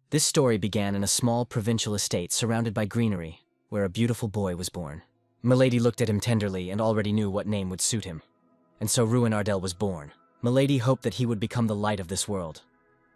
This story began in a small provincial estate surrounded by greenery, where a beautiful boy was born. Milady looked at him tenderly and already knew what name would suit him. And so Ruin Ardell was born. Milady hoped that he would become the light of this world.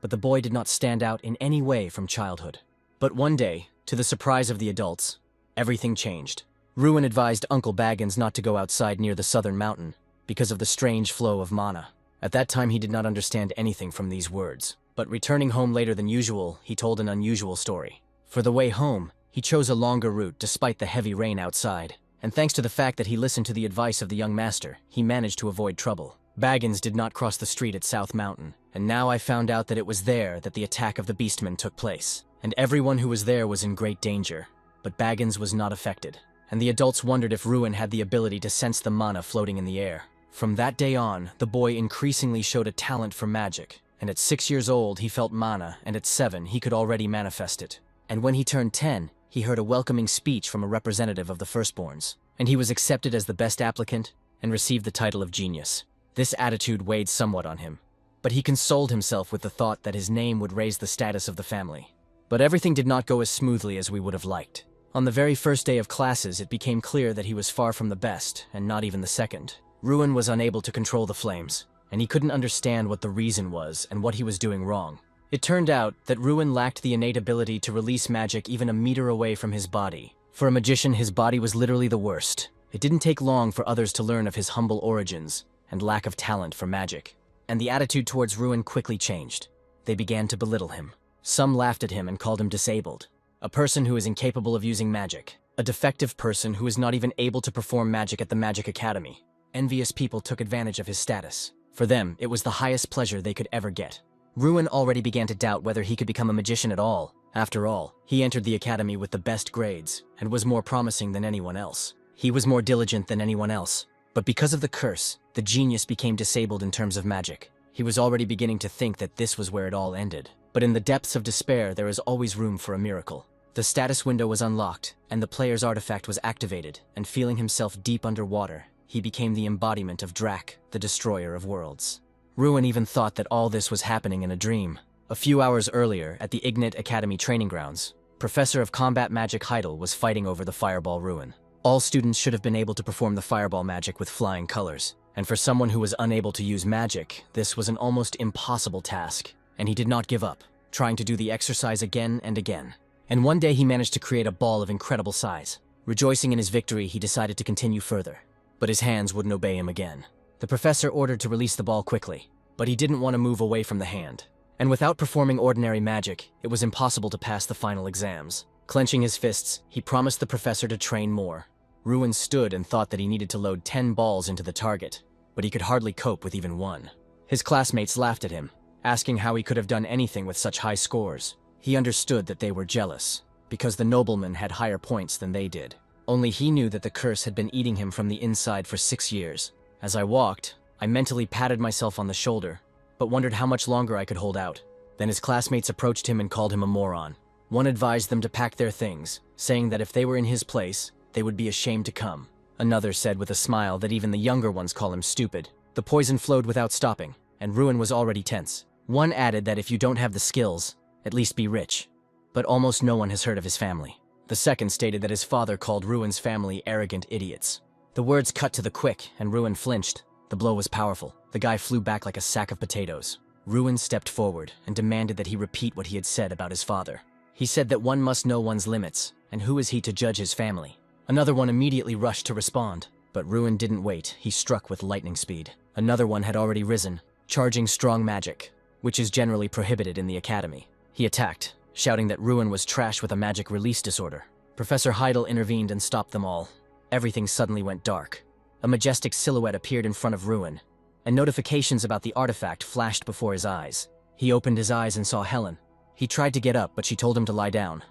But the boy did not stand out in any way from childhood. But one day, to the surprise of the adults, everything changed. Ruin advised Uncle Baggins not to go outside near the southern mountain because of the strange flow of mana. At that time he did not understand anything from these words. But returning home later than usual, he told an unusual story. For the way home, he chose a longer route despite the heavy rain outside. And thanks to the fact that he listened to the advice of the young master, he managed to avoid trouble. Baggins did not cross the street at South Mountain, and now I found out that it was there that the attack of the Beastmen took place. And everyone who was there was in great danger, but Baggins was not affected. And the adults wondered if Ruin had the ability to sense the mana floating in the air. From that day on, the boy increasingly showed a talent for magic, and at 6 years old he felt mana, and at 7 he could already manifest it. And when he turned 10, he heard a welcoming speech from a representative of the firstborns, and he was accepted as the best applicant and received the title of genius. This attitude weighed somewhat on him, but he consoled himself with the thought that his name would raise the status of the family. But everything did not go as smoothly as we would have liked. On the very first day of classes, it became clear that he was far from the best, and not even the second. Ruin was unable to control the flames, and he couldn't understand what the reason was and what he was doing wrong. It turned out that Ruin lacked the innate ability to release magic even a meter away from his body. For a magician, his body was literally the worst. It didn't take long for others to learn of his humble origins and lack of talent for magic. And the attitude towards Ruin quickly changed. They began to belittle him. Some laughed at him and called him disabled, a person who is incapable of using magic, a defective person who is not even able to perform magic at the Magic Academy. Envious people took advantage of his status. For them, it was the highest pleasure they could ever get. Ruin already began to doubt whether he could become a magician at all. After all, he entered the academy with the best grades and was more promising than anyone else. He was more diligent than anyone else. But because of the curse, the genius became disabled in terms of magic. He was already beginning to think that this was where it all ended. But in the depths of despair, there is always room for a miracle. The status window was unlocked, and the player's artifact was activated, and feeling himself deep underwater, he became the embodiment of Drak, the destroyer of worlds. Ruin even thought that all this was happening in a dream. A few hours earlier, at the Ignite Academy training grounds, Professor of Combat Magic Heidel was fighting over the Fireball Ruin. All students should have been able to perform the fireball magic with flying colors, and for someone who was unable to use magic, this was an almost impossible task, and he did not give up, trying to do the exercise again and again. And one day he managed to create a ball of incredible size. Rejoicing in his victory, he decided to continue further, but his hands wouldn't obey him again. The professor ordered to release the ball quickly, but he didn't want to move away from the hand. And without performing ordinary magic, it was impossible to pass the final exams. Clenching his fists, he promised the professor to train more. Ruin stood and thought that he needed to load 10 balls into the target, but he could hardly cope with even one. His classmates laughed at him, asking how he could have done anything with such high scores. He understood that they were jealous, because the nobleman had higher points than they did. Only he knew that the curse had been eating him from the inside for 6 years. As I walked, I mentally patted myself on the shoulder, but wondered how much longer I could hold out. Then his classmates approached him and called him a moron. One advised them to pack their things, saying that if they were in his place, they would be ashamed to come. Another said with a smile that even the younger ones call him stupid. The poison flowed without stopping, and Ruin was already tense. One added that if you don't have the skills, at least be rich. But almost no one has heard of his family. The second stated that his father called Ruin's family arrogant idiots. The words cut to the quick, and Ruin flinched. The blow was powerful. The guy flew back like a sack of potatoes. Ruin stepped forward and demanded that he repeat what he had said about his father. He said that one must know one's limits, and who is he to judge his family? Another one immediately rushed to respond, but Ruin didn't wait. He struck with lightning speed. Another one had already risen, charging strong magic, which is generally prohibited in the academy. He attacked, shouting that Ruin was trash with a magic release disorder. Professor Heidel intervened and stopped them all. Everything suddenly went dark. A majestic silhouette appeared in front of Ruin, and notifications about the artifact flashed before his eyes. He opened his eyes and saw Helen. He tried to get up, but she told him to lie down.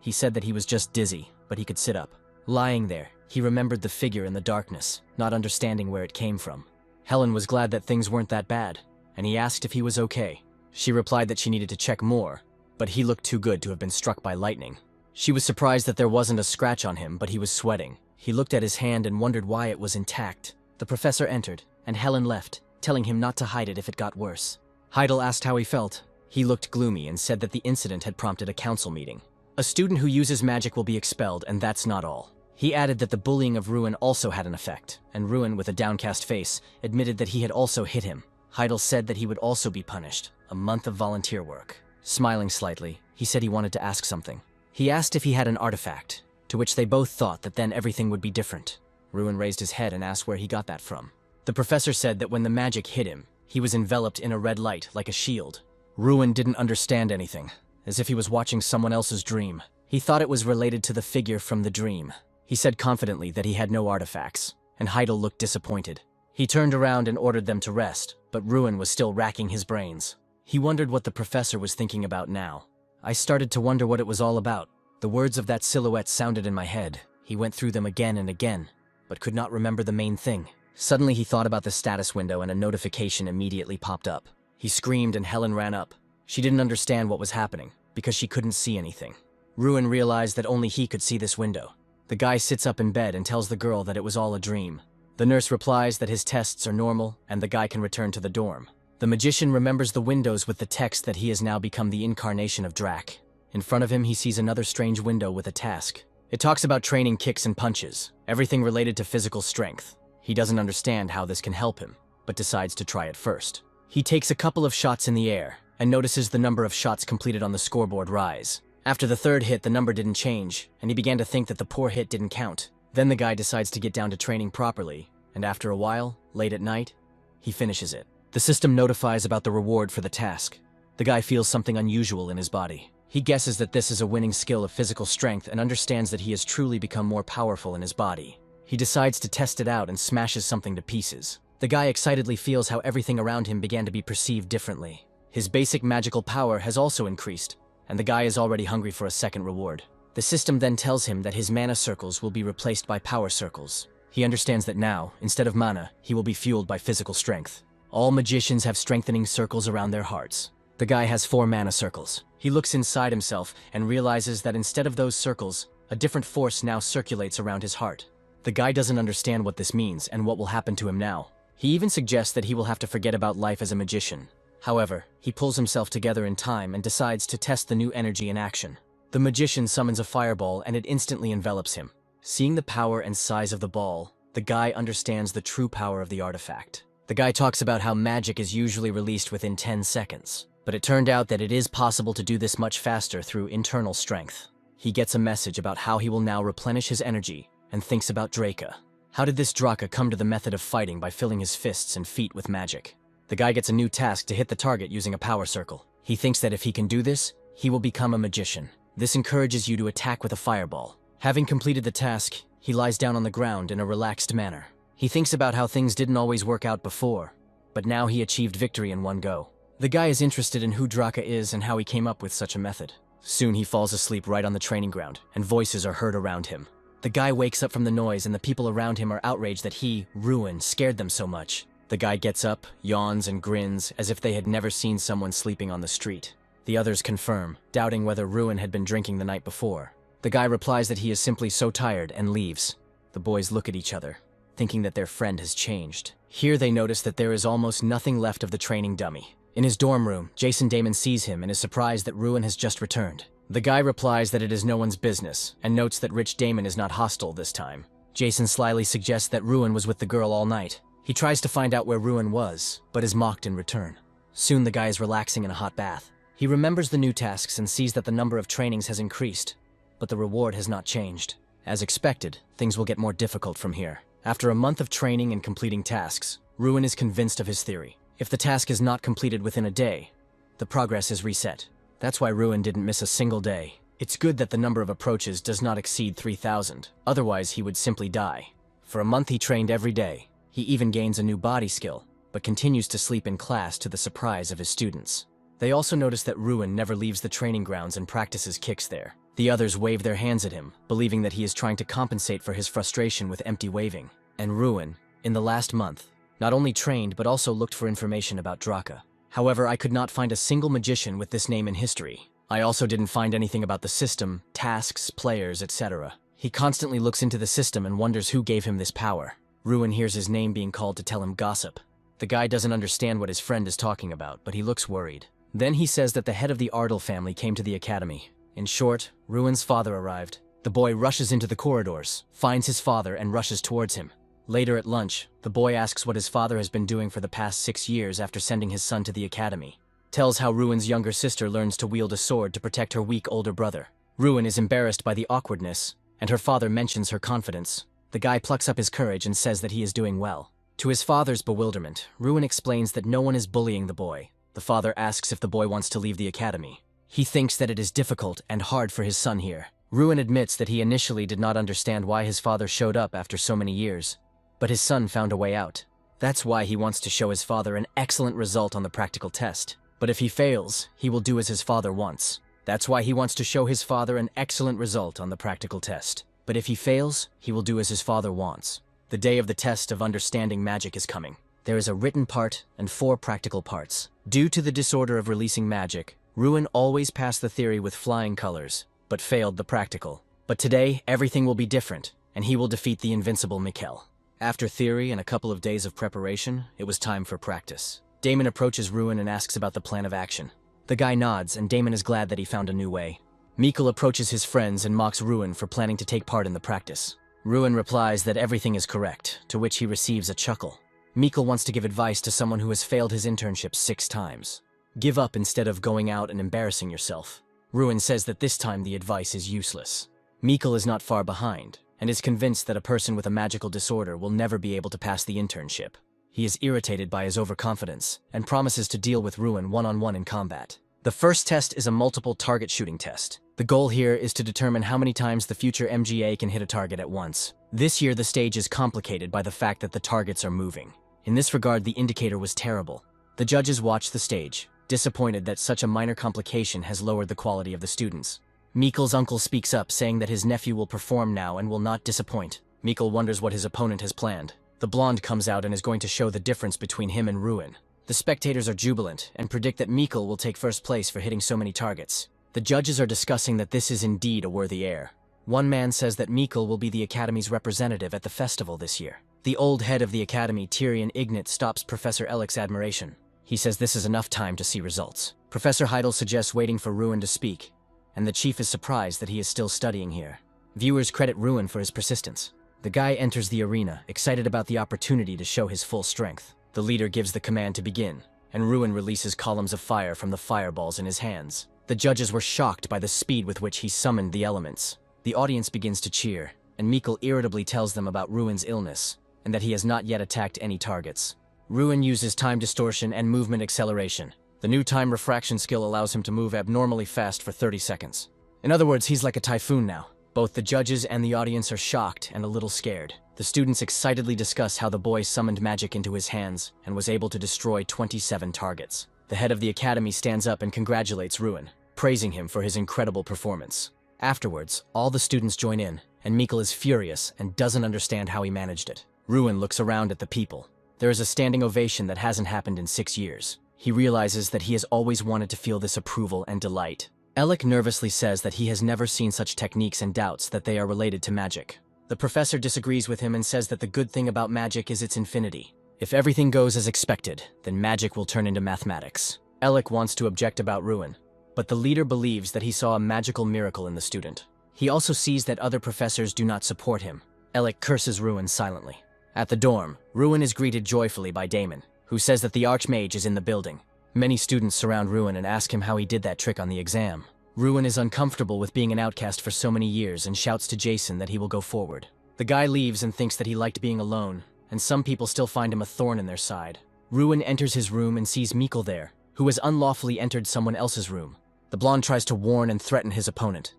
He said that he was just dizzy, but he could sit up. Lying there, he remembered the figure in the darkness, not understanding where it came from. Helen was glad that things weren't that bad, and he asked if he was okay. She replied that she needed to check more, but he looked too good to have been struck by lightning. She was surprised that there wasn't a scratch on him, but he was sweating. He looked at his hand and wondered why it was intact. The professor entered, and Helen left, telling him not to hide it if it got worse. Heidel asked how he felt. He looked gloomy and said that the incident had prompted a council meeting. A student who uses magic will be expelled, and that's not all. He added that the bullying of Ruin also had an effect, and Ruin, with a downcast face, admitted that he had also hit him. Heidel said that he would also be punished, a month of volunteer work. Smiling slightly, he said he wanted to ask something. He asked if he had an artifact, to which they both thought that then everything would be different. Ruin raised his head and asked where he got that from. The professor said that when the magic hit him, he was enveloped in a red light like a shield. Ruin didn't understand anything, as if he was watching someone else's dream. He thought it was related to the figure from the dream. He said confidently that he had no artifacts, and Heidel looked disappointed. He turned around and ordered them to rest, but Ruin was still racking his brains. He wondered what the professor was thinking about now. I started to wonder what it was all about. The words of that silhouette sounded in my head. He went through them again and again, but could not remember the main thing. Suddenly he thought about the status window and a notification immediately popped up. He screamed and Helen ran up. She didn't understand what was happening, because she couldn't see anything. Ruin realized that only he could see this window. The guy sits up in bed and tells the girl that it was all a dream. The nurse replies that his tests are normal and the guy can return to the dorm. The magician remembers the windows with the text that he has now become the incarnation of Drac. In front of him he sees another strange window with a task. It talks about training kicks and punches, everything related to physical strength. He doesn't understand how this can help him, but decides to try it first. He takes a couple of shots in the air and notices the number of shots completed on the scoreboard rise. After the third hit, the number didn't change, and he began to think that the poor hit didn't count. Then the guy decides to get down to training properly, and after a while, late at night, he finishes it. The system notifies about the reward for the task. The guy feels something unusual in his body. He guesses that this is a winning skill of physical strength and understands that he has truly become more powerful in his body. He decides to test it out and smashes something to pieces. The guy excitedly feels how everything around him began to be perceived differently. His basic magical power has also increased, and the guy is already hungry for a second reward. The system then tells him that his mana circles will be replaced by power circles. He understands that now, instead of mana, he will be fueled by physical strength. All magicians have strengthening circles around their hearts. The guy has 4 mana circles. He looks inside himself and realizes that instead of those circles, a different force now circulates around his heart. The guy doesn't understand what this means and what will happen to him now. He even suggests that he will have to forget about life as a magician. However, he pulls himself together in time and decides to test the new energy in action. The magician summons a fireball and it instantly envelops him. Seeing the power and size of the ball, the guy understands the true power of the artifact. The guy talks about how magic is usually released within 10 seconds, but it turned out that it is possible to do this much faster through internal strength. He gets a message about how he will now replenish his energy and thinks about Draca. How did this Draca come to the method of fighting by filling his fists and feet with magic? The guy gets a new task to hit the target using a power circle. He thinks that if he can do this, he will become a magician. This encourages you to attack with a fireball. Having completed the task, he lies down on the ground in a relaxed manner. He thinks about how things didn't always work out before, but now he achieved victory in one go. The guy is interested in who Draca is and how he came up with such a method. Soon he falls asleep right on the training ground, and voices are heard around him. The guy wakes up from the noise and the people around him are outraged that he, Ruin, scared them so much. The guy gets up, yawns and grins as if they had never seen someone sleeping on the street. The others confirm, doubting whether Ruin had been drinking the night before. The guy replies that he is simply so tired and leaves. The boys look at each other, thinking that their friend has changed. Here they notice that there is almost nothing left of the training dummy. In his dorm room, Jason Damon sees him and is surprised that Ruin has just returned. The guy replies that it is no one's business, and notes that Rich Damon is not hostile this time. Jason slyly suggests that Ruin was with the girl all night. He tries to find out where Ruin was, but is mocked in return. Soon the guy is relaxing in a hot bath. He remembers the new tasks and sees that the number of trainings has increased, but the reward has not changed. As expected, things will get more difficult from here. After a month of training and completing tasks, Ruin is convinced of his theory. If the task is not completed within a day, the progress is reset. That's why Ruin didn't miss a single day. It's good that the number of approaches does not exceed 3,000, otherwise he would simply die. For a month he trained every day. He even gains a new body skill, but continues to sleep in class to the surprise of his students. They also notice that Ruin never leaves the training grounds and practices kicks there. The others wave their hands at him, believing that he is trying to compensate for his frustration with empty waving. And Ruin, in the last month, not only trained but also looked for information about Draca. However, I could not find a single magician with this name in history. I also didn't find anything about the system, tasks, players, etc. He constantly looks into the system and wonders who gave him this power. Ruin hears his name being called to tell him gossip. The guy doesn't understand what his friend is talking about, but he looks worried. Then he says that the head of the Ardell family came to the academy. In short, Ruin's father arrived. The boy rushes into the corridors, finds his father, and rushes towards him. Later at lunch, the boy asks what his father has been doing for the past 6 years after sending his son to the academy. Tells how Ruin's younger sister learns to wield a sword to protect her weak older brother. Ruin is embarrassed by the awkwardness, and her father mentions her confidence. The guy plucks up his courage and says that he is doing well. To his father's bewilderment, Ruin explains that no one is bullying the boy. The father asks if the boy wants to leave the academy. He thinks that it is difficult and hard for his son here. Ruin admits that he initially did not understand why his father showed up after so many years, but his son found a way out. That's why he wants to show his father an excellent result on the practical test. But if he fails, he will do as his father wants. That's why he wants to show his father an excellent result on the practical test. But if he fails, he will do as his father wants. The day of the test of understanding magic is coming. There is a written part and 4 practical parts. Due to the disorder of releasing magic, Ruin always passed the theory with flying colors, but failed the practical. But today, everything will be different, and he will defeat the invincible Mikkel. After theory and a couple of days of preparation, it was time for practice. Damon approaches Ruin and asks about the plan of action. The guy nods, and Damon is glad that he found a new way. Mikkel approaches his friends and mocks Ruin for planning to take part in the practice. Ruin replies that everything is correct, to which he receives a chuckle. Mikkel wants to give advice to someone who has failed his internship 6 times. Give up instead of going out and embarrassing yourself. Ruin says that this time the advice is useless. Mikkel is not far behind, and is convinced that a person with a magical disorder will never be able to pass the internship. He is irritated by his overconfidence, and promises to deal with Ruin one-on-one in combat. The first test is a multiple target shooting test. The goal here is to determine how many times the future MGA can hit a target at once. This year the stage is complicated by the fact that the targets are moving. In this regard, the indicator was terrible. The judges watch the stage, disappointed that such a minor complication has lowered the quality of the students. Mikkel's uncle speaks up, saying that his nephew will perform now and will not disappoint. Mikkel wonders what his opponent has planned. The blonde comes out and is going to show the difference between him and Ruin. The spectators are jubilant and predict that Mikkel will take first place for hitting so many targets. The judges are discussing that this is indeed a worthy heir. One man says that Mikkel will be the Academy's representative at the festival this year. The old head of the Academy, Tyrion Ignat, stops Professor Ellic's admiration. He says this is enough time to see results. Professor Heidel suggests waiting for Ruin to speak, and the chief is surprised that he is still studying here. Viewers credit Ruin for his persistence. The guy enters the arena, excited about the opportunity to show his full strength. The leader gives the command to begin, and Ruin releases columns of fire from the fireballs in his hands. The judges were shocked by the speed with which he summoned the elements. The audience begins to cheer, and Mikkel irritably tells them about Ruin's illness, and that he has not yet attacked any targets. Ruin uses time distortion and movement acceleration. The new time refraction skill allows him to move abnormally fast for 30 seconds. In other words, he's like a typhoon now. Both the judges and the audience are shocked and a little scared. The students excitedly discuss how the boy summoned magic into his hands and was able to destroy 27 targets. The head of the academy stands up and congratulates Ruin, praising him for his incredible performance. Afterwards, all the students join in, and Mikkel is furious and doesn't understand how he managed it. Ruin looks around at the people. There is a standing ovation that hasn't happened in 6 years. He realizes that he has always wanted to feel this approval and delight. Ellic nervously says that he has never seen such techniques and doubts that they are related to magic. The professor disagrees with him and says that the good thing about magic is its infinity. If everything goes as expected, then magic will turn into mathematics. Ellic wants to object about Ruin, but the leader believes that he saw a magical miracle in the student. He also sees that other professors do not support him. Ellic curses Ruin silently. At the dorm, Ruin is greeted joyfully by Damon, who says that the Archmage is in the building. Many students surround Ruin and ask him how he did that trick on the exam. Ruin is uncomfortable with being an outcast for so many years and shouts to Jason that he will go forward. The guy leaves and thinks that he liked being alone, and some people still find him a thorn in their side. Ruin enters his room and sees Mikkel there, who has unlawfully entered someone else's room. The blonde tries to warn and threaten his opponent,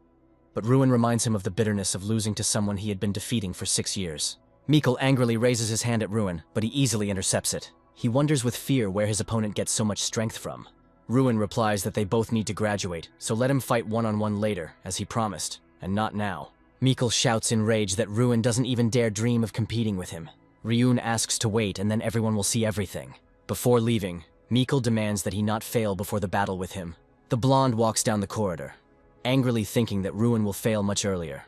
but Ruin reminds him of the bitterness of losing to someone he had been defeating for 6 years. Mikkel angrily raises his hand at Ruin, but he easily intercepts it. He wonders with fear where his opponent gets so much strength from. Ruin replies that they both need to graduate, so let him fight one-on-one later, as he promised, and not now. Mikkel shouts in rage that Ruin doesn't even dare dream of competing with him. Ryun asks to wait and then everyone will see everything. Before leaving, Mikkel demands that he not fail before the battle with him. The blonde walks down the corridor, angrily thinking that Ruin will fail much earlier,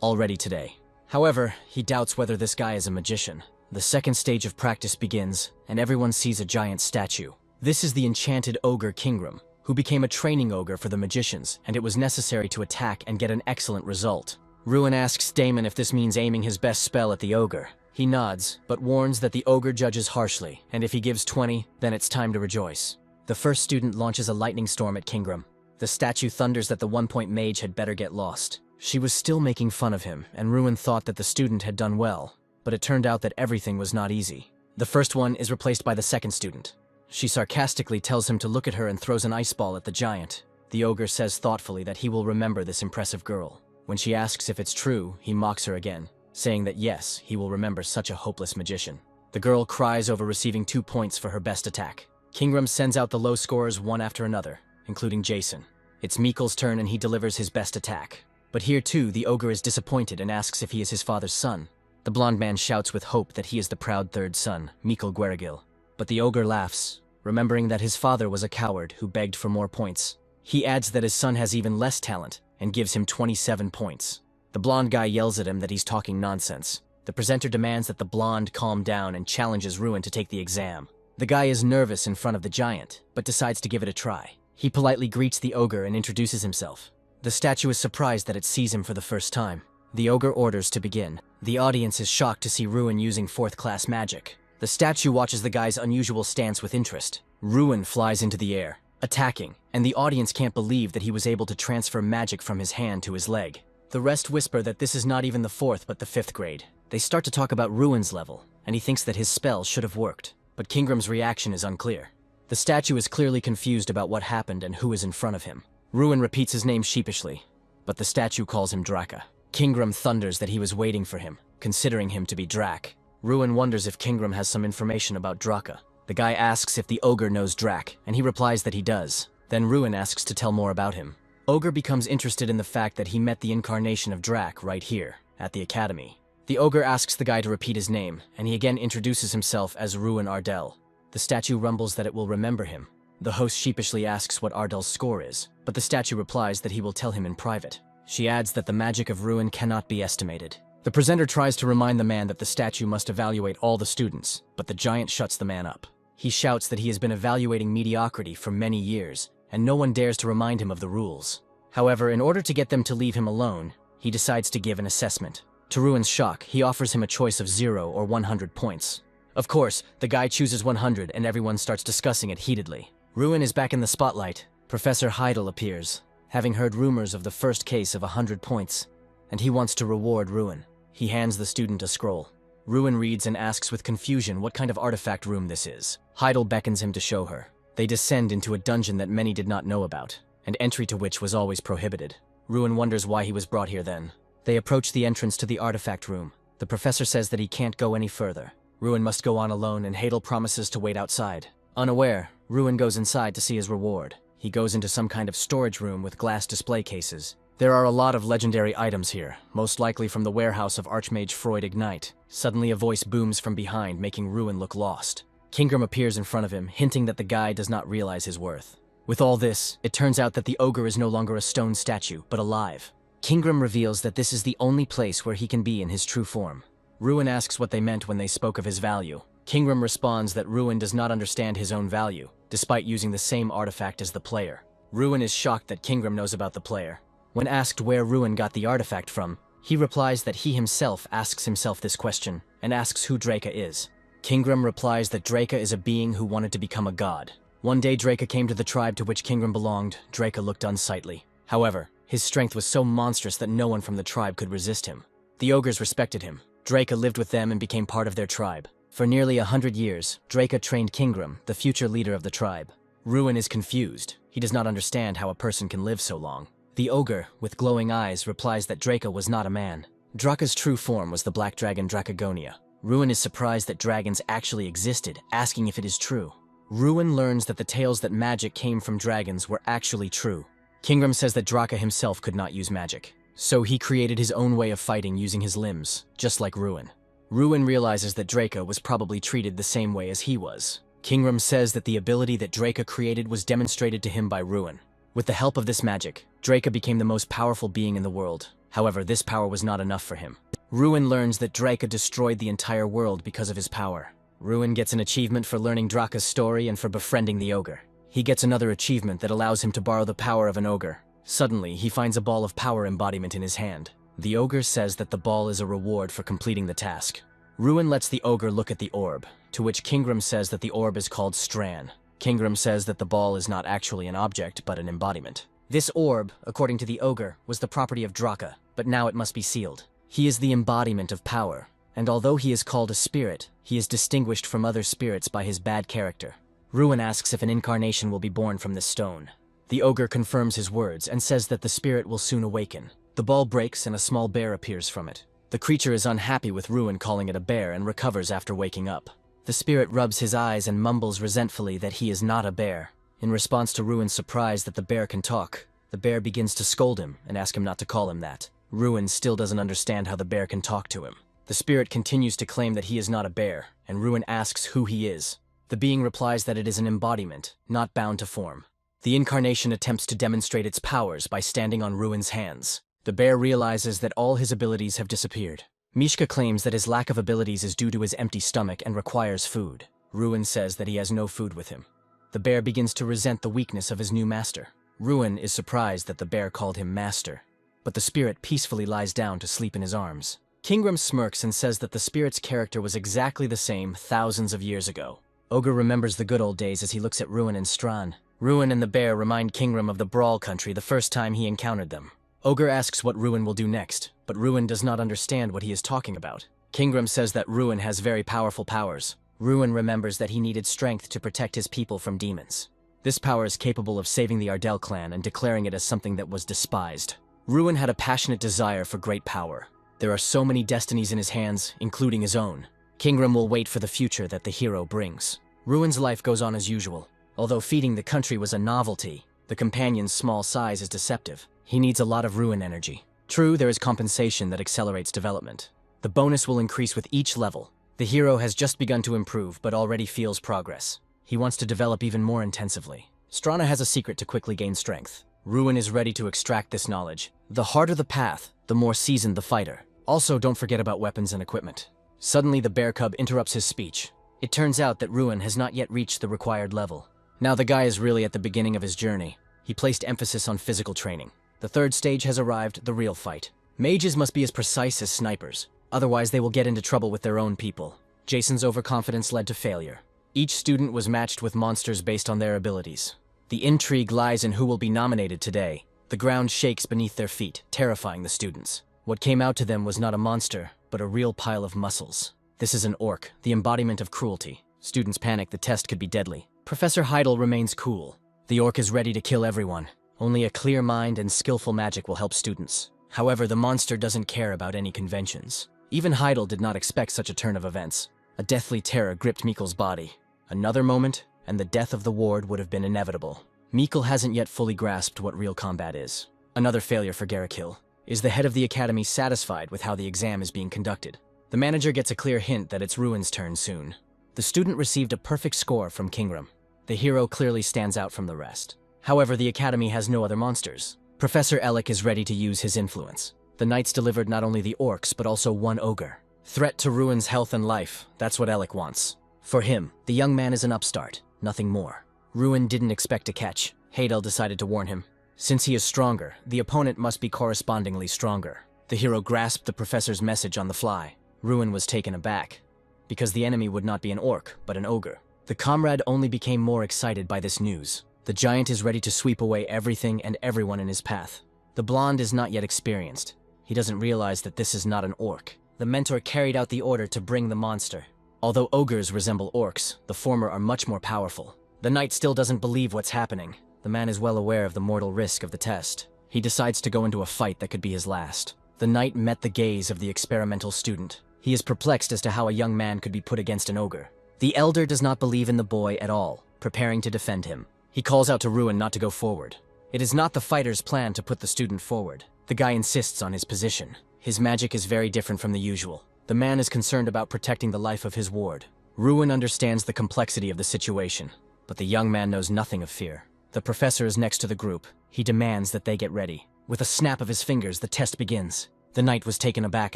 already today. However, he doubts whether this guy is a magician. The second stage of practice begins, and everyone sees a giant statue. This is the enchanted ogre Kingram, who became a training ogre for the magicians, and it was necessary to attack and get an excellent result. Ruin asks Damon if this means aiming his best spell at the ogre. He nods, but warns that the ogre judges harshly, and if he gives 20, then it's time to rejoice. The first student launches a lightning storm at Kingram. The statue thunders that the 1-point mage had better get lost. She was still making fun of him, and Ruin thought that the student had done well, but it turned out that everything was not easy. The first one is replaced by the second student. She sarcastically tells him to look at her and throws an ice ball at the giant. The ogre says thoughtfully that he will remember this impressive girl. When she asks if it's true, he mocks her again, saying that yes, he will remember such a hopeless magician. The girl cries over receiving 2 points for her best attack. Kingram sends out the low scorers one after another, including Jason. It's Mikkel's turn and he delivers his best attack. But here too, the ogre is disappointed and asks if he is his father's son. The blonde man shouts with hope that he is the proud third son, Mikkel Guerigil. But the ogre laughs, remembering that his father was a coward who begged for more points. He adds that his son has even less talent and gives him 27 points. The blonde guy yells at him that he's talking nonsense. The presenter demands that the blonde calm down and challenges Ruin to take the exam. The guy is nervous in front of the giant, but decides to give it a try. He politely greets the ogre and introduces himself. The statue is surprised that it sees him for the first time. The ogre orders to begin. The audience is shocked to see Ruin using 4th-class magic. The statue watches the guy's unusual stance with interest. Ruin flies into the air, attacking, and the audience can't believe that he was able to transfer magic from his hand to his leg. The rest whisper that this is not even the 4th but the 5th grade. They start to talk about Ruin's level, and he thinks that his spell should have worked. But Kingram's reaction is unclear. The statue is clearly confused about what happened and who is in front of him. Ruin repeats his name sheepishly, but the statue calls him Draka. Kingram thunders that he was waiting for him, considering him to be Drak. Ruin wonders if Kingram has some information about Draka. The guy asks if the ogre knows Drak, and he replies that he does. Then Ruin asks to tell more about him. Ogre becomes interested in the fact that he met the incarnation of Drak right here, at the academy. The ogre asks the guy to repeat his name, and he again introduces himself as Ruin Ardell. The statue rumbles that it will remember him. The host sheepishly asks what Ardell's score is, but the statue replies that he will tell him in private. She adds that the magic of Ruin cannot be estimated. The presenter tries to remind the man that the statue must evaluate all the students, but the giant shuts the man up. He shouts that he has been evaluating mediocrity for many years, and no one dares to remind him of the rules. However, in order to get them to leave him alone, he decides to give an assessment. To Ruin's shock, he offers him a choice of 0 or 100 points. Of course, the guy chooses 100 and everyone starts discussing it heatedly. Ruin is back in the spotlight. Professor Heidel appears, having heard rumors of the first case of 100 points, and he wants to reward Ruin. He hands the student a scroll. Ruin reads and asks with confusion what kind of artifact room this is. Heidel beckons him to show her. They descend into a dungeon that many did not know about, and entry to which was always prohibited. Ruin wonders why he was brought here then. They approach the entrance to the artifact room. The professor says that he can't go any further. Ruin must go on alone, and Heidel promises to wait outside. Unaware, Ruin goes inside to see his reward. He goes into some kind of storage room with glass display cases. There are a lot of legendary items here, most likely from the warehouse of Archmage Freud Ignite. Suddenly a voice booms from behind, making Ruin look lost. Kingram appears in front of him, hinting that the guy does not realize his worth. With all this, it turns out that the ogre is no longer a stone statue, but alive. Kingram reveals that this is the only place where he can be in his true form. Ruin asks what they meant when they spoke of his value. Kingram responds that Ruin does not understand his own value, despite using the same artifact as the player. Ruin is shocked that Kingram knows about the player. When asked where Ruin got the artifact from, he replies that he himself asks himself this question, and asks who Draka is. Kingram replies that Draka is a being who wanted to become a god. One day Draka came to the tribe to which Kingram belonged. Draka looked unsightly. However, his strength was so monstrous that no one from the tribe could resist him. The ogres respected him. Draka lived with them and became part of their tribe. For nearly 100 years, Draka trained Kingram, the future leader of the tribe. Ruin is confused. He does not understand how a person can live so long. The ogre, with glowing eyes, replies that Draka was not a man. Draka's true form was the black dragon Dracagonia. Ruin is surprised that dragons actually existed, asking if it is true. Ruin learns that the tales that magic came from dragons were actually true. Kingram says that Draka himself could not use magic, so he created his own way of fighting using his limbs, just like Ruin. Ruin realizes that Draka was probably treated the same way as he was. Kingram says that the ability that Draka created was demonstrated to him by Ruin. With the help of this magic, Draka became the most powerful being in the world. However, this power was not enough for him. Ruin learns that Draka destroyed the entire world because of his power. Ruin gets an achievement for learning Draka's story and for befriending the ogre. He gets another achievement that allows him to borrow the power of an ogre. Suddenly, he finds a ball of power embodiment in his hand. The ogre says that the ball is a reward for completing the task. Ruin lets the ogre look at the orb, to which Kingram says that the orb is called Stran. Kingram says that the ball is not actually an object, but an embodiment. This orb, according to the ogre, was the property of Draka, but now it must be sealed. He is the embodiment of power, and although he is called a spirit, he is distinguished from other spirits by his bad character. Ruin asks if an incarnation will be born from this stone. The ogre confirms his words and says that the spirit will soon awaken. The ball breaks and a small bear appears from it. The creature is unhappy with Ruin calling it a bear and recovers after waking up. The spirit rubs his eyes and mumbles resentfully that he is not a bear. In response to Ruin's surprise that the bear can talk, the bear begins to scold him and ask him not to call him that. Ruin still doesn't understand how the bear can talk to him. The spirit continues to claim that he is not a bear, and Ruin asks who he is. The being replies that it is an embodiment, not bound to form. The incarnation attempts to demonstrate its powers by standing on Ruin's hands. The bear realizes that all his abilities have disappeared. Mishka claims that his lack of abilities is due to his empty stomach and requires food. Ruin says that he has no food with him. The bear begins to resent the weakness of his new master. Ruin is surprised that the bear called him master, but the spirit peacefully lies down to sleep in his arms. Kingram smirks and says that the spirit's character was exactly the same thousands of years ago. Ogre remembers the good old days as he looks at Ruin and Stran. Ruin and the bear remind Kingram of the Brawl country the first time he encountered them. Ogre asks what Ruin will do next, but Ruin does not understand what he is talking about. Kingram says that Ruin has very powerful powers. Ruin remembers that he needed strength to protect his people from demons. This power is capable of saving the Ardell clan and declaring it as something that was despised. Ruin had a passionate desire for great power. There are so many destinies in his hands, including his own. Kingram will wait for the future that the hero brings. Ruin's life goes on as usual. Although feeding the country was a novelty, the companion's small size is deceptive. He needs a lot of Ruin energy. True, there is compensation that accelerates development. The bonus will increase with each level. The hero has just begun to improve, but already feels progress. He wants to develop even more intensively. Strana has a secret to quickly gain strength. Ruin is ready to extract this knowledge. The harder the path, the more seasoned the fighter. Also, don't forget about weapons and equipment. Suddenly, the bear cub interrupts his speech. It turns out that Ruin has not yet reached the required level. Now the guy is really at the beginning of his journey. He placed emphasis on physical training. The third stage has arrived, the real fight. Mages must be as precise as snipers. Otherwise, they will get into trouble with their own people. Jason's overconfidence led to failure. Each student was matched with monsters based on their abilities. The intrigue lies in who will be nominated today. The ground shakes beneath their feet, terrifying the students. What came out to them was not a monster, but a real pile of muscles. This is an orc, the embodiment of cruelty. Students panic, the test could be deadly. Professor Heidel remains cool. The orc is ready to kill everyone. Only a clear mind and skillful magic will help students. However, the monster doesn't care about any conventions. Even Heidel did not expect such a turn of events. A deathly terror gripped Mikkel's body. Another moment, and the death of the ward would have been inevitable. Mikkel hasn't yet fully grasped what real combat is. Another failure for Garrick. Is the head of the academy satisfied with how the exam is being conducted? The manager gets a clear hint that it's Ruin's turn soon. The student received a perfect score from Kingram. The hero clearly stands out from the rest. However, the academy has no other monsters. Professor Ellick is ready to use his influence. The knights delivered not only the orcs, but also one ogre. Threat to Ruin's health and life, that's what Ellick wants. For him, the young man is an upstart, nothing more. Ruin didn't expect to catch. Heidel decided to warn him. Since he is stronger, the opponent must be correspondingly stronger. The hero grasped the professor's message on the fly. Ruin was taken aback, because the enemy would not be an orc, but an ogre. The comrade only became more excited by this news. The giant is ready to sweep away everything and everyone in his path. The blonde is not yet experienced. He doesn't realize that this is not an orc. The mentor carried out the order to bring the monster. Although ogres resemble orcs, the former are much more powerful. The knight still doesn't believe what's happening. The man is well aware of the mortal risk of the test. He decides to go into a fight that could be his last. The knight met the gaze of the experimental student. He is perplexed as to how a young man could be put against an ogre. The elder does not believe in the boy at all, preparing to defend him. He calls out to Ruin not to go forward. It is not the fighter's plan to put the student forward. The guy insists on his position. His magic is very different from the usual. The man is concerned about protecting the life of his ward. Ruin understands the complexity of the situation, but the young man knows nothing of fear. The professor is next to the group. He demands that they get ready. With a snap of his fingers, the test begins. The knight was taken aback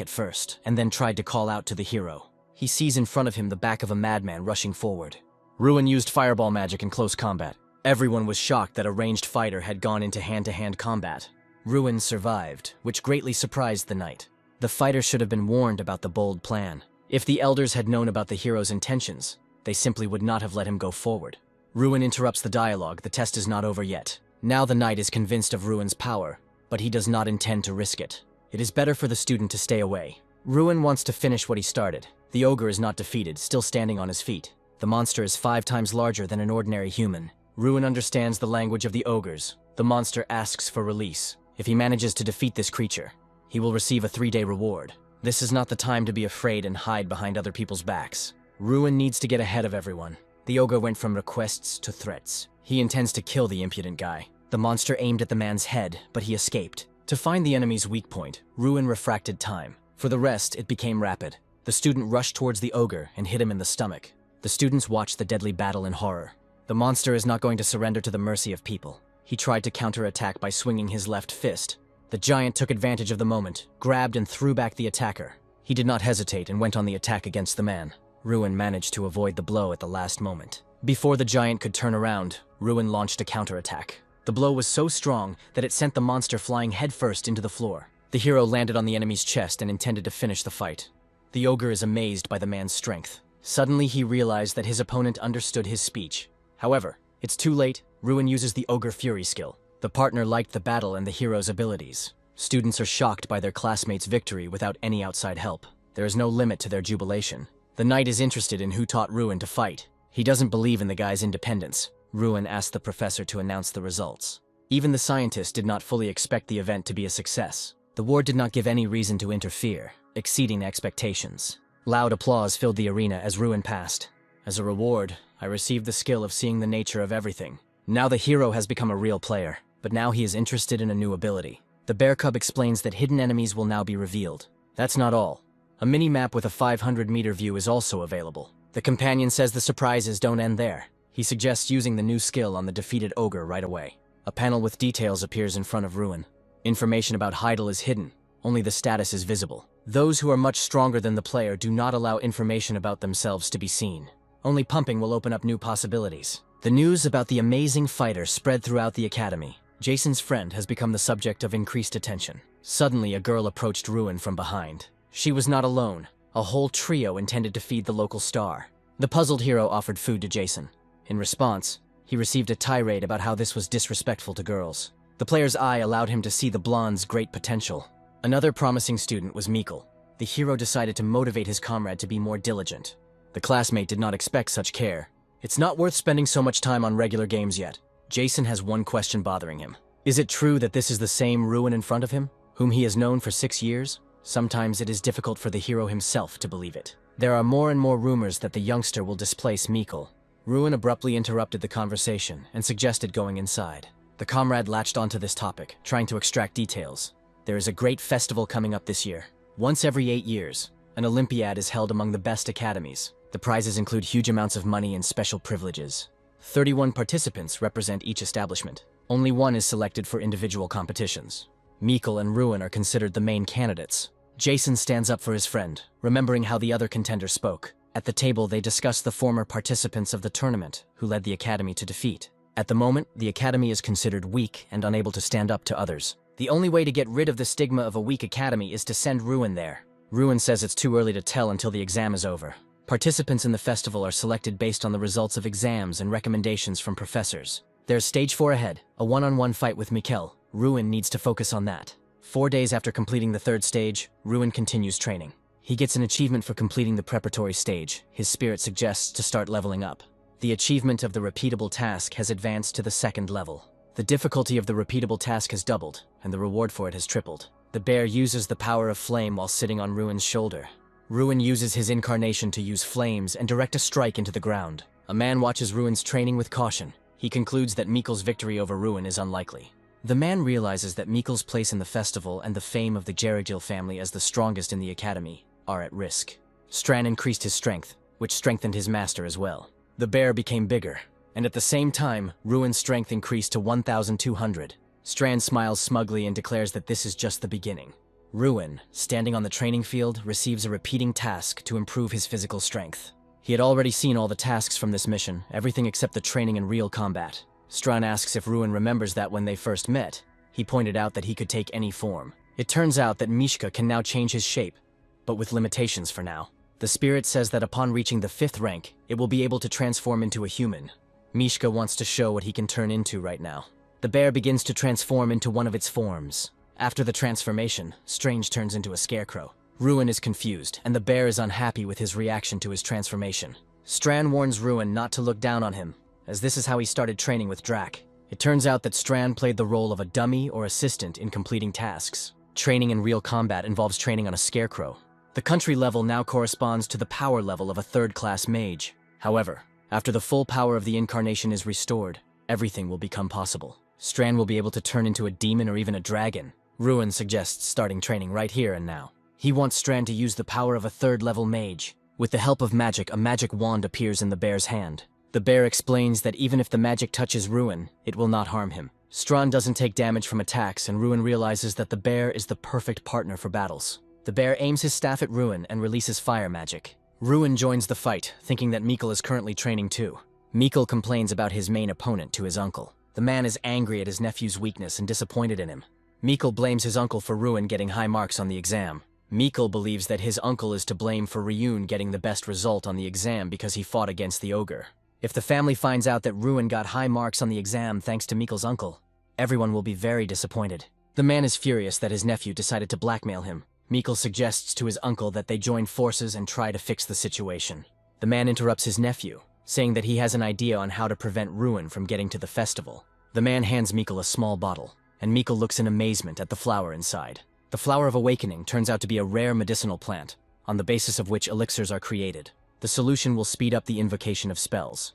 at first, and then tried to call out to the hero. He sees in front of him the back of a madman rushing forward. Ruin used fireball magic in close combat. Everyone was shocked that a ranged fighter had gone into hand-to-hand combat. Ruin survived, which greatly surprised the knight. The fighter should have been warned about the bold plan. If the elders had known about the hero's intentions, they simply would not have let him go forward. Ruin interrupts the dialogue. The test is not over yet. Now the knight is convinced of Ruin's power, but he does not intend to risk it. It is better for the student to stay away. Ruin wants to finish what he started. The ogre is not defeated, still standing on his feet. The monster is 5 times larger than an ordinary human. Ruin understands the language of the ogres. The monster asks for release. If he manages to defeat this creature, he will receive a 3-day reward. This is not the time to be afraid and hide behind other people's backs. Ruin needs to get ahead of everyone. The ogre went from requests to threats. He intends to kill the impudent guy. The monster aimed at the man's head, but he escaped. To find the enemy's weak point, Ruin refracted time. For the rest, it became rapid. The student rushed towards the ogre and hit him in the stomach. The students watched the deadly battle in horror. The monster is not going to surrender to the mercy of people. He tried to counterattack by swinging his left fist. The giant took advantage of the moment, grabbed and threw back the attacker. He did not hesitate and went on the attack against the man. Ruin managed to avoid the blow at the last moment. Before the giant could turn around, Ruin launched a counterattack. The blow was so strong that it sent the monster flying headfirst into the floor. The hero landed on the enemy's chest and intended to finish the fight. The ogre is amazed by the man's strength. Suddenly he realized that his opponent understood his speech. However, it's too late. Ruin uses the ogre fury skill. The partner liked the battle and the hero's abilities. Students are shocked by their classmates' victory without any outside help. There is no limit to their jubilation. The knight is interested in who taught Ruin to fight. He doesn't believe in the guy's independence. Ruin asked the professor to announce the results. Even the scientists did not fully expect the event to be a success. The ward did not give any reason to interfere, exceeding expectations. Loud applause filled the arena as Ruin passed. As a reward, I received the skill of seeing the nature of everything. Now the hero has become a real player, but now he is interested in a new ability. The bear cub explains that hidden enemies will now be revealed. That's not all. A mini-map with a 500-meter view is also available. The companion says the surprises don't end there. He suggests using the new skill on the defeated ogre right away. A panel with details appears in front of Ruin. Information about Heidel is hidden. Only the status is visible. Those who are much stronger than the player do not allow information about themselves to be seen. Only pumping will open up new possibilities. The news about the amazing fighter spread throughout the academy. Jason's friend has become the subject of increased attention. Suddenly, a girl approached Ruin from behind. She was not alone. A whole trio intended to feed the local star. The puzzled hero offered food to Jason. In response, he received a tirade about how this was disrespectful to girls. The player's eye allowed him to see the blonde's great potential. Another promising student was Mikkel. The hero decided to motivate his comrade to be more diligent. The classmate did not expect such care. It's not worth spending so much time on regular games yet. Jason has one question bothering him. Is it true that this is the same Ruin in front of him, whom he has known for 6 years? Sometimes it is difficult for the hero himself to believe it. There are more and more rumors that the youngster will displace Mikkel. Ruin abruptly interrupted the conversation and suggested going inside. The comrade latched onto this topic, trying to extract details. There is a great festival coming up this year. Once every 8 years, an Olympiad is held among the best academies. The prizes include huge amounts of money and special privileges. 31 participants represent each establishment. Only one is selected for individual competitions. Mikkel and Ruin are considered the main candidates. Jason stands up for his friend, remembering how the other contender spoke. At the table, they discuss the former participants of the tournament, who led the academy to defeat. At the moment, the academy is considered weak and unable to stand up to others. The only way to get rid of the stigma of a weak academy is to send Ruin there. Ruin says it's too early to tell until the exam is over. Participants in the festival are selected based on the results of exams and recommendations from professors. There's stage 4 ahead, a one-on-one fight with Mikkel. Ruin needs to focus on that. 4 days after completing the 3rd stage, Ruin continues training. He gets an achievement for completing the preparatory stage. His spirit suggests to start leveling up. The achievement of the repeatable task has advanced to the 2nd level. The difficulty of the repeatable task has doubled, and the reward for it has tripled. The bear uses the power of flame while sitting on Ruin's shoulder. Ruin uses his incarnation to use flames and direct a strike into the ground. A man watches Ruin's training with caution. He concludes that Mikkel's victory over Ruin is unlikely. The man realizes that Mikkel's place in the festival and the fame of the Jaredil family as the strongest in the academy are at risk. Strand increased his strength, which strengthened his master as well. The bear became bigger, and at the same time, Ruin's strength increased to 1,200. Strand smiles smugly and declares that this is just the beginning. Ruin, standing on the training field, receives a repeating task to improve his physical strength. He had already seen all the tasks from this mission, everything except the training in real combat. Strawn asks if Ruin remembers that when they first met, he pointed out that he could take any form. It turns out that Mishka can now change his shape, but with limitations for now. The spirit says that upon reaching the 5th rank, it will be able to transform into a human. Mishka wants to show what he can turn into right now. The bear begins to transform into one of its forms. After the transformation, Strange turns into a scarecrow. Ruin is confused, and the bear is unhappy with his reaction to his transformation. Strand warns Ruin not to look down on him, as this is how he started training with Drac. It turns out that Strand played the role of a dummy or assistant in completing tasks. Training in real combat involves training on a scarecrow. The country level now corresponds to the power level of a 3rd-class mage. However, after the full power of the incarnation is restored, everything will become possible. Strand will be able to turn into a demon or even a dragon. Ruin suggests starting training right here and now. He wants Strand to use the power of a 3rd-level mage. With the help of magic, a magic wand appears in the bear's hand. The bear explains that even if the magic touches Ruin, it will not harm him. Strand doesn't take damage from attacks, and Ruin realizes that the bear is the perfect partner for battles. The bear aims his staff at Ruin and releases fire magic. Ruin joins the fight, thinking that Mikkel is currently training too. Mikkel complains about his main opponent to his uncle. The man is angry at his nephew's weakness and disappointed in him. Mikkel blames his uncle for Ruin getting high marks on the exam. Mikkel believes that his uncle is to blame for Ryun getting the best result on the exam because he fought against the ogre. If the family finds out that Ruin got high marks on the exam thanks to Mikkel's uncle, everyone will be very disappointed. The man is furious that his nephew decided to blackmail him. Mikkel suggests to his uncle that they join forces and try to fix the situation. The man interrupts his nephew, saying that he has an idea on how to prevent Ruin from getting to the festival. The man hands Mikkel a small bottle, and Mikkel looks in amazement at the flower inside. The Flower of Awakening turns out to be a rare medicinal plant, on the basis of which elixirs are created. The solution will speed up the invocation of spells,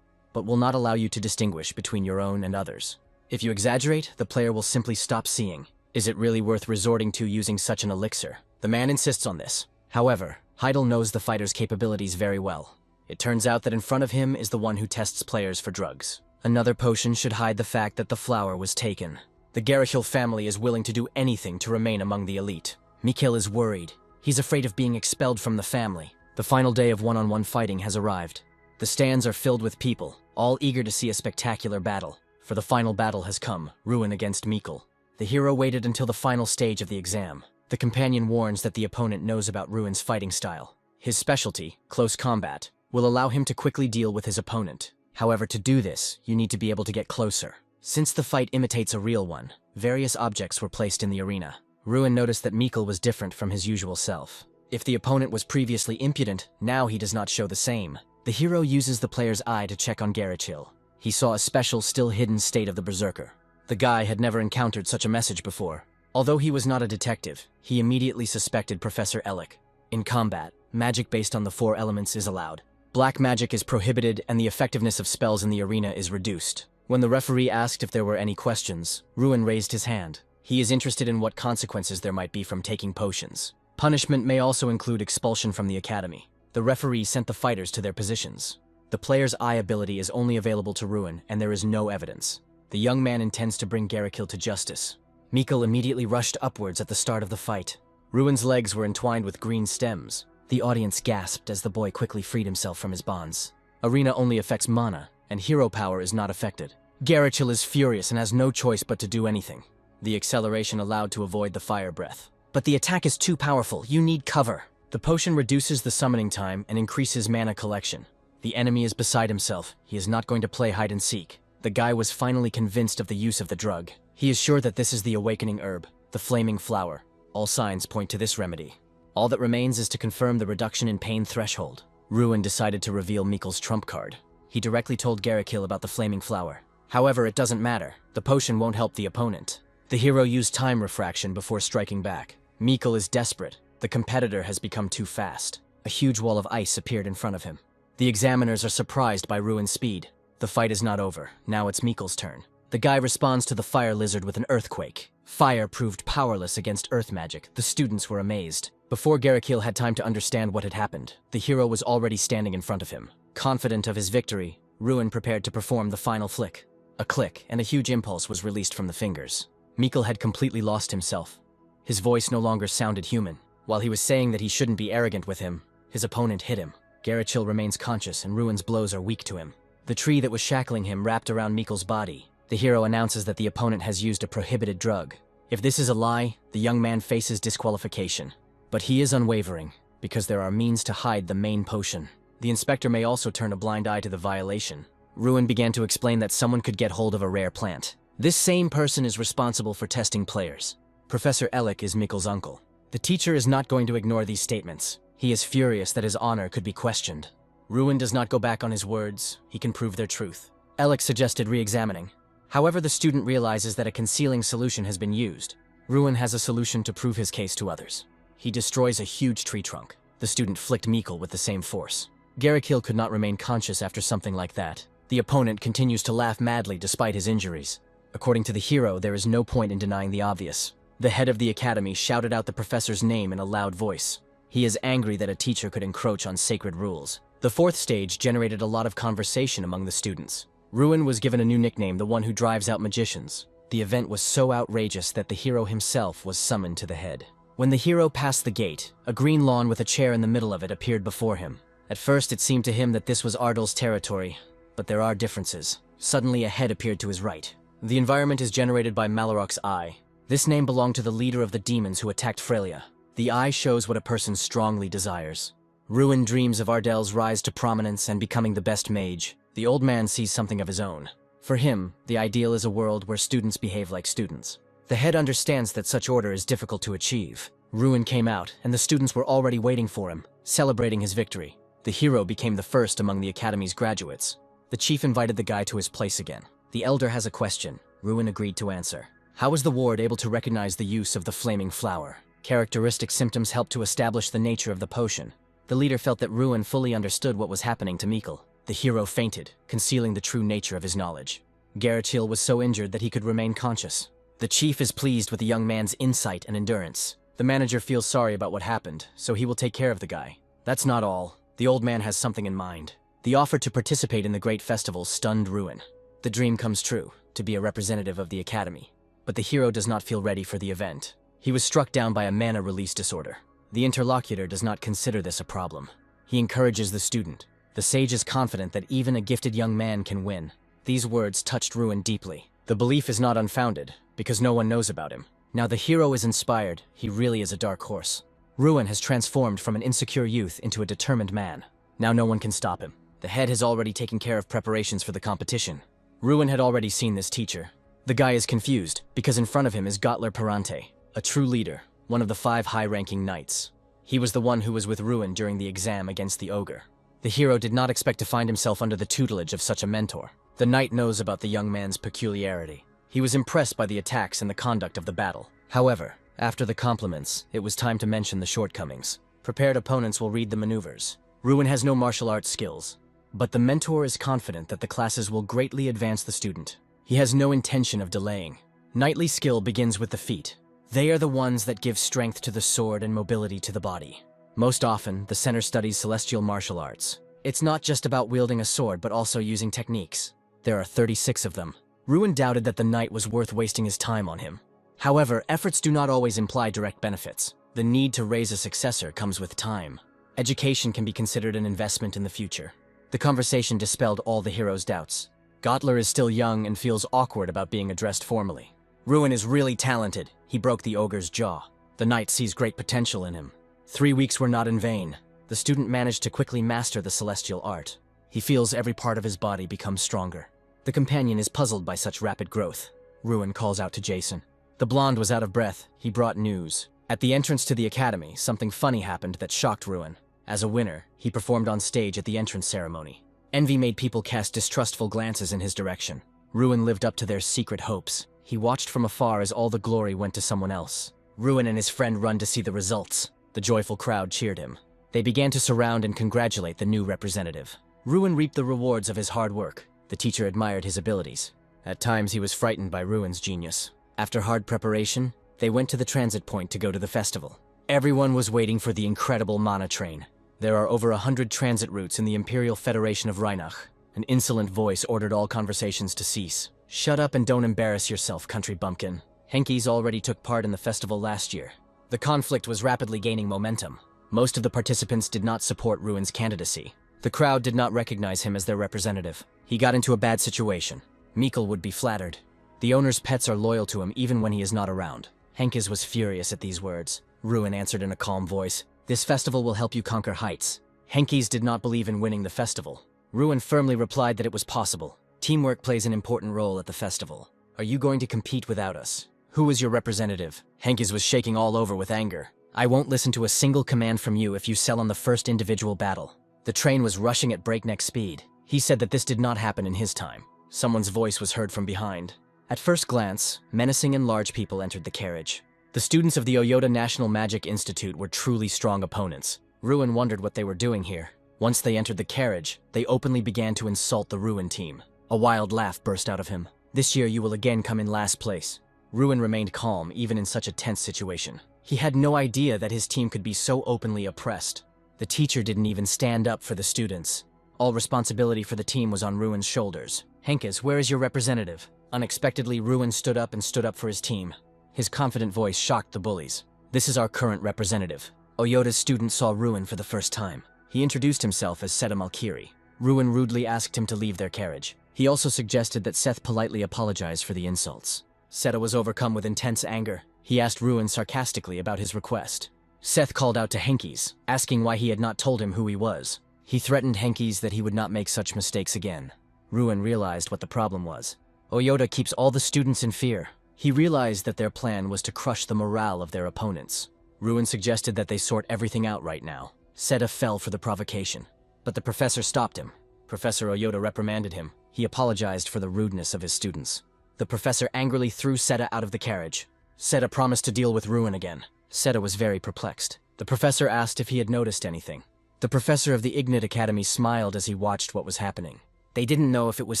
but will not allow you to distinguish between your own and others. If you exaggerate, the player will simply stop seeing. Is it really worth resorting to using such an elixir? The man insists on this. However, Heidel knows the fighter's capabilities very well. It turns out that in front of him is the one who tests players for drugs. Another potion should hide the fact that the flower was taken. The Garachil family is willing to do anything to remain among the elite. Mikkel is worried. He's afraid of being expelled from the family. The final day of one-on-one fighting has arrived. The stands are filled with people, all eager to see a spectacular battle. For the final battle has come, Ruin against Mikkel. The hero waited until the final stage of the exam. The companion warns that the opponent knows about Ruin's fighting style. His specialty, close combat, will allow him to quickly deal with his opponent. However, to do this, you need to be able to get closer. Since the fight imitates a real one, various objects were placed in the arena. Ruin noticed that Mikkel was different from his usual self. If the opponent was previously impudent, now he does not show the same. The hero uses the player's eye to check on Garachil. He saw a special, still-hidden state of the Berserker. The guy had never encountered such a message before. Although he was not a detective, he immediately suspected Professor Ellick. In combat, magic based on the 4 elements is allowed. Black magic is prohibited and the effectiveness of spells in the arena is reduced. When the referee asked if there were any questions, Ruin raised his hand. He is interested in what consequences there might be from taking potions. Punishment may also include expulsion from the academy. The referee sent the fighters to their positions. The player's eye ability is only available to Ruin, and there is no evidence. The young man intends to bring Garachil to justice. Mikkel immediately rushed upwards at the start of the fight. Ruin's legs were entwined with green stems. The audience gasped as the boy quickly freed himself from his bonds. Arena only affects mana, and hero power is not affected. Garachil is furious and has no choice but to do anything. The acceleration allowed to avoid the fire breath. But the attack is too powerful, you need cover. The potion reduces the summoning time and increases mana collection. The enemy is beside himself. He is not going to play hide and seek. The guy was finally convinced of the use of the drug. He is sure that this is the awakening herb, the flaming flower. All signs point to this remedy. All that remains is to confirm the reduction in pain threshold. Ruin decided to reveal Mikkel's trump card. He directly told Garachil about the flaming flower. However, it doesn't matter. The potion won't help the opponent. The hero used time refraction before striking back. Mikkel is desperate. The competitor has become too fast. A huge wall of ice appeared in front of him. The examiners are surprised by Ruin's speed. The fight is not over. Now it's Mikkel's turn. The guy responds to the fire lizard with an earthquake. Fire proved powerless against earth magic. The students were amazed. Before Garachil had time to understand what had happened, the hero was already standing in front of him. Confident of his victory, Ruin prepared to perform the final flick. A click, and a huge impulse was released from the fingers. Mikkel had completely lost himself. His voice no longer sounded human. While he was saying that he shouldn't be arrogant with him, his opponent hit him. Garachil remains conscious and Ruin's blows are weak to him. the tree that was shackling him wrapped around Mikkel's body. The hero announces that the opponent has used a prohibited drug. If this is a lie, the young man faces disqualification. But he is unwavering, because there are means to hide the main potion. The inspector may also turn a blind eye to the violation. Ruin began to explain that someone could get hold of a rare plant. This same person is responsible for testing players. Professor Ellick is Mikkel's uncle. The teacher is not going to ignore these statements. He is furious that his honor could be questioned. Ruin does not go back on his words. He can prove their truth. Ellick suggested re-examining. However, the student realizes that a concealing solution has been used. Ruin has a solution to prove his case to others. He destroys a huge tree trunk. The student flicked Mikkel with the same force. Garrick could not remain conscious after something like that. The opponent continues to laugh madly despite his injuries. According to the hero, there is no point in denying the obvious. The head of the academy shouted out the professor's name in a loud voice. He is angry that a teacher could encroach on sacred rules. The fourth stage generated a lot of conversation among the students. Ruin was given a new nickname, the one who drives out magicians. The event was so outrageous that the hero himself was summoned to the head. When the hero passed the gate, a green lawn with a chair in the middle of it appeared before him. At first, it seemed to him that this was Ardal's territory, but there are differences. Suddenly, a head appeared to his right. The environment is generated by Malarok's eye. This name belonged to the leader of the demons who attacked Frelia. The eye shows what a person strongly desires. Ruin dreams of Ardal's rise to prominence and becoming the best mage. The old man sees something of his own. For him, the ideal is a world where students behave like students. The head understands that such order is difficult to achieve. Ruin came out, and the students were already waiting for him, celebrating his victory. The hero became the first among the academy's graduates. The chief invited the guy to his place again. The elder has a question. Ruin agreed to answer. How was the ward able to recognize the use of the flaming flower? Characteristic symptoms helped to establish the nature of the potion. The leader felt that Ruin fully understood what was happening to Mikkel. The hero fainted, concealing the true nature of his knowledge. Garachil was so injured that he could remain conscious. The chief is pleased with the young man's insight and endurance. The manager feels sorry about what happened, so he will take care of the guy. That's not all. The old man has something in mind. The offer to participate in the great festival stunned Ruin. The dream comes true, to be a representative of the academy. But the hero does not feel ready for the event. He was struck down by a mana release disorder. The interlocutor does not consider this a problem. He encourages the student. The sage is confident that even a gifted young man can win. These words touched Ruin deeply. The belief is not unfounded, because no one knows about him. Now the hero is inspired. He really is a dark horse. Ruin has transformed from an insecure youth into a determined man. Now no one can stop him. The head has already taken care of preparations for the competition. Ruin had already seen this teacher. The guy is confused, because in front of him is Gotler Perante, a true leader, one of the 5 high-ranking knights. He was the one who was with Ruin during the exam against the ogre. The hero did not expect to find himself under the tutelage of such a mentor. The knight knows about the young man's peculiarity. He was impressed by the attacks and the conduct of the battle. However, after the compliments, it was time to mention the shortcomings. Prepared opponents will read the maneuvers. Ruin has no martial arts skills, but the mentor is confident that the classes will greatly advance the student. He has no intention of delaying. Knightly skill begins with the feet. They are the ones that give strength to the sword and mobility to the body. Most often, the center studies celestial martial arts. It's not just about wielding a sword, but also using techniques. There are 36 of them. Ruin doubted that the knight was worth wasting his time on him. However, efforts do not always imply direct benefits. The need to raise a successor comes with time. Education can be considered an investment in the future. The conversation dispelled all the hero's doubts. Gotler is still young and feels awkward about being addressed formally. Ruin is really talented. He broke the ogre's jaw. The knight sees great potential in him. 3 weeks were not in vain. The student managed to quickly master the celestial art. He feels every part of his body become stronger. The companion is puzzled by such rapid growth. Ruin calls out to Jason. The blonde was out of breath. He brought news. At the entrance to the academy, something funny happened that shocked Ruin. As a winner, he performed on stage at the entrance ceremony. Envy made people cast distrustful glances in his direction. Ruin lived up to their secret hopes. He watched from afar as all the glory went to someone else. Ruin and his friend run to see the results. The joyful crowd cheered him. They began to surround and congratulate the new representative. Ruin reaped the rewards of his hard work. The teacher admired his abilities. At times he was frightened by Ruin's genius. After hard preparation, they went to the transit point to go to the festival. Everyone was waiting for the incredible mana train. There are over 100 transit routes in the Imperial Federation of Rheinach. An insolent voice ordered all conversations to cease. Shut up and don't embarrass yourself, country bumpkin. Henkies already took part in the festival last year. The conflict was rapidly gaining momentum. Most of the participants did not support Ruin's candidacy. The crowd did not recognize him as their representative. He got into a bad situation. Mikkel would be flattered. The owner's pets are loyal to him even when he is not around. Henkes was furious at these words. Ruin answered in a calm voice, "This festival will help you conquer heights." Henkes did not believe in winning the festival. Ruin firmly replied that it was possible. Teamwork plays an important role at the festival. Are you going to compete without us? Who is your representative? Henkes was shaking all over with anger. I won't listen to a single command from you if you sell on the first individual battle. The train was rushing at breakneck speed. He said that this did not happen in his time. Someone's voice was heard from behind. At first glance, menacing and large people entered the carriage. The students of the Oyota National Magic Institute were truly strong opponents. Ruin wondered what they were doing here. Once they entered the carriage, they openly began to insult the Ruin team. A wild laugh burst out of him. This year you will again come in last place. Ruin remained calm even in such a tense situation. He had no idea that his team could be so openly oppressed. The teacher didn't even stand up for the students. All responsibility for the team was on Ruin's shoulders. Henkes, where is your representative? Unexpectedly, Ruin stood up for his team. His confident voice shocked the bullies. This is our current representative. Oyota's student saw Ruin for the first time. He introduced himself as Seta Malkiri. Ruin rudely asked him to leave their carriage. He also suggested that Seth politely apologize for the insults. Seta was overcome with intense anger. He asked Ruin sarcastically about his request. Seth called out to Henkes, asking why he had not told him who he was. He threatened Henkes that he would not make such mistakes again. Ruin realized what the problem was. Oyota keeps all the students in fear. He realized that their plan was to crush the morale of their opponents. Ruin suggested that they sort everything out right now. Seta fell for the provocation, but the professor stopped him. Professor Oyota reprimanded him. He apologized for the rudeness of his students. The professor angrily threw Seta out of the carriage. Seta promised to deal with Ruin again. Seta was very perplexed. The professor asked if he had noticed anything. The professor of the Ignite Academy smiled as he watched what was happening. They didn't know if it was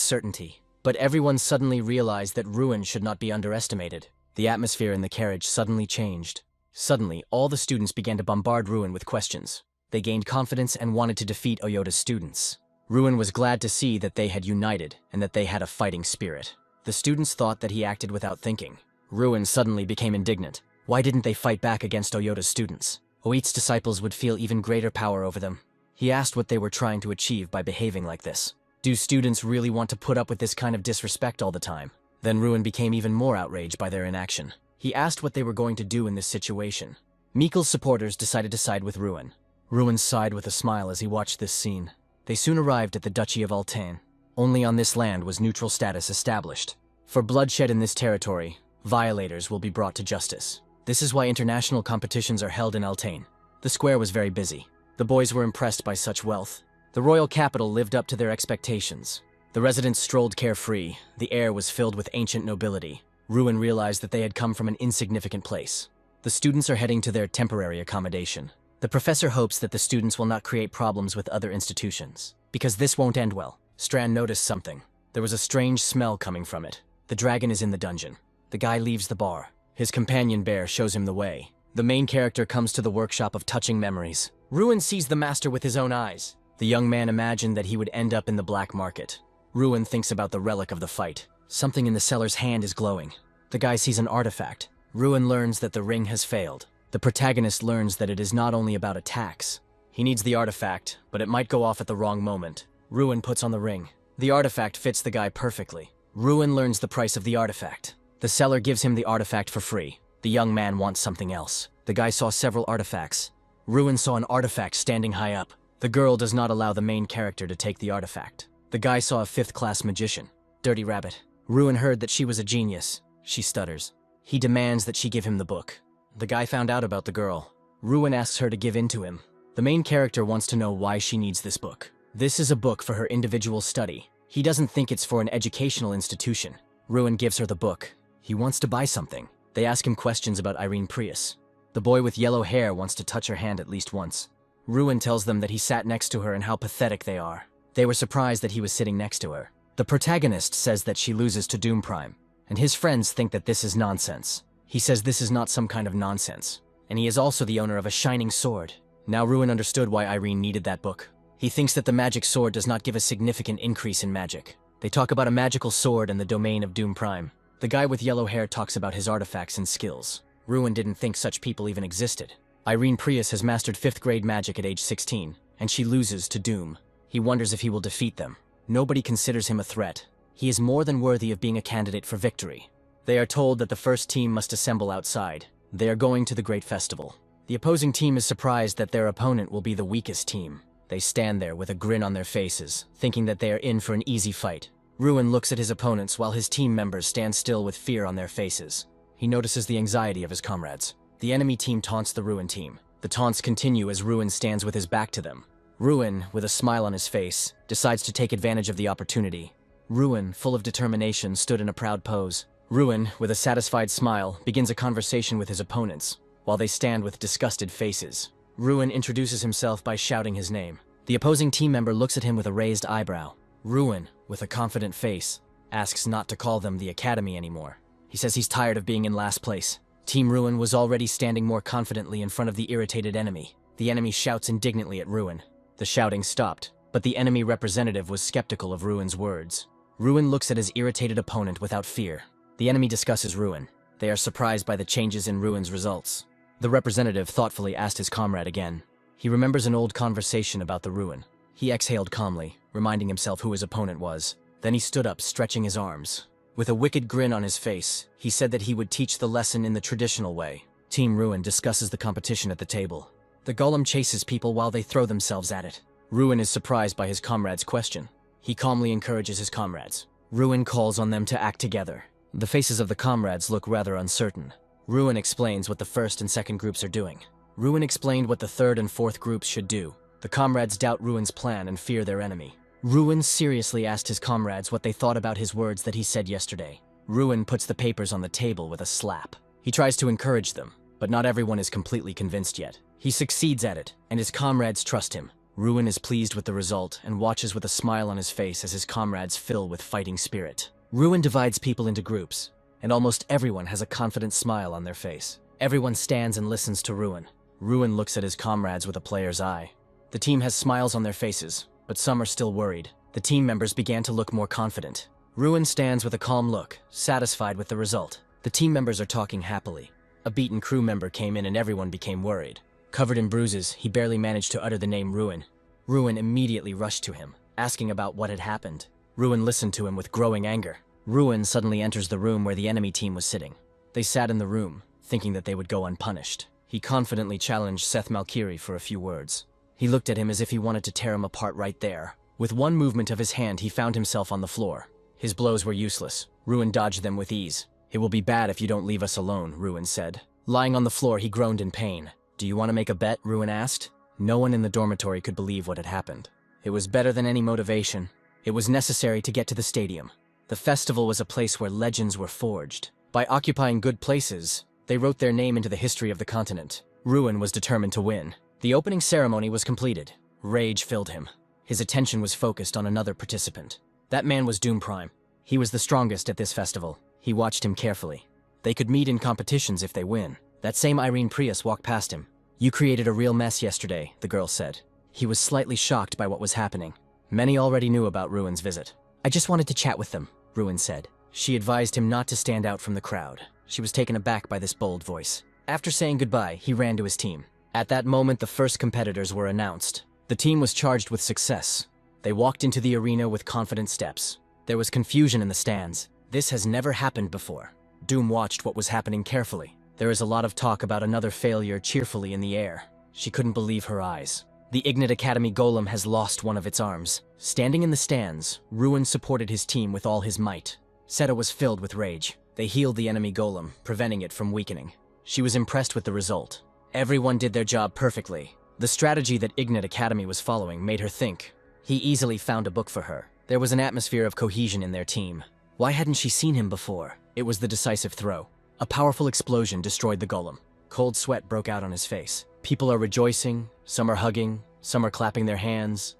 certainty, but everyone suddenly realized that Ruin should not be underestimated. The atmosphere in the carriage suddenly changed. Suddenly, all the students began to bombard Ruin with questions. They gained confidence and wanted to defeat Oyota's students. Ruin was glad to see that they had united and that they had a fighting spirit. The students thought that he acted without thinking. Ruin suddenly became indignant. Why didn't they fight back against Oyota's students? Oit's disciples would feel even greater power over them. He asked what they were trying to achieve by behaving like this. Do students really want to put up with this kind of disrespect all the time? Then Ruin became even more outraged by their inaction. He asked what they were going to do in this situation. Mikkel's supporters decided to side with Ruin. Ruin sighed with a smile as he watched this scene. They soon arrived at the Duchy of Altain. Only on this land was neutral status established. For bloodshed in this territory, violators will be brought to justice. This is why international competitions are held in Altain. The square was very busy. The boys were impressed by such wealth. The royal capital lived up to their expectations. The residents strolled carefree. The air was filled with ancient nobility. Ruin realized that they had come from an insignificant place. The students are heading to their temporary accommodation. The professor hopes that the students will not create problems with other institutions, because this won't end well. Strand noticed something. There was a strange smell coming from it. The dragon is in the dungeon. The guy leaves the bar. His companion bear shows him the way. The main character comes to the workshop of touching memories. Ruin sees the master with his own eyes. The young man imagined that he would end up in the black market. Ruin thinks about the relic of the fight. Something in the seller's hand is glowing. The guy sees an artifact. Ruin learns that the ring has failed. The protagonist learns that it is not only about attacks. He needs the artifact, but it might go off at the wrong moment. Ruin puts on the ring. The artifact fits the guy perfectly. Ruin learns the price of the artifact. The seller gives him the artifact for free. The young man wants something else. The guy saw several artifacts. Ruin saw an artifact standing high up. The girl does not allow the main character to take the artifact. The guy saw a 5th-class magician. Dirty Rabbit. Ruin heard that she was a genius. She stutters. He demands that she give him the book. The guy found out about the girl. Ruin asks her to give in to him. The main character wants to know why she needs this book. This is a book for her individual study. He doesn't think it's for an educational institution. Ruin gives her the book. He wants to buy something. They ask him questions about Irene Prius. The boy with yellow hair wants to touch her hand at least once. Ruin tells them that he sat next to her and how pathetic they are. They were surprised that he was sitting next to her. The protagonist says that she loses to Doom Prime, and his friends think that this is nonsense. He says this is not some kind of nonsense, and he is also the owner of a shining sword. Now Ruin understood why Irene needed that book. He thinks that the magic sword does not give a significant increase in magic. They talk about a magical sword in the domain of Doom Prime. The guy with yellow hair talks about his artifacts and skills. Ruin didn't think such people even existed. Irene Prius has mastered 5th grade magic at age 16, and she loses to Doom. He wonders if he will defeat them. Nobody considers him a threat. He is more than worthy of being a candidate for victory. They are told that the first team must assemble outside. They are going to the great festival. The opposing team is surprised that their opponent will be the weakest team. They stand there with a grin on their faces, thinking that they are in for an easy fight. Ruin looks at his opponents while his team members stand still with fear on their faces. He notices the anxiety of his comrades. The enemy team taunts the Ruin team. The taunts continue as Ruin stands with his back to them. Ruin, with a smile on his face, decides to take advantage of the opportunity. Ruin, full of determination, stood in a proud pose. Ruin, with a satisfied smile, begins a conversation with his opponents, while they stand with disgusted faces. Ruin introduces himself by shouting his name. The opposing team member looks at him with a raised eyebrow. Ruin, with a confident face, asks not to call them the Academy anymore. He says he's tired of being in last place. Team Ruin was already standing more confidently in front of the irritated enemy. The enemy shouts indignantly at Ruin. The shouting stopped, but the enemy representative was skeptical of Ruin's words. Ruin looks at his irritated opponent without fear. The enemy discusses Ruin. They are surprised by the changes in Ruin's results. The representative thoughtfully asked his comrade again. He remembers an old conversation about the Ruin. He exhaled calmly, reminding himself who his opponent was. Then he stood up, stretching his arms. With a wicked grin on his face, he said that he would teach the lesson in the traditional way. Team Ruin discusses the competition at the table. The golem chases people while they throw themselves at it. Ruin is surprised by his comrade's question. He calmly encourages his comrades. Ruin calls on them to act together. The faces of the comrades look rather uncertain. Ruin explains what the first and second groups are doing. Ruin explained what the third and fourth groups should do. The comrades doubt Ruin's plan and fear their enemy. Ruin seriously asked his comrades what they thought about his words that he said yesterday. Ruin puts the papers on the table with a slap. He tries to encourage them, but not everyone is completely convinced yet. He succeeds at it, and his comrades trust him. Ruin is pleased with the result and watches with a smile on his face as his comrades fill with fighting spirit. Ruin divides people into groups, and almost everyone has a confident smile on their face. Everyone stands and listens to Ruin. Ruin looks at his comrades with a player's eye. The team has smiles on their faces, but some are still worried. The team members began to look more confident. Ruin stands with a calm look, satisfied with the result. The team members are talking happily. A beaten crew member came in and everyone became worried. Covered in bruises, he barely managed to utter the name Ruin. Ruin immediately rushed to him, asking about what had happened. Ruin listened to him with growing anger. Ruin suddenly enters the room where the enemy team was sitting. They sat in the room, thinking that they would go unpunished. He confidently challenged Seth Malkiri for a few words. He looked at him as if he wanted to tear him apart right there. With one movement of his hand, he found himself on the floor. His blows were useless. Ruin dodged them with ease. "It will be bad if you don't leave us alone," Ruin said. Lying on the floor, he groaned in pain. "Do you want to make a bet?" Ruin asked. No one in the dormitory could believe what had happened. It was better than any motivation. It was necessary to get to the stadium. The festival was a place where legends were forged. By occupying good places, they wrote their name into the history of the continent. Ruin was determined to win. The opening ceremony was completed. Rage filled him. His attention was focused on another participant. That man was Doom Prime. He was the strongest at this festival. He watched him carefully. They could meet in competitions if they win. That same Irene Prius walked past him. "You created a real mess yesterday," the girl said. He was slightly shocked by what was happening. Many already knew about Ruin's visit. "I just wanted to chat with them," Ruin said. She advised him not to stand out from the crowd. She was taken aback by this bold voice. After saying goodbye, he ran to his team. At that moment, the first competitors were announced. The team was charged with success. They walked into the arena with confident steps. There was confusion in the stands. This has never happened before. Doom watched what was happening carefully. There is a lot of talk about another failure cheerfully in the air. She couldn't believe her eyes. The Ignite Academy golem has lost one of its arms. Standing in the stands, Ruin supported his team with all his might. Seta was filled with rage. They healed the enemy golem, preventing it from weakening. She was impressed with the result. Everyone did their job perfectly. The strategy that Ignite Academy was following made her think. He easily found a book for her. There was an atmosphere of cohesion in their team. Why hadn't she seen him before? It was the decisive throw. A powerful explosion destroyed the golem. Cold sweat broke out on his face. People are rejoicing, some are hugging, some are clapping their hands.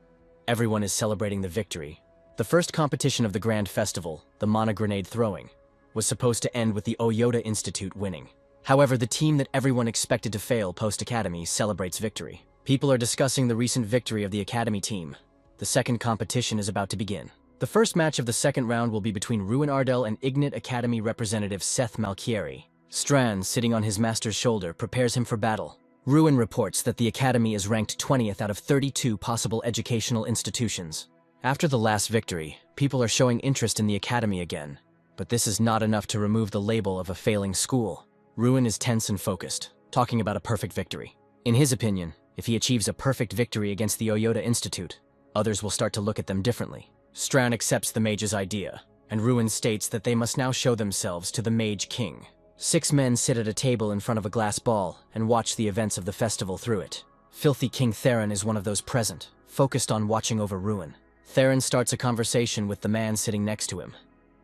Everyone is celebrating the victory. The first competition of the Grand Festival, the Mana Grenade throwing, was supposed to end with the Oyota Institute winning. However, the team that everyone expected to fail post-Academy celebrates victory. People are discussing the recent victory of the Academy team. The second competition is about to begin. The first match of the second round will be between Ruin Ardell and Ignite Academy representative Seth Malkiri. Strand, sitting on his master's shoulder, prepares him for battle. Ruin reports that the Academy is ranked 20th out of 32 possible educational institutions, After the last victory, people are showing interest in the academy again, but this is not enough to remove the label of a failing school. Ruin is tense and focused, talking about a perfect victory. In his opinion, if he achieves a perfect victory against the Oyota Institute, others will start to look at them differently. Strawn accepts the mage's idea, and Ruin states that they must now show themselves to the Mage King. 6 men sit at a table in front of a glass ball and watch the events of the festival through it. Filthy King Theron is one of those present, focused on watching over Ruin. Theron starts a conversation with the man sitting next to him.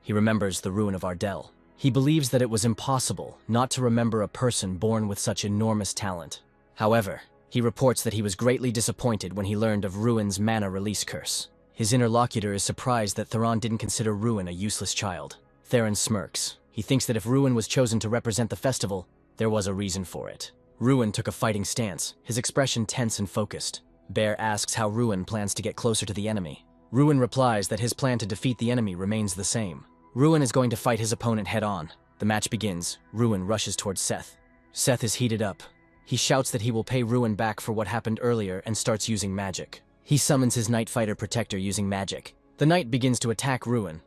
He remembers the ruin of Ardell. He believes that it was impossible not to remember a person born with such enormous talent. However, he reports that he was greatly disappointed when he learned of Ruin's mana release curse. His interlocutor is surprised that Theron didn't consider Ruin a useless child. Theron smirks. He thinks that if Ruin was chosen to represent the festival, there was a reason for it. Ruin took a fighting stance, his expression tense and focused. Bear asks how Ruin plans to get closer to the enemy. Ruin replies that his plan to defeat the enemy remains the same. Ruin is going to fight his opponent head-on. The match begins. Ruin rushes towards Seth. Seth is heated up. He shouts that he will pay Ruin back for what happened earlier and starts using magic. He summons his Night Fighter Protector using magic. The knight begins to attack Ruin,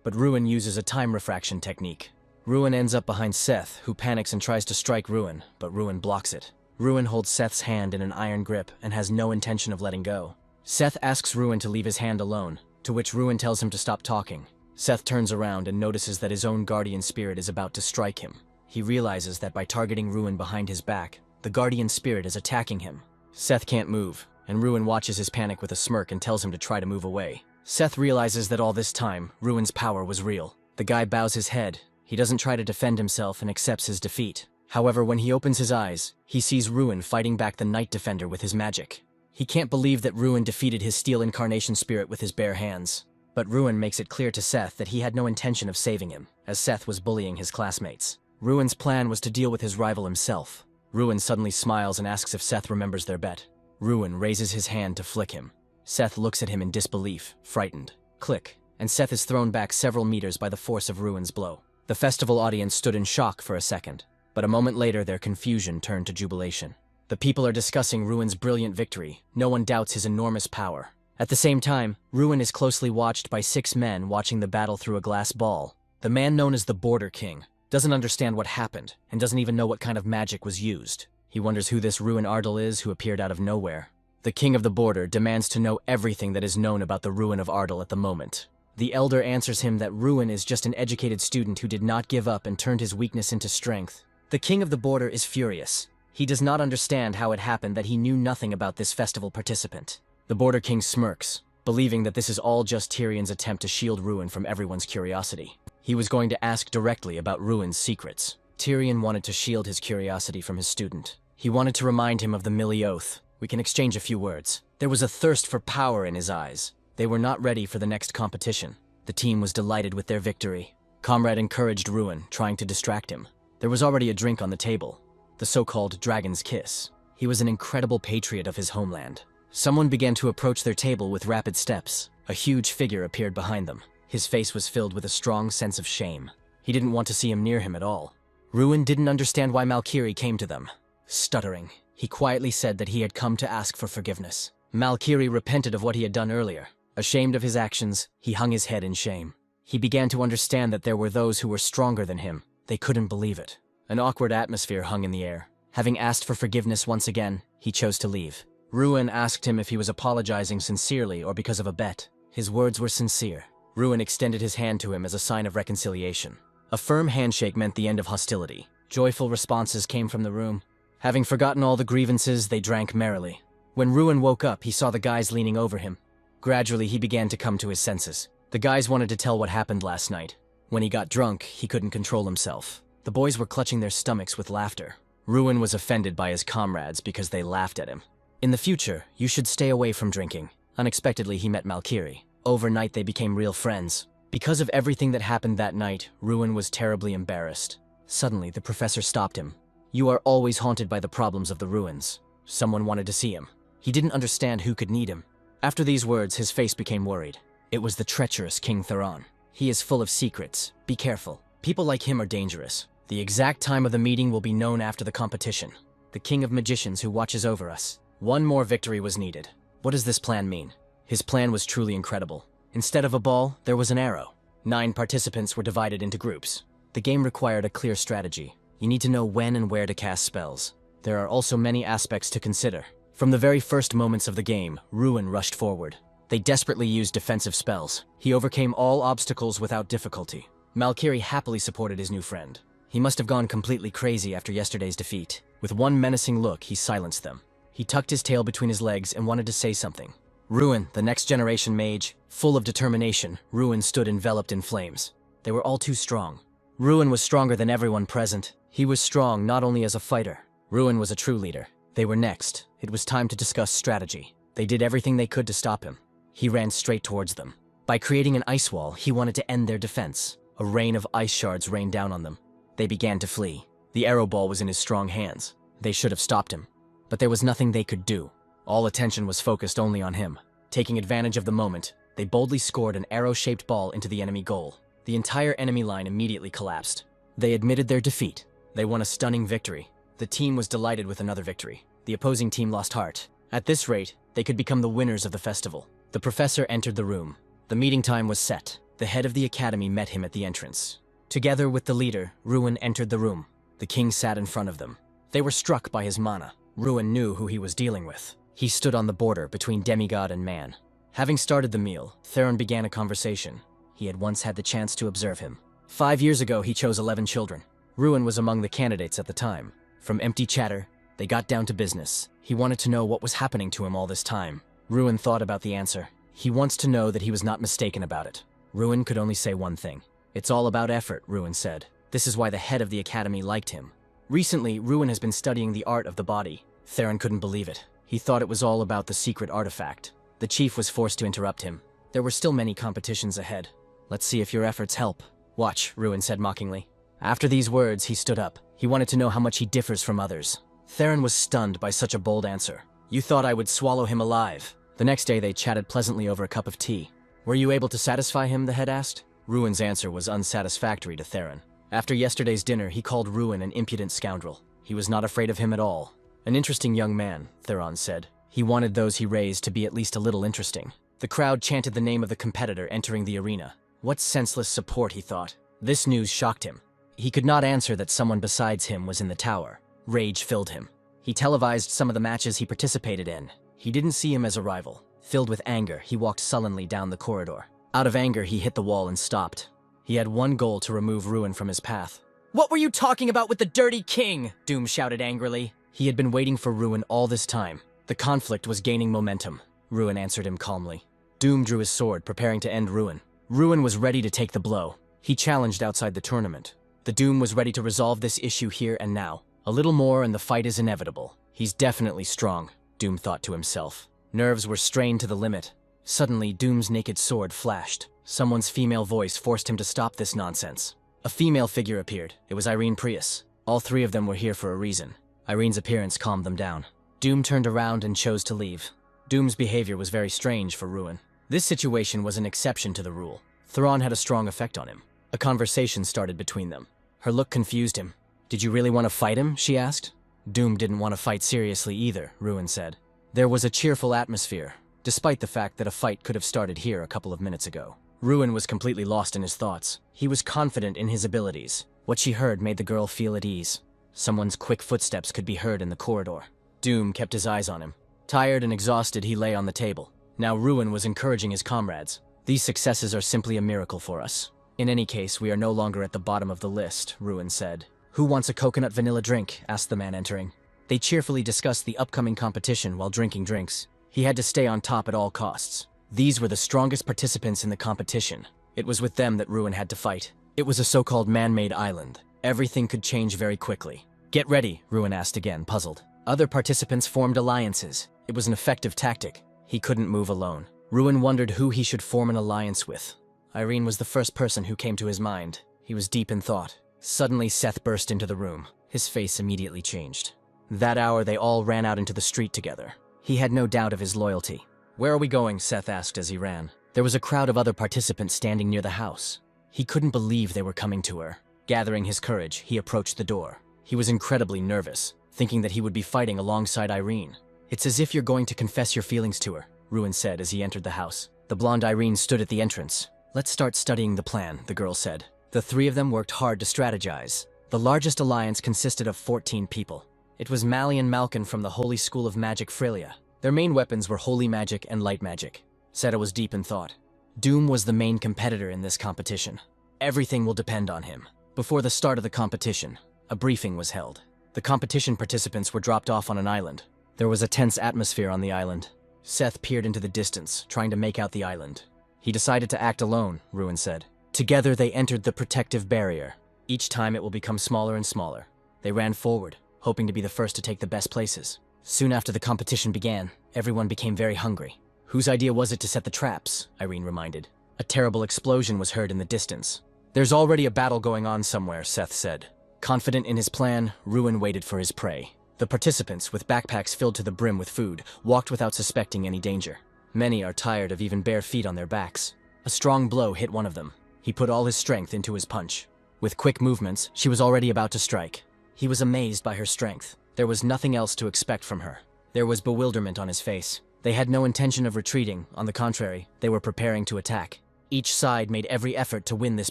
but Ruin uses a time refraction technique. Ruin ends up behind Seth, who panics and tries to strike Ruin, but Ruin blocks it. Ruin holds Seth's hand in an iron grip and has no intention of letting go. Seth asks Ruin to leave his hand alone, to which Ruin tells him to stop talking. Seth turns around and notices that his own guardian spirit is about to strike him. He realizes that by targeting Ruin behind his back, the guardian spirit is attacking him. Seth can't move, and Ruin watches his panic with a smirk and tells him to try to move away. Seth realizes that all this time, Ruin's power was real. The guy bows his head. He doesn't try to defend himself and accepts his defeat. However, when he opens his eyes, he sees Ruin fighting back the Night Defender with his magic. He can't believe that Ruin defeated his Steel Incarnation spirit with his bare hands. But Ruin makes it clear to Seth that he had no intention of saving him, as Seth was bullying his classmates. Ruin's plan was to deal with his rival himself. Ruin suddenly smiles and asks if Seth remembers their bet. Ruin raises his hand to flick him. Seth looks at him in disbelief, frightened. Click, and Seth is thrown back several meters by the force of Ruin's blow. The festival audience stood in shock for a second, but a moment later their confusion turned to jubilation. The people are discussing Ruin's brilliant victory. No one doubts his enormous power. At the same time, Ruin is closely watched by 6 men watching the battle through a glass ball. The man known as the Border King doesn't understand what happened and doesn't even know what kind of magic was used. He wonders who this Ruin Ardell is who appeared out of nowhere. The King of the Border demands to know everything that is known about the Ruin of Ardell at the moment. The Elder answers him that Ruin is just an educated student who did not give up and turned his weakness into strength. The King of the Border is furious. He does not understand how it happened that he knew nothing about this festival participant. The Border King smirks, believing that this is all just Tyrion's attempt to shield Ruin from everyone's curiosity. He was going to ask directly about Ruin's secrets. Tyrion wanted to shield his curiosity from his student. He wanted to remind him of the Millie Oath. We can exchange a few words. There was a thirst for power in his eyes. They were not ready for the next competition. The team was delighted with their victory. Comrade encouraged Ruin, trying to distract him. There was already a drink on the table, the so-called Dragon's Kiss. He was an incredible patriot of his homeland. Someone began to approach their table with rapid steps. A huge figure appeared behind them. His face was filled with a strong sense of shame. He didn't want to see him near him at all. Ruin didn't understand why Malkiri came to them. Stuttering, he quietly said that he had come to ask for forgiveness. Malkiri repented of what he had done earlier. Ashamed of his actions, he hung his head in shame. He began to understand that there were those who were stronger than him. They couldn't believe it. An awkward atmosphere hung in the air. Having asked for forgiveness once again, he chose to leave. Ruin asked him if he was apologizing sincerely or because of a bet. His words were sincere. Ruin extended his hand to him as a sign of reconciliation. A firm handshake meant the end of hostility. Joyful responses came from the room. Having forgotten all the grievances, they drank merrily. When Ruin woke up, he saw the guys leaning over him. Gradually, he began to come to his senses. The guys wanted to tell what happened last night. When he got drunk, he couldn't control himself. The boys were clutching their stomachs with laughter. Ruin was offended by his comrades because they laughed at him. In the future, you should stay away from drinking. Unexpectedly, he met Malkiri. Overnight, they became real friends. Because of everything that happened that night, Ruin was terribly embarrassed. Suddenly, the professor stopped him. You are always haunted by the problems of the ruins. Someone wanted to see him. He didn't understand who could need him. After these words, his face became worried. It was the treacherous King Theron. He is full of secrets. Be careful. People like him are dangerous. The exact time of the meeting will be known after the competition. The King of Magicians who watches over us. One more victory was needed. What does this plan mean? His plan was truly incredible. Instead of a ball, there was an arrow. 9 participants were divided into groups. The game required a clear strategy. You need to know when and where to cast spells. There are also many aspects to consider. From the very first moments of the game, Ruin rushed forward. They desperately used defensive spells. He overcame all obstacles without difficulty. Malkiri happily supported his new friend. He must have gone completely crazy after yesterday's defeat. With one menacing look, he silenced them. He tucked his tail between his legs and wanted to say something. Ruin, the next generation mage, full of determination, Ruin stood enveloped in flames. They were all too strong. Ruin was stronger than everyone present. He was strong not only as a fighter. Ruin was a true leader. They were next. It was time to discuss strategy. They did everything they could to stop him. He ran straight towards them. By creating an ice wall, he wanted to end their defense. A rain of ice shards rained down on them. They began to flee. The arrow ball was in his strong hands. They should have stopped him. But there was nothing they could do. All attention was focused only on him. Taking advantage of the moment, they boldly scored an arrow-shaped ball into the enemy goal. The entire enemy line immediately collapsed. They admitted their defeat. They won a stunning victory. The team was delighted with another victory. The opposing team lost heart. At this rate, they could become the winners of the festival. The professor entered the room. The meeting time was set. The head of the academy met him at the entrance. Together with the leader, Ruin entered the room. The king sat in front of them. They were struck by his mana. Ruin knew who he was dealing with. He stood on the border between demigod and man. Having started the meal, Theron began a conversation. He had once had the chance to observe him. 5 years ago, he chose 11 children. Ruin was among the candidates at the time. From empty chatter, they got down to business. He wanted to know what was happening to him all this time. Ruin thought about the answer. He wants to know that he was not mistaken about it. Ruin could only say one thing. It's all about effort, Ruin said. This is why the head of the academy liked him. Recently, Ruin has been studying the art of the body. Theron couldn't believe it. He thought it was all about the secret artifact. The chief was forced to interrupt him. There were still many competitions ahead. Let's see if your efforts help. Watch, Ruin said mockingly. After these words, he stood up. He wanted to know how much he differs from others. Theron was stunned by such a bold answer. You thought I would swallow him alive. The next day, they chatted pleasantly over a cup of tea. Were you able to satisfy him, the head asked? Ruin's answer was unsatisfactory to Theron. After yesterday's dinner, he called Ruin an impudent scoundrel. He was not afraid of him at all. An interesting young man, Theron said. He wanted those he raised to be at least a little interesting. The crowd chanted the name of the competitor entering the arena. What senseless support, he thought. This news shocked him. He could not answer that someone besides him was in the tower. Rage filled him. He televised some of the matches he participated in. He didn't see him as a rival. Filled with anger, he walked sullenly down the corridor. Out of anger, he hit the wall and stopped. He had one goal: to remove Ruin from his path. What were you talking about with the dirty king? Doom shouted angrily. He had been waiting for Ruin all this time. The conflict was gaining momentum. Ruin answered him calmly. Doom drew his sword, preparing to end Ruin. Ruin was ready to take the blow. He challenged outside the tournament. The Doom was ready to resolve this issue here and now. A little more and the fight is inevitable. He's definitely strong, Doom thought to himself. Nerves were strained to the limit. Suddenly, Doom's naked sword flashed. Someone's female voice forced him to stop this nonsense. A female figure appeared. It was Irene Prius. All 3 of them were here for a reason. Irene's appearance calmed them down. Doom turned around and chose to leave. Doom's behavior was very strange for Ruin. This situation was an exception to the rule. Theron had a strong effect on him. A conversation started between them. Her look confused him. Did you really want to fight him? She asked. Doom didn't want to fight seriously either, Ruin said. There was a cheerful atmosphere, despite the fact that a fight could have started here a couple of minutes ago. Ruin was completely lost in his thoughts. He was confident in his abilities. What she heard made the girl feel at ease. Someone's quick footsteps could be heard in the corridor. Doom kept his eyes on him. Tired and exhausted, he lay on the table. Now Ruin was encouraging his comrades. These successes are simply a miracle for us. In any case, we are no longer at the bottom of the list, Ruin said. Who wants a coconut vanilla drink? Asked the man entering. They cheerfully discussed the upcoming competition while drinking drinks. He had to stay on top at all costs. These were the strongest participants in the competition. It was with them that Ruin had to fight. It was a so-called man-made island. Everything could change very quickly. Get ready, Ruin asked again, puzzled. Other participants formed alliances. It was an effective tactic. He couldn't move alone. Ruin wondered who he should form an alliance with. Irene was the first person who came to his mind. He was deep in thought. Suddenly, Seth burst into the room. His face immediately changed. That hour, they all ran out into the street together. He had no doubt of his loyalty. Where are we going? Seth asked as he ran. There was a crowd of other participants standing near the house. He couldn't believe they were coming to her. Gathering his courage, he approached the door. He was incredibly nervous, thinking that he would be fighting alongside Irene. It's as if you're going to confess your feelings to her. Ruin said as he entered the house. The blonde Irene stood at the entrance. "Let's start studying the plan," the girl said. The three of them worked hard to strategize. The largest alliance consisted of 14 people. It was Mali and Malkin from the Holy School of Magic Frelia. Their main weapons were holy magic and light magic. Seta was deep in thought. Doom was the main competitor in this competition. Everything will depend on him. Before the start of the competition, a briefing was held. The competition participants were dropped off on an island. There was a tense atmosphere on the island. Seth peered into the distance, trying to make out the island. He decided to act alone, Ruin said. Together they entered the protective barrier. Each time it will become smaller and smaller. They ran forward, hoping to be the first to take the best places. Soon after the competition began, everyone became very hungry. Whose idea was it to set the traps? Irene reminded. A terrible explosion was heard in the distance. There's already a battle going on somewhere, Seth said. Confident in his plan, Ruin waited for his prey. The participants, with backpacks filled to the brim with food, walked without suspecting any danger. Many are tired of even bare feet on their backs. A strong blow hit one of them. He put all his strength into his punch. With quick movements, she was already about to strike. He was amazed by her strength. There was nothing else to expect from her. There was bewilderment on his face. They had no intention of retreating. On the contrary, they were preparing to attack. Each side made every effort to win this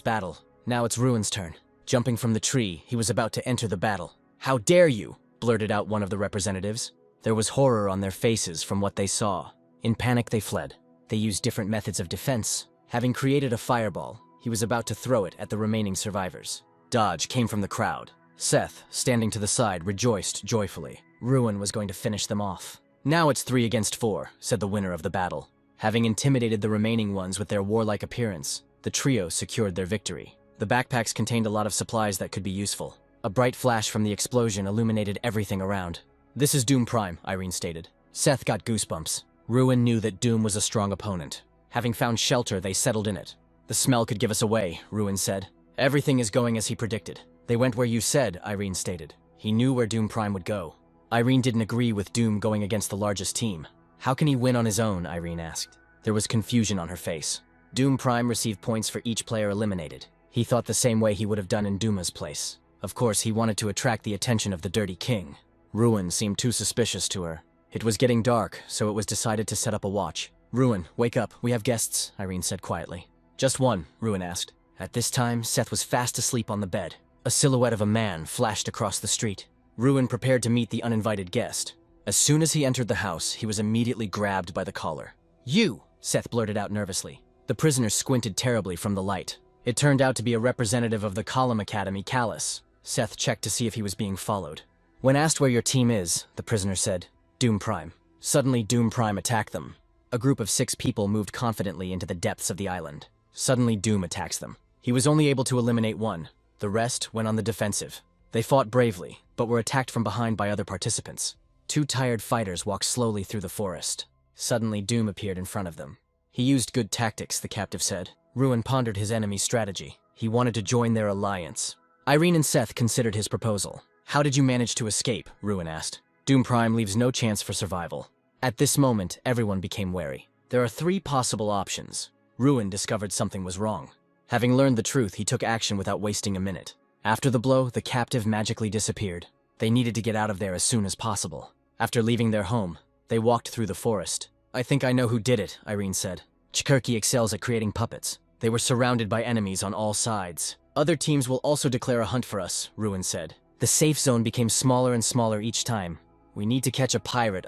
battle. Now it's Ruin's turn. Jumping from the tree, he was about to enter the battle. "How dare you!" blurted out one of the representatives. There was horror on their faces from what they saw. In panic, they fled. They used different methods of defense. Having created a fireball, he was about to throw it at the remaining survivors. Dodge came from the crowd. Seth, standing to the side, rejoiced joyfully. Ruin was going to finish them off. "Now it's 3 against 4, said the winner of the battle. Having intimidated the remaining ones with their warlike appearance, the trio secured their victory. The backpacks contained a lot of supplies that could be useful. A bright flash from the explosion illuminated everything around. "This is Doom Prime," Irene stated. Seth got goosebumps. Ruin knew that Doom was a strong opponent. Having found shelter, they settled in it. "The smell could give us away," Ruin said. "Everything is going as he predicted." "They went where you said," Irene stated. He knew where Doom Prime would go. Irene didn't agree with Doom going against the largest team. "How can he win on his own?" Irene asked. There was confusion on her face. Doom Prime received points for each player eliminated. He thought the same way he would have done in Duma's place. Of course, he wanted to attract the attention of the Dirty King. Ruin seemed too suspicious to her. It was getting dark, so it was decided to set up a watch. "Ruin, wake up. We have guests," Irene said quietly. "Just one?" Ruin asked. At this time, Seth was fast asleep on the bed. A silhouette of a man flashed across the street. Ruin prepared to meet the uninvited guest. As soon as he entered the house, he was immediately grabbed by the collar. "You!" Seth blurted out nervously. The prisoner squinted terribly from the light. It turned out to be a representative of the Column Academy, Callus. Seth checked to see if he was being followed. When asked where your team is, the prisoner said, "Doom Prime." Suddenly, Doom Prime attacked them. A group of 6 people moved confidently into the depths of the island. Suddenly, Doom attacks them. He was only able to eliminate one. The rest went on the defensive. They fought bravely, but were attacked from behind by other participants. 2 tired fighters walked slowly through the forest. Suddenly, Doom appeared in front of them. He used good tactics, the captive said. Ruin pondered his enemy's strategy. He wanted to join their alliance. Irene and Seth considered his proposal. "How did you manage to escape?" Ruin asked. "Doom Prime leaves no chance for survival." At this moment, everyone became wary. There are 3 possible options. Ruin discovered something was wrong. Having learned the truth, he took action without wasting a minute. After the blow, the captive magically disappeared. They needed to get out of there as soon as possible. After leaving their home, they walked through the forest. "I think I know who did it," Irene said. "Chikurki excels at creating puppets." They were surrounded by enemies on all sides. "Other teams will also declare a hunt for us," Ruin said. The safe zone became smaller and smaller each time. "We need to catch a pirate,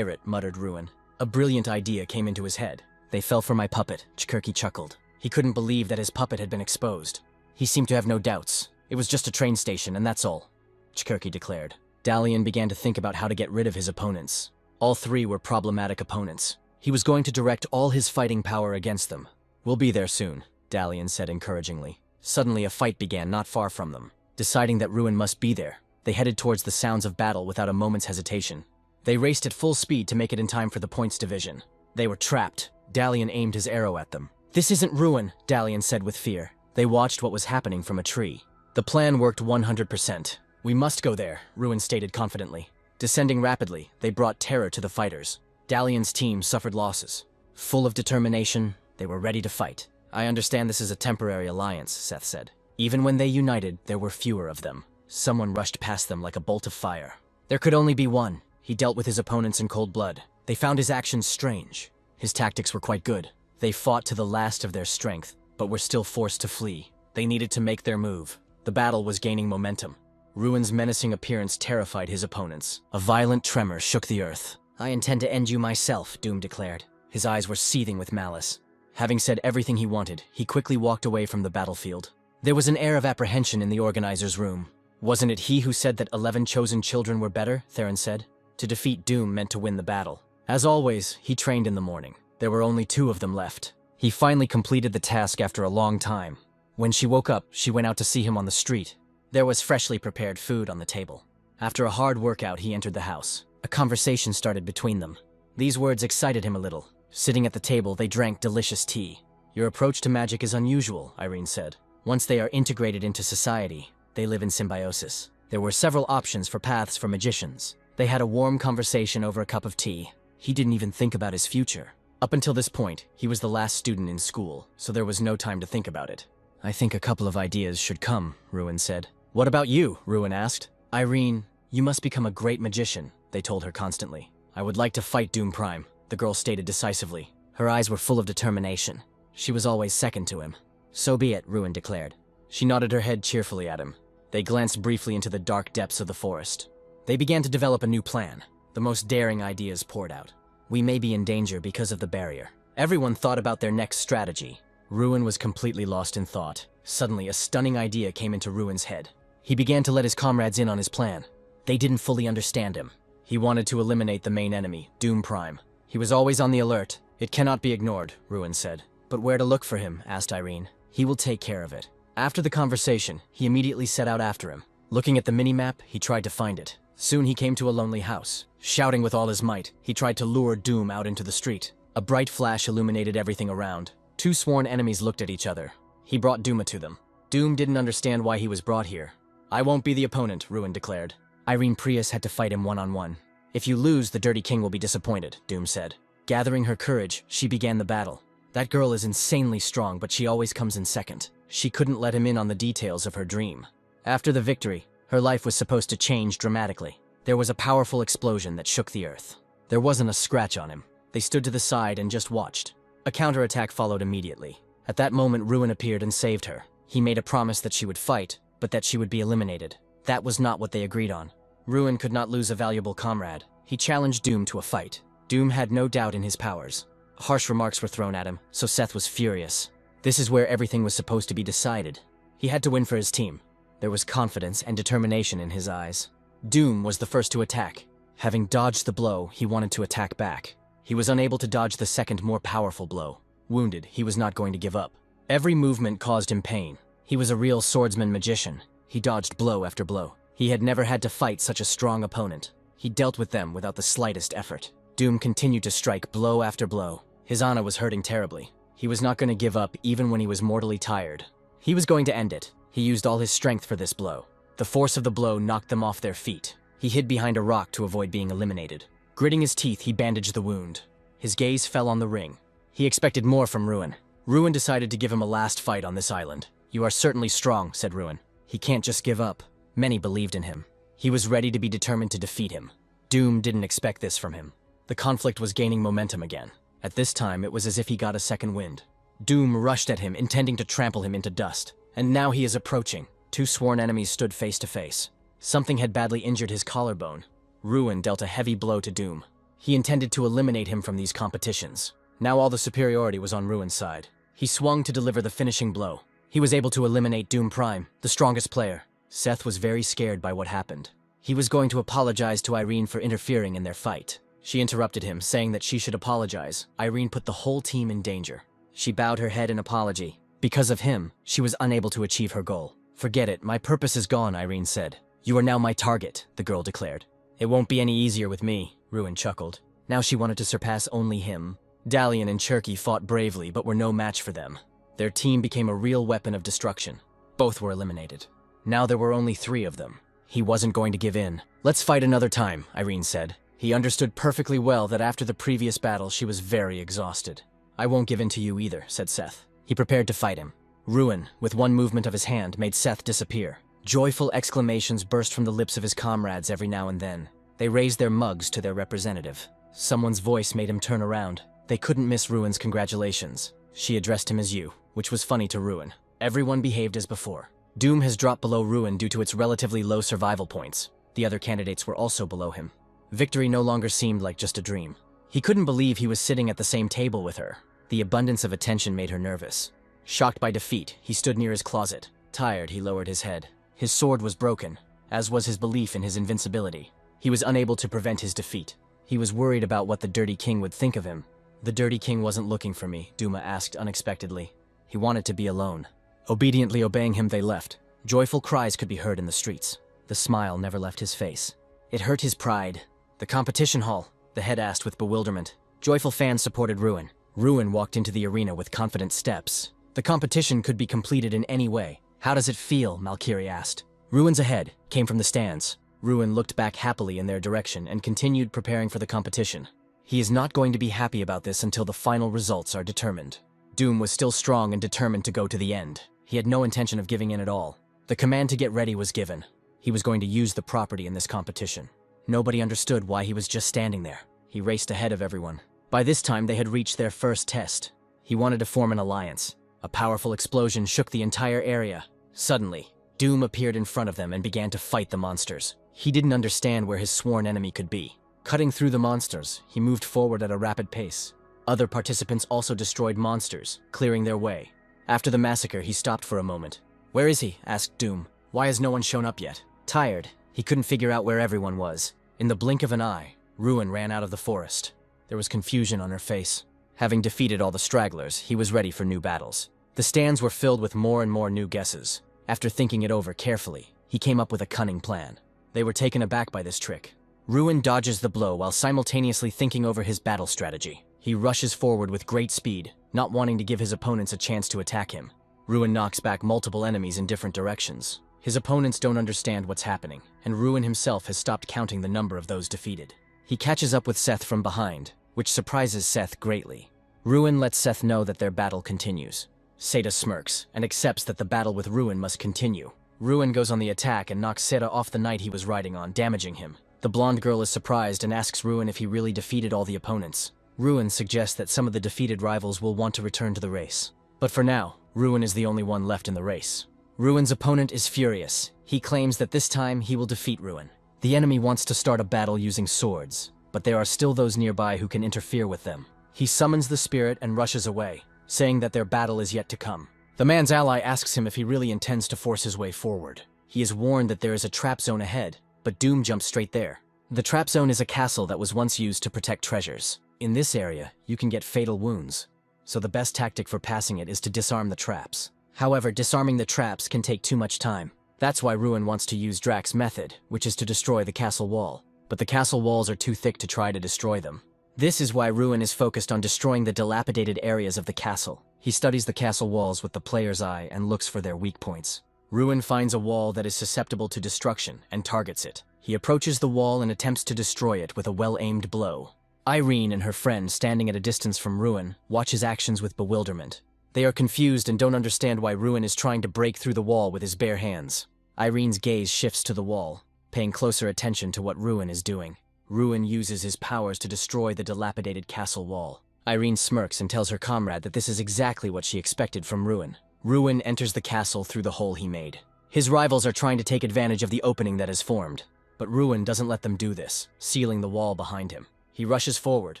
muttered Ruin. A brilliant idea came into his head. "They fell for my puppet," Chikurki chuckled. He couldn't believe that his puppet had been exposed. He seemed to have no doubts. "It was just a train station, and that's all," Chikurki declared. Dalian began to think about how to get rid of his opponents. All 3 were problematic opponents. He was going to direct all his fighting power against them. "We'll be there soon," Dalian said encouragingly. Suddenly a fight began not far from them. Deciding that Ruin must be there, they headed towards the sounds of battle without a moment's hesitation. They raced at full speed to make it in time for the points division. They were trapped. Dalian aimed his arrow at them. "This isn't Ruin," Dalian said with fear. They watched what was happening from a tree. The plan worked 100%. "We must go there," Ruin stated confidently. Descending rapidly, they brought terror to the fighters. Dalian's team suffered losses. Full of determination, they were ready to fight. "I understand this is a temporary alliance," Seth said. Even when they united, there were fewer of them. Someone rushed past them like a bolt of fire. There could only be one. He dealt with his opponents in cold blood. They found his actions strange. His tactics were quite good. They fought to the last of their strength, but were still forced to flee. They needed to make their move. The battle was gaining momentum. Ruin's menacing appearance terrified his opponents. A violent tremor shook the earth. "I intend to end you myself," Doom declared. His eyes were seething with malice. Having said everything he wanted, he quickly walked away from the battlefield. There was an air of apprehension in the organizer's room. "Wasn't it he who said that 11 chosen children were better?" Theron said. To defeat Doom meant to win the battle. As always, he trained in the morning. There were only 2 of them left. He finally completed the task after a long time. When she woke up, she went out to see him on the street. There was freshly prepared food on the table. After a hard workout, he entered the house. A conversation started between them. These words excited him a little. Sitting at the table, they drank delicious tea. "Your approach to magic is unusual," Irene said. "Once they are integrated into society, they live in symbiosis." There were several options for paths for magicians. They had a warm conversation over a cup of tea. He didn't even think about his future. Up until this point, he was the last student in school, so there was no time to think about it. "I think a couple of ideas should come," Ruin said. "What about you?" Ruin asked. "Irene, you must become a great magician," they told her constantly. "I would like to fight Doom Prime," the girl stated decisively. Her eyes were full of determination. She was always second to him. "So be it," Ruin declared. She nodded her head cheerfully at him. They glanced briefly into the dark depths of the forest. They began to develop a new plan. The most daring ideas poured out. "We may be in danger because of the barrier." Everyone thought about their next strategy. Ruin was completely lost in thought. Suddenly, a stunning idea came into Ruin's head. He began to let his comrades in on his plan. They didn't fully understand him. He wanted to eliminate the main enemy, Doom Prime. He was always on the alert. "It cannot be ignored," Ruin said. "But where to look for him?" asked Irene. "He will take care of it." After the conversation, he immediately set out after him. Looking at the mini-map, he tried to find it. Soon he came to a lonely house. Shouting with all his might, he tried to lure Doom out into the street. A bright flash illuminated everything around. 2 sworn enemies looked at each other. He brought Doom to them. Doom didn't understand why he was brought here. "I won't be the opponent," Ruin declared. Irene Prius had to fight him one-on-one. "If you lose, the Dirty King will be disappointed," Doom said. Gathering her courage, she began the battle. "That girl is insanely strong, but she always comes in second." She couldn't let him in on the details of her dream. After the victory, her life was supposed to change dramatically. There was a powerful explosion that shook the earth. There wasn't a scratch on him. They stood to the side and just watched. A counterattack followed immediately. At that moment, Ruin appeared and saved her. He made a promise that she would fight, but that she would be eliminated. That was not what they agreed on. Ruin could not lose a valuable comrade. He challenged Doom to a fight. Doom had no doubt in his powers. Harsh remarks were thrown at him, so Seth was furious. This is where everything was supposed to be decided. He had to win for his team. There was confidence and determination in his eyes. Doom was the first to attack. Having dodged the blow, he wanted to attack back. He was unable to dodge the second, more powerful blow. Wounded, he was not going to give up. Every movement caused him pain. He was a real swordsman magician. He dodged blow after blow. He had never had to fight such a strong opponent. He dealt with them without the slightest effort. Doom continued to strike blow after blow. His honor was hurting terribly. He was not going to give up even when he was mortally tired. He was going to end it. He used all his strength for this blow. The force of the blow knocked them off their feet. He hid behind a rock to avoid being eliminated. Gritting his teeth, he bandaged the wound. His gaze fell on the ring. He expected more from Ruin. Ruin decided to give him a last fight on this island. "You are certainly strong," said Ruin. "He can't just give up." Many believed in him. He was ready to be determined to defeat him. Doom didn't expect this from him. The conflict was gaining momentum again. At this time, it was as if he got a second wind. Doom rushed at him, intending to trample him into dust. And now he is approaching. 2 sworn enemies stood face to face. Something had badly injured his collarbone. Ruin dealt a heavy blow to Doom. He intended to eliminate him from these competitions. Now all the superiority was on Ruin's side. He swung to deliver the finishing blow. He was able to eliminate Doom Prime, the strongest player. Seth was very scared by what happened. He was going to apologize to Irene for interfering in their fight. She interrupted him, saying that she should apologize. Irene put the whole team in danger. She bowed her head in apology. Because of him, she was unable to achieve her goal. "Forget it, my purpose is gone," Irene said. "You are now my target," the girl declared. "It won't be any easier with me," Ruin chuckled. Now she wanted to surpass only him. Dalian and Cherky fought bravely, but were no match for them. Their team became a real weapon of destruction. Both were eliminated. Now there were only 3 of them. He wasn't going to give in. "Let's fight another time," Irene said. He understood perfectly well that after the previous battle, she was very exhausted. "I won't give in to you either," said Seth. He prepared to fight him. Ruin, with one movement of his hand, made Seth disappear. Joyful exclamations burst from the lips of his comrades every now and then. They raised their mugs to their representative. Someone's voice made him turn around. They couldn't miss Ruin's congratulations. She addressed him as you, which was funny to Ruin. Everyone behaved as before. Doom has dropped below Ruin due to its relatively low survival points. The other candidates were also below him. Victory no longer seemed like just a dream. He couldn't believe he was sitting at the same table with her. The abundance of attention made her nervous. Shocked by defeat, he stood near his closet. Tired, he lowered his head. His sword was broken, as was his belief in his invincibility. He was unable to prevent his defeat. He was worried about what the Dirty King would think of him. The Dirty King wasn't looking for me, Duma asked unexpectedly. He wanted to be alone. Obediently obeying him, they left. Joyful cries could be heard in the streets. The smile never left his face. It hurt his pride. The competition hall, the head asked with bewilderment. Joyful fans supported Ruin. Ruin walked into the arena with confident steps. The competition could be completed in any way. How does it feel? Malkiri asked. Ruin's ahead, came from the stands. Ruin looked back happily in their direction and continued preparing for the competition. He is not going to be happy about this until the final results are determined. Doom was still strong and determined to go to the end. He had no intention of giving in at all. The command to get ready was given. He was going to use the property in this competition. Nobody understood why he was just standing there. He raced ahead of everyone. By this time, they had reached their first test. He wanted to form an alliance. A powerful explosion shook the entire area. Suddenly, Doom appeared in front of them and began to fight the monsters. He didn't understand where his sworn enemy could be. Cutting through the monsters, he moved forward at a rapid pace. Other participants also destroyed monsters, clearing their way. After the massacre, he stopped for a moment. "Where is he?" asked Doom. "Why has no one shown up yet?" Tired, he couldn't figure out where everyone was. In the blink of an eye, Ruin ran out of the forest. There was confusion on her face. Having defeated all the stragglers, he was ready for new battles. The stands were filled with more and more new guesses. After thinking it over carefully, he came up with a cunning plan. They were taken aback by this trick. Ruin dodges the blow while simultaneously thinking over his battle strategy. He rushes forward with great speed, not wanting to give his opponents a chance to attack him. Ruin knocks back multiple enemies in different directions. His opponents don't understand what's happening, and Ruin himself has stopped counting the number of those defeated. He catches up with Seth from behind, which surprises Seth greatly. Ruin lets Seth know that their battle continues. Seda smirks and accepts that the battle with Ruin must continue. Ruin goes on the attack and knocks Seda off the knight he was riding on, damaging him. The blonde girl is surprised and asks Ruin if he really defeated all the opponents. Ruin suggests that some of the defeated rivals will want to return to the race. But for now, Ruin is the only one left in the race. Ruin's opponent is furious. He claims that this time he will defeat Ruin. The enemy wants to start a battle using swords, but there are still those nearby who can interfere with them. He summons the spirit and rushes away, saying that their battle is yet to come. The man's ally asks him if he really intends to force his way forward. He is warned that there is a trap zone ahead, but Doom jumps straight there. The trap zone is a castle that was once used to protect treasures. In this area, you can get fatal wounds, so the best tactic for passing it is to disarm the traps. However, disarming the traps can take too much time. That's why Ruin wants to use Drax's method, which is to destroy the castle wall. But the castle walls are too thick to try to destroy them. This is why Ruin is focused on destroying the dilapidated areas of the castle. He studies the castle walls with the player's eye and looks for their weak points. Ruin finds a wall that is susceptible to destruction and targets it. He approaches the wall and attempts to destroy it with a well-aimed blow. Irene and her friend, standing at a distance from Ruin, watch his actions with bewilderment. They are confused and don't understand why Ruin is trying to break through the wall with his bare hands. Irene's gaze shifts to the wall, paying closer attention to what Ruin is doing. Ruin uses his powers to destroy the dilapidated castle wall. Irene smirks and tells her comrade that this is exactly what she expected from Ruin. Ruin enters the castle through the hole he made. His rivals are trying to take advantage of the opening that has formed, but Ruin doesn't let them do this, sealing the wall behind him. He rushes forward.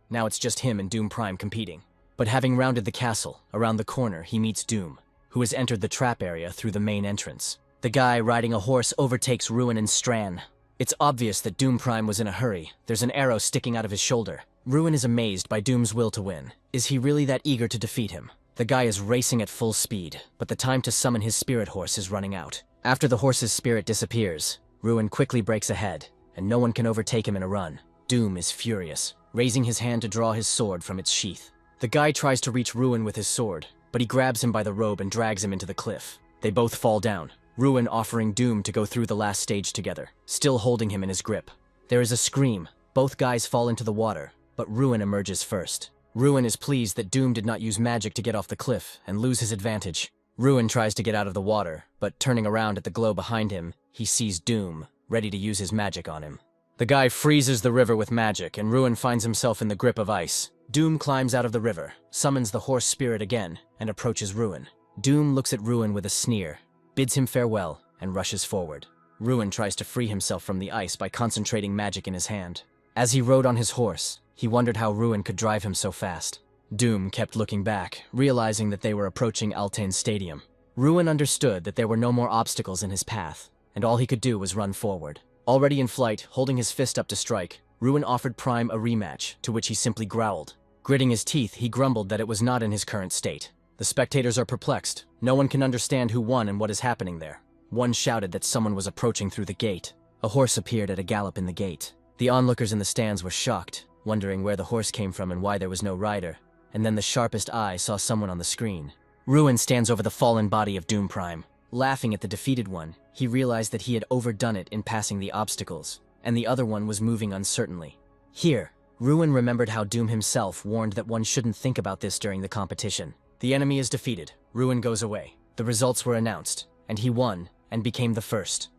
Now it's just him and Doom Prime competing. But having rounded the castle, around the corner he meets Doom, who has entered the trap area through the main entrance. The guy riding a horse overtakes Ruin and Stran. It's obvious that Doom Prime was in a hurry. There's an arrow sticking out of his shoulder. Ruin is amazed by Doom's will to win. Is he really that eager to defeat him? The guy is racing at full speed, but the time to summon his spirit horse is running out. After the horse's spirit disappears, Ruin quickly breaks ahead, and no one can overtake him in a run. Doom is furious, raising his hand to draw his sword from its sheath. The guy tries to reach Ruin with his sword, but he grabs him by the robe and drags him into the cliff. They both fall down, Ruin offering Doom to go through the last stage together, still holding him in his grip. There is a scream. Both guys fall into the water, but Ruin emerges first. Ruin is pleased that Doom did not use magic to get off the cliff and lose his advantage. Ruin tries to get out of the water, but turning around at the glow behind him, he sees Doom, ready to use his magic on him. The guy freezes the river with magic, and Ruin finds himself in the grip of ice. Doom climbs out of the river, summons the horse spirit again, and approaches Ruin. Doom looks at Ruin with a sneer, bids him farewell, and rushes forward. Ruin tries to free himself from the ice by concentrating magic in his hand. As he rode on his horse, he wondered how Ruin could drive him so fast. Doom kept looking back, realizing that they were approaching Altane's stadium. Ruin understood that there were no more obstacles in his path, and all he could do was run forward. Already in flight, holding his fist up to strike, Ruin offered Prime a rematch, to which he simply growled. Gritting his teeth, he grumbled that it was not in his current state. The spectators are perplexed. No one can understand who won and what is happening there. One shouted that someone was approaching through the gate. A horse appeared at a gallop in the gate. The onlookers in the stands were shocked, wondering where the horse came from and why there was no rider. And then the sharpest eye saw someone on the screen. Ruin stands over the fallen body of Doom Prime. Laughing at the defeated one, he realized that he had overdone it in passing the obstacles, and the other one was moving uncertainly. Here, Ruin remembered how Doom himself warned that one shouldn't think about this during the competition. The enemy is defeated. Ruin goes away. The results were announced, and he won and became the first.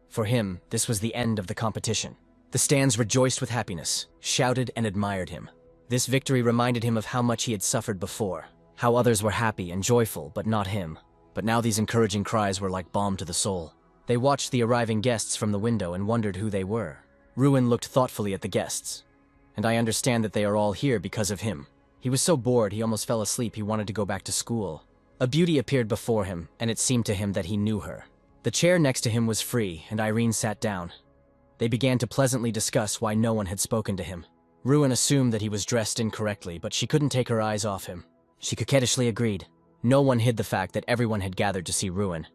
For him, this was the end of the competition. The stands rejoiced with happiness, shouted and admired him. This victory reminded him of how much he had suffered before, how others were happy and joyful, but not him. But now these encouraging cries were like balm to the soul. They watched the arriving guests from the window and wondered who they were. Ruin looked thoughtfully at the guests. And I understand that they are all here because of him. He was so bored he almost fell asleep he wanted to go back to school. A beauty appeared before him, and it seemed to him that he knew her. The chair next to him was free, and Irene sat down. They began to pleasantly discuss why no one had spoken to him. Ruin assumed that he was dressed incorrectly, but she couldn't take her eyes off him. She coquettishly agreed. No one hid the fact that everyone had gathered to see Ruin.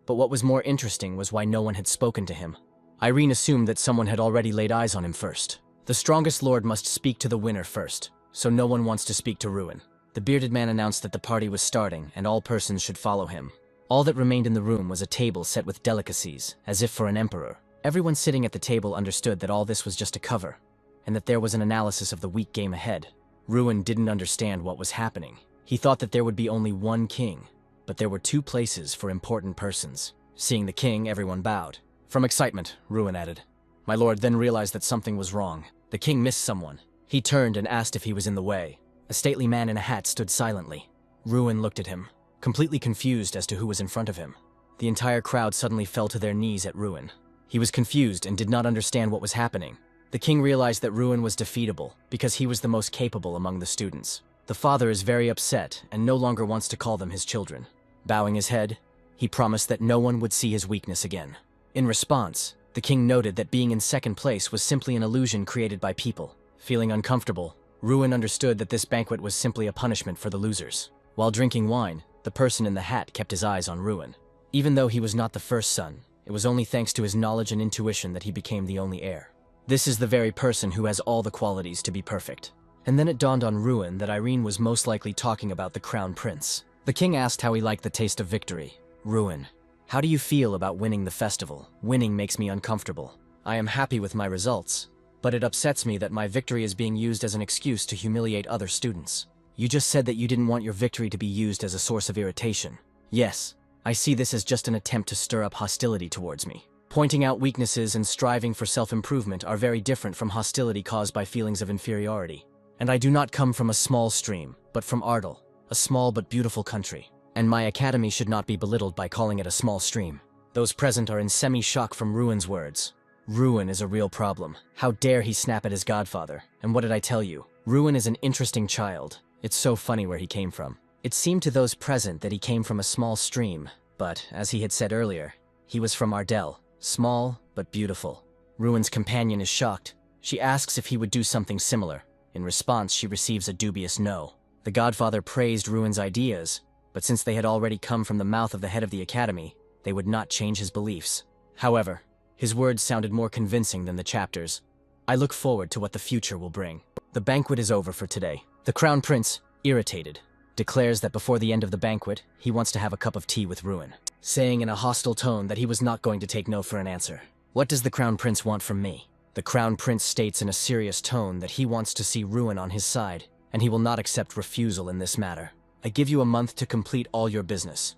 But what was more interesting was why no one had spoken to him. Irene assumed that someone had already laid eyes on him first. The strongest lord must speak to the winner first, so no one wants to speak to Ruin. The bearded man announced that the party was starting and all persons should follow him. All that remained in the room was a table set with delicacies, as if for an emperor. Everyone sitting at the table understood that all this was just a cover, and that there was an analysis of the weak game ahead. Ruin didn't understand what was happening. He thought that there would be only one king, but there were two places for important persons. Seeing the king, everyone bowed. From excitement, Ruin added. My lord then realized that something was wrong. The king missed someone. He turned and asked if he was in the way. A stately man in a hat stood silently. Ruin looked at him, completely confused as to who was in front of him. The entire crowd suddenly fell to their knees at Ruin. He was confused and did not understand what was happening. The king realized that Ruin was defeatable because he was the most capable among the students. The father is very upset and no longer wants to call them his children. Bowing his head, he promised that no one would see his weakness again. In response, the king noted that being in second place was simply an illusion created by people. Feeling uncomfortable, Ruin understood that this banquet was simply a punishment for the losers. While drinking wine, the person in the hat kept his eyes on Ruin. Even though he was not the first son, it was only thanks to his knowledge and intuition that he became the only heir. This is the very person who has all the qualities to be perfect. And then it dawned on Ruin that Irene was most likely talking about the crown prince. The king asked how he liked the taste of victory. Ruin, how do you feel about winning the festival? Winning makes me uncomfortable. I am happy with my results, but it upsets me that my victory is being used as an excuse to humiliate other students. You just said that you didn't want your victory to be used as a source of irritation. Yes, I see this as just an attempt to stir up hostility towards me. Pointing out weaknesses and striving for self-improvement are very different from hostility caused by feelings of inferiority. And I do not come from a small stream, but from Ardal, a small but beautiful country. And my academy should not be belittled by calling it a small stream. Those present are in semi-shock from Ruin's words. Ruin is a real problem. How dare he snap at his godfather? And what did I tell you? Ruin is an interesting child. It's so funny where he came from. It seemed to those present that he came from a small stream, but, as he had said earlier, he was from Ardal, small but beautiful. Ruin's companion is shocked. She asks if he would do something similar. In response, she receives a dubious no. The godfather praised Ruin's ideas, but since they had already come from the mouth of the head of the academy, they would not change his beliefs. However, his words sounded more convincing than the chapters. I look forward to what the future will bring. The banquet is over for today. The crown prince, irritated, declares that before the end of the banquet, he wants to have a cup of tea with Ruin, saying in a hostile tone that he was not going to take no for an answer. What does the crown prince want from me? The crown prince states in a serious tone that he wants to see Ruin on his side, and he will not accept refusal in this matter. I give you a month to complete all your business,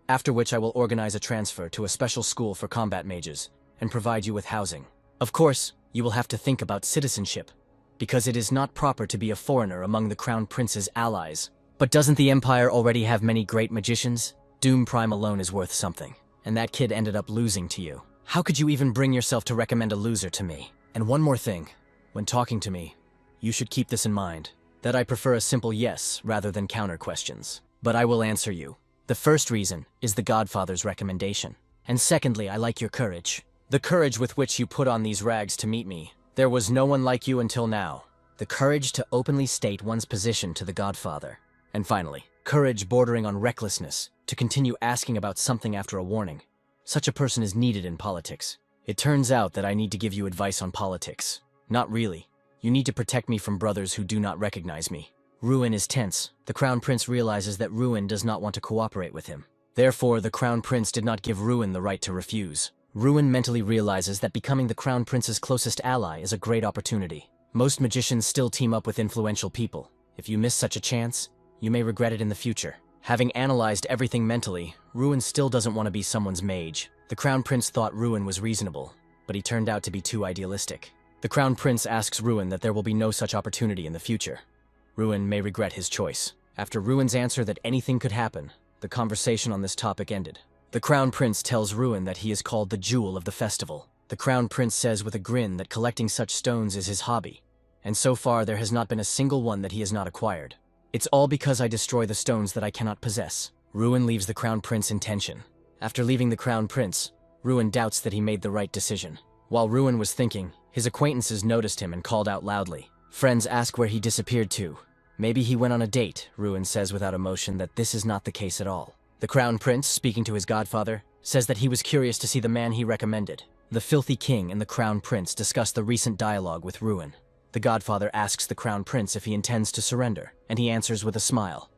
after which I will organize a transfer to a special school for combat mages and provide you with housing. Of course, you will have to think about citizenship, because it is not proper to be a foreigner among the Crown Prince's allies. But doesn't the Empire already have many great magicians? Doom Prime alone is worth something, and that kid ended up losing to you. How could you even bring yourself to recommend a loser to me? And one more thing, when talking to me, you should keep this in mind, that I prefer a simple yes rather than counter questions. But I will answer you. The first reason is the Godfather's recommendation. And secondly, I like your courage. The courage with which you put on these rags to meet me. There was no one like you until now. The courage to openly state one's position to the Godfather. And finally, courage bordering on recklessness to continue asking about something after a warning. Such a person is needed in politics. It turns out that I need to give you advice on politics. Not really. You need to protect me from brothers who do not recognize me. Ruin is tense. The Crown Prince realizes that Ruin does not want to cooperate with him. Therefore, the Crown Prince did not give Ruin the right to refuse. Ruin mentally realizes that becoming the Crown Prince's closest ally is a great opportunity. Most magicians still team up with influential people. If you miss such a chance, you may regret it in the future. Having analyzed everything mentally, Ruin still doesn't want to be someone's mage. The Crown Prince thought Ruin was reasonable, but he turned out to be too idealistic. The Crown Prince asks Ruin that there will be no such opportunity in the future. Ruin may regret his choice. After Ruin's answer that anything could happen, the conversation on this topic ended. The Crown Prince tells Ruin that he is called the Jewel of the Festival. The Crown Prince says with a grin that collecting such stones is his hobby, and so far there has not been a single one that he has not acquired. It's all because I destroy the stones that I cannot possess. Ruin leaves the Crown Prince in tension. After leaving the Crown Prince, Ruin doubts that he made the right decision. While Ruin was thinking, his acquaintances noticed him and called out loudly. Friends ask where he disappeared to. Maybe he went on a date, Ruin says without emotion that this is not the case at all. The Crown Prince, speaking to his godfather, says that he was curious to see the man he recommended. The Filthy King and the Crown Prince discuss the recent dialogue with Ruin. The Godfather asks the Crown Prince if he intends to surrender, and he answers with a smile.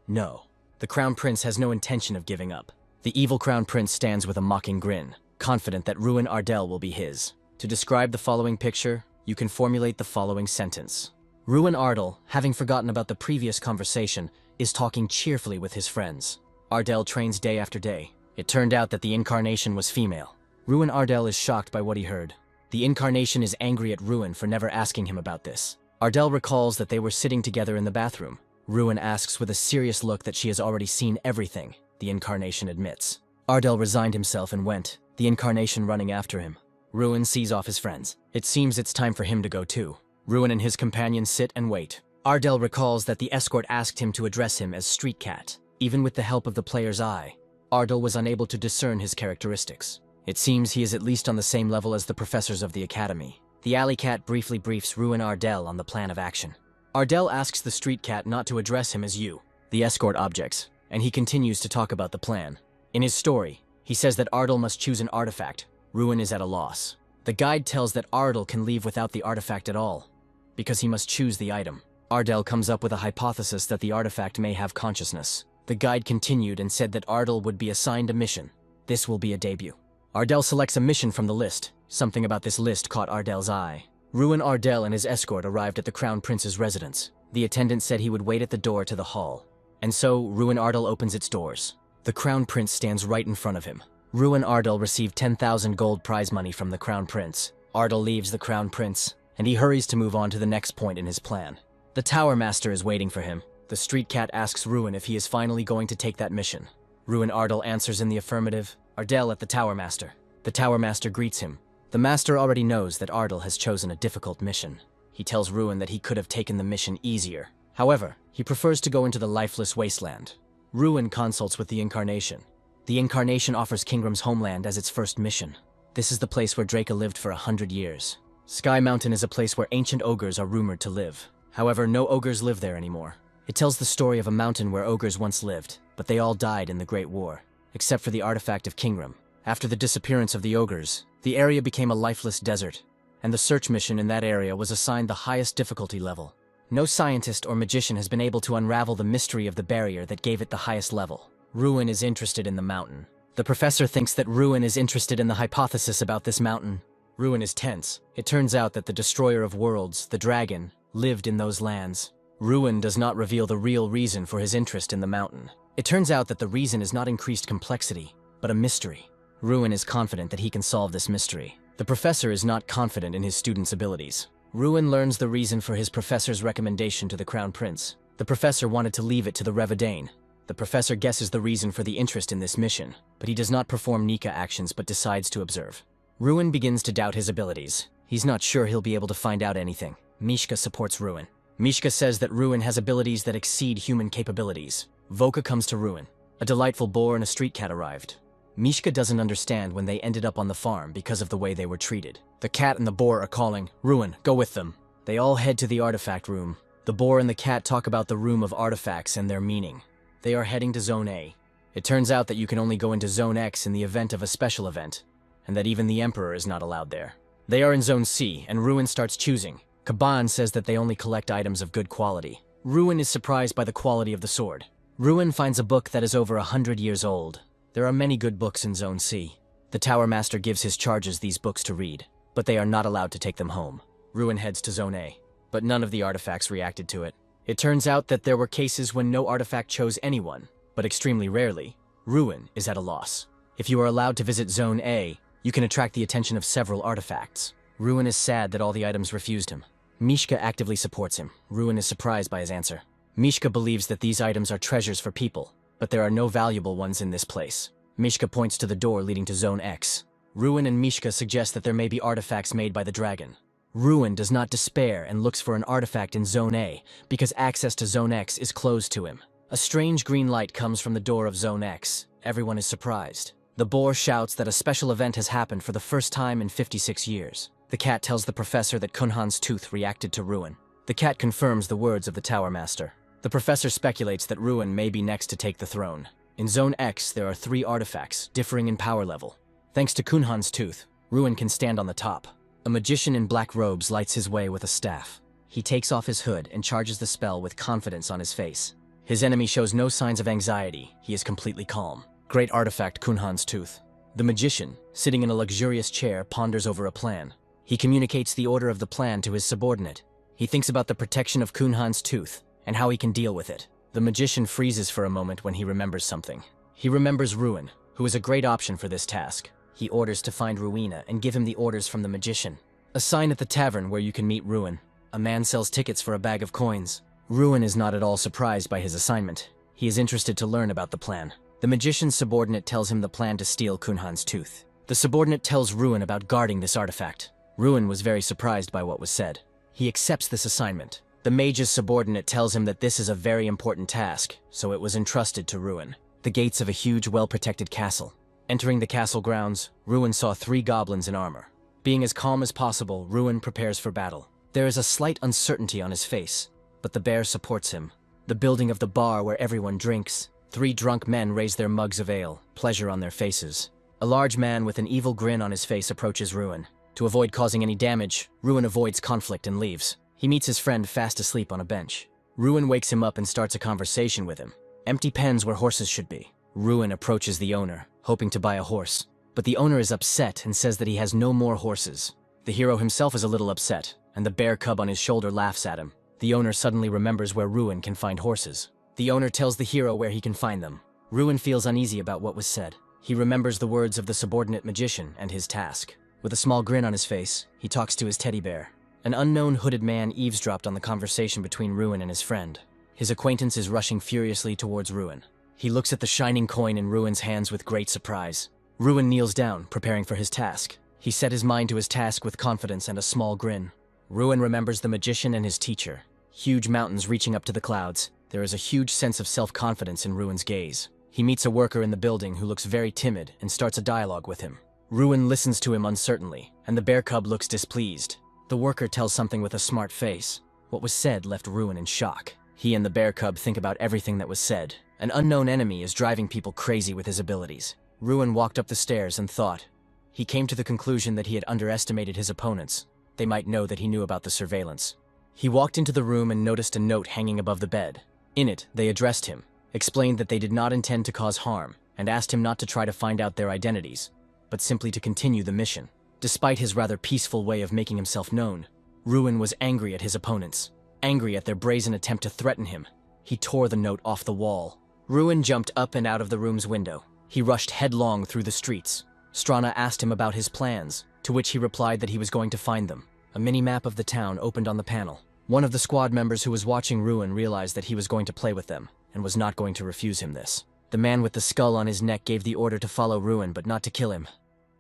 No. The Crown Prince has no intention of giving up. The evil Crown Prince stands with a mocking grin, confident that Ruin Ardell will be his. To describe the following picture, you can formulate the following sentence. Ruin Ardell, having forgotten about the previous conversation, is talking cheerfully with his friends. Ardell trains day after day. It turned out that the incarnation was female. Ruin Ardell is shocked by what he heard. The incarnation is angry at Ruin for never asking him about this. Ardell recalls that they were sitting together in the bathroom. Ruin asks with a serious look that she has already seen everything. The incarnation admits. Ardell resigned himself and went, the incarnation running after him. Ruin sees off his friends. It seems it's time for him to go too. Ruin and his companions sit and wait. Ardell recalls that the escort asked him to address him as Street Cat. Even with the help of the player's eye, Ardell was unable to discern his characteristics. It seems he is at least on the same level as the professors of the academy. The alley cat briefly briefs Ruin Ardell on the plan of action. Ardell asks the Street Cat not to address him as you. The escort objects, and he continues to talk about the plan. In his story, he says that Ardell must choose an artifact. Ruin is at a loss. The guide tells that Ardell can leave without the artifact at all, because he must choose the item. Ardell comes up with a hypothesis that the artifact may have consciousness. The guide continued and said that Ardell would be assigned a mission. This will be a debut. Ardell selects a mission from the list. Something about this list caught Ardell's eye. Ruin Ardell and his escort arrived at the Crown Prince's residence. The attendant said he would wait at the door to the hall. And so, Ruin Ardell opens its doors. The Crown Prince stands right in front of him. Ruin Ardell received 10,000 gold prize money from the Crown Prince. Ardell leaves the Crown Prince, and he hurries to move on to the next point in his plan. The Tower Master is waiting for him. The Street Cat asks Ruin if he is finally going to take that mission. Ruin Ardell answers in the affirmative. Ardell at the Tower Master. The Tower Master greets him. The Master already knows that Ardell has chosen a difficult mission. He tells Ruin that he could have taken the mission easier. However, he prefers to go into the lifeless wasteland. Ruin consults with the Incarnation. The Incarnation offers Kingram's homeland as its first mission. This is the place where Draca lived for 100 years. Sky Mountain is a place where ancient ogres are rumored to live. However, no ogres live there anymore. It tells the story of a mountain where ogres once lived, but they all died in the Great War, except for the artifact of Kingram. After the disappearance of the ogres, the area became a lifeless desert, and the search mission in that area was assigned the highest difficulty level. No scientist or magician has been able to unravel the mystery of the barrier that gave it the highest level. Ruin is interested in the mountain. The professor thinks that Ruin is interested in the hypothesis about this mountain. Ruin is tense. It turns out that the destroyer of worlds, the dragon, lived in those lands. Ruin does not reveal the real reason for his interest in the mountain. It turns out that the reason is not increased complexity, but a mystery. Ruin is confident that he can solve this mystery. The professor is not confident in his student's abilities. Ruin learns the reason for his professor's recommendation to the Crown Prince. The professor wanted to leave it to the Revadane. The professor guesses the reason for the interest in this mission, but he does not perform Nika actions but decides to observe. Ruin begins to doubt his abilities. He's not sure he'll be able to find out anything. Mishka supports Ruin. Mishka says that Ruin has abilities that exceed human capabilities. Voka comes to Ruin. A delightful boar and a street cat arrived. Mishka doesn't understand when they ended up on the farm because of the way they were treated. The cat and the boar are calling, "Ruin, go with them." They all head to the artifact room. The boar and the cat talk about the room of artifacts and their meaning. They are heading to Zone A. It turns out that you can only go into Zone X in the event of a special event, and that even the Emperor is not allowed there. They are in Zone C, and Ruin starts choosing. Kaban says that they only collect items of good quality. Ruin is surprised by the quality of the sword. Ruin finds a book that is over 100 years old. There are many good books in Zone C. The Tower Master gives his charges these books to read, but they are not allowed to take them home. Ruin heads to Zone A, but none of the artifacts reacted to it. It turns out that there were cases when no artifact chose anyone, but extremely rarely, Ruin is at a loss. If you are allowed to visit Zone A, you can attract the attention of several artifacts. Ruin is sad that all the items refused him. Mishka actively supports him. Ruin is surprised by his answer. Mishka believes that these items are treasures for people, but there are no valuable ones in this place. Mishka points to the door leading to Zone X. Ruin and Mishka suggest that there may be artifacts made by the dragon. Ruin does not despair and looks for an artifact in Zone A because access to Zone X is closed to him. A strange green light comes from the door of Zone X. Everyone is surprised. The boar shouts that a special event has happened for the first time in 56 years. The cat tells the professor that Kunhan's tooth reacted to Ruin. The cat confirms the words of the Tower Master. The professor speculates that Ruin may be next to take the throne. In Zone X, there are 3 artifacts, differing in power level. Thanks to Kunhan's tooth, Ruin can stand on the top. A magician in black robes lights his way with a staff. He takes off his hood and charges the spell with confidence on his face. His enemy shows no signs of anxiety. He is completely calm. Great artifact, Kunhan's tooth. The magician, sitting in a luxurious chair, ponders over a plan. He communicates the order of the plan to his subordinate. He thinks about the protection of Kunhan's tooth and how he can deal with it. The magician freezes for a moment when he remembers something. He remembers Ruin, who is a great option for this task. He orders to find Ruina and give him the orders from the magician. A sign at the tavern where you can meet Ruin. A man sells tickets for a bag of coins. Ruin is not at all surprised by his assignment. He is interested to learn about the plan. The magician's subordinate tells him the plan to steal Kunhan's tooth. The subordinate tells Ruin about guarding this artifact. Ruin was very surprised by what was said. He accepts this assignment. The mage's subordinate tells him that this is a very important task, so it was entrusted to Ruin. The gates of a huge, well-protected castle. Entering the castle grounds, Ruin saw 3 goblins in armor. Being as calm as possible, Ruin prepares for battle. There is a slight uncertainty on his face, but the bear supports him. The building of the bar where everyone drinks. 3 drunk men raise their mugs of ale, pleasure on their faces. A large man with an evil grin on his face approaches Ruin. To avoid causing any damage, Ruin avoids conflict and leaves. He meets his friend fast asleep on a bench. Ruin wakes him up and starts a conversation with him. Empty pens where horses should be. Ruin approaches the owner, hoping to buy a horse. But the owner is upset and says that he has no more horses. The hero himself is a little upset, and the bear cub on his shoulder laughs at him. The owner suddenly remembers where Ruin can find horses. The owner tells the hero where he can find them. Ruin feels uneasy about what was said. He remembers the words of the subordinate magician and his task. With a small grin on his face, he talks to his teddy bear. An unknown hooded man eavesdropped on the conversation between Ruin and his friend. His acquaintance is rushing furiously towards Ruin. He looks at the shining coin in Ruin's hands with great surprise. Ruin kneels down, preparing for his task. He set his mind to his task with confidence and a small grin. Ruin remembers the magician and his teacher. Huge mountains reaching up to the clouds. There is a huge sense of self-confidence in Ruin's gaze. He meets a worker in the building who looks very timid and starts a dialogue with him. Ruin listens to him uncertainly, and the bear cub looks displeased. The worker tells something with a smart face. What was said left Ruin in shock. He and the bear cub think about everything that was said. An unknown enemy is driving people crazy with his abilities. Ruin walked up the stairs and thought. He came to the conclusion that he had underestimated his opponents. They might know that he knew about the surveillance. He walked into the room and noticed a note hanging above the bed. In it, they addressed him, explained that they did not intend to cause harm, and asked him not to try to find out their identities, but simply to continue the mission. Despite his rather peaceful way of making himself known, Ruin was angry at his opponents, angry at their brazen attempt to threaten him. He tore the note off the wall. Ruin jumped up and out of the room's window. He rushed headlong through the streets. Strana asked him about his plans, to which he replied that he was going to find them. A mini-map of the town opened on the panel. One of the squad members who was watching Ruin realized that he was going to play with them, and was not going to refuse him this. The man with the skull on his neck gave the order to follow Ruin but not to kill him,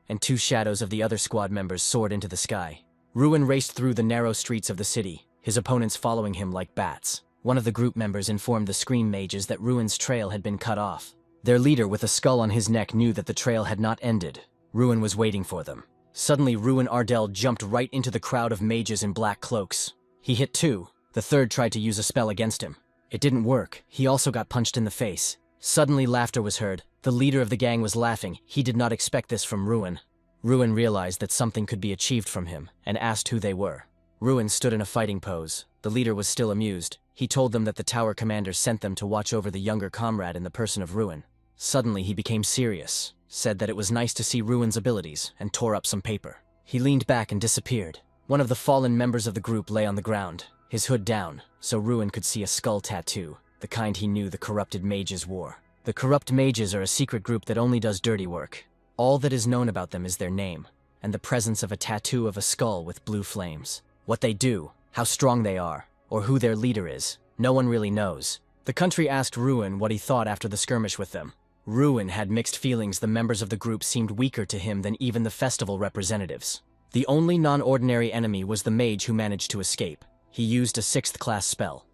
and two shadows of the other squad members soared into the sky. Ruin raced through the narrow streets of the city, his opponents following him like bats. One of the group members informed the Scream Mages that Ruin's trail had been cut off. Their leader with a skull on his neck knew that the trail had not ended. Ruin was waiting for them. Suddenly, Ruin Ardell jumped right into the crowd of mages in black cloaks. He hit two. The third tried to use a spell against him. It didn't work. He also got punched in the face. Suddenly, laughter was heard. The leader of the gang was laughing. He did not expect this from Ruin. Ruin realized that something could be achieved from him, and asked who they were. Ruin stood in a fighting pose. The leader was still amused. He told them that the tower commander sent them to watch over the younger comrade in the person of Ruin. Suddenly, he became serious, said that it was nice to see Ruin's abilities, and tore up some paper. He leaned back and disappeared. One of the fallen members of the group lay on the ground, his hood down, so Ruin could see a skull tattoo, the kind he knew the corrupted mages wore. The corrupt mages are a secret group that only does dirty work. All that is known about them is their name, and the presence of a tattoo of a skull with blue flames. What they do, how strong they are, or who their leader is, no one really knows. The country asked Ruin what he thought after the skirmish with them. Ruin had mixed feelings. The members of the group seemed weaker to him than even the festival representatives. The only non-ordinary enemy was the mage who managed to escape. He used a 6th-class spell.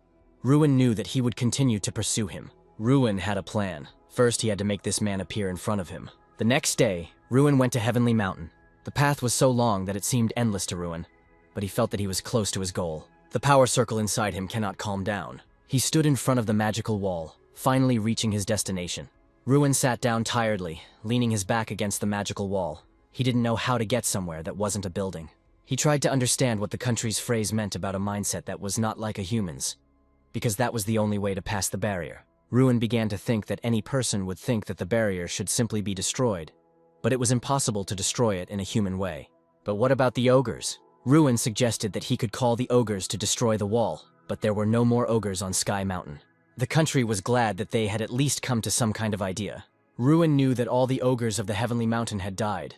Ruin knew that he would continue to pursue him. Ruin had a plan. First, he had to make this man appear in front of him. The next day, Ruin went to Heavenly Mountain. The path was so long that it seemed endless to Ruin, but he felt that he was close to his goal. The power circle inside him cannot calm down. He stood in front of the magical wall, finally reaching his destination. Ruin sat down tiredly, leaning his back against the magical wall. He didn't know how to get somewhere that wasn't a building. He tried to understand what the country's phrase meant about a mindset that was not like a human's, because that was the only way to pass the barrier. Ruin began to think that any person would think that the barrier should simply be destroyed, but it was impossible to destroy it in a human way. But what about the ogres? Ruin suggested that he could call the ogres to destroy the wall, but there were no more ogres on Sky Mountain. The country was glad that they had at least come to some kind of idea. Ruin knew that all the ogres of the Heavenly Mountain had died,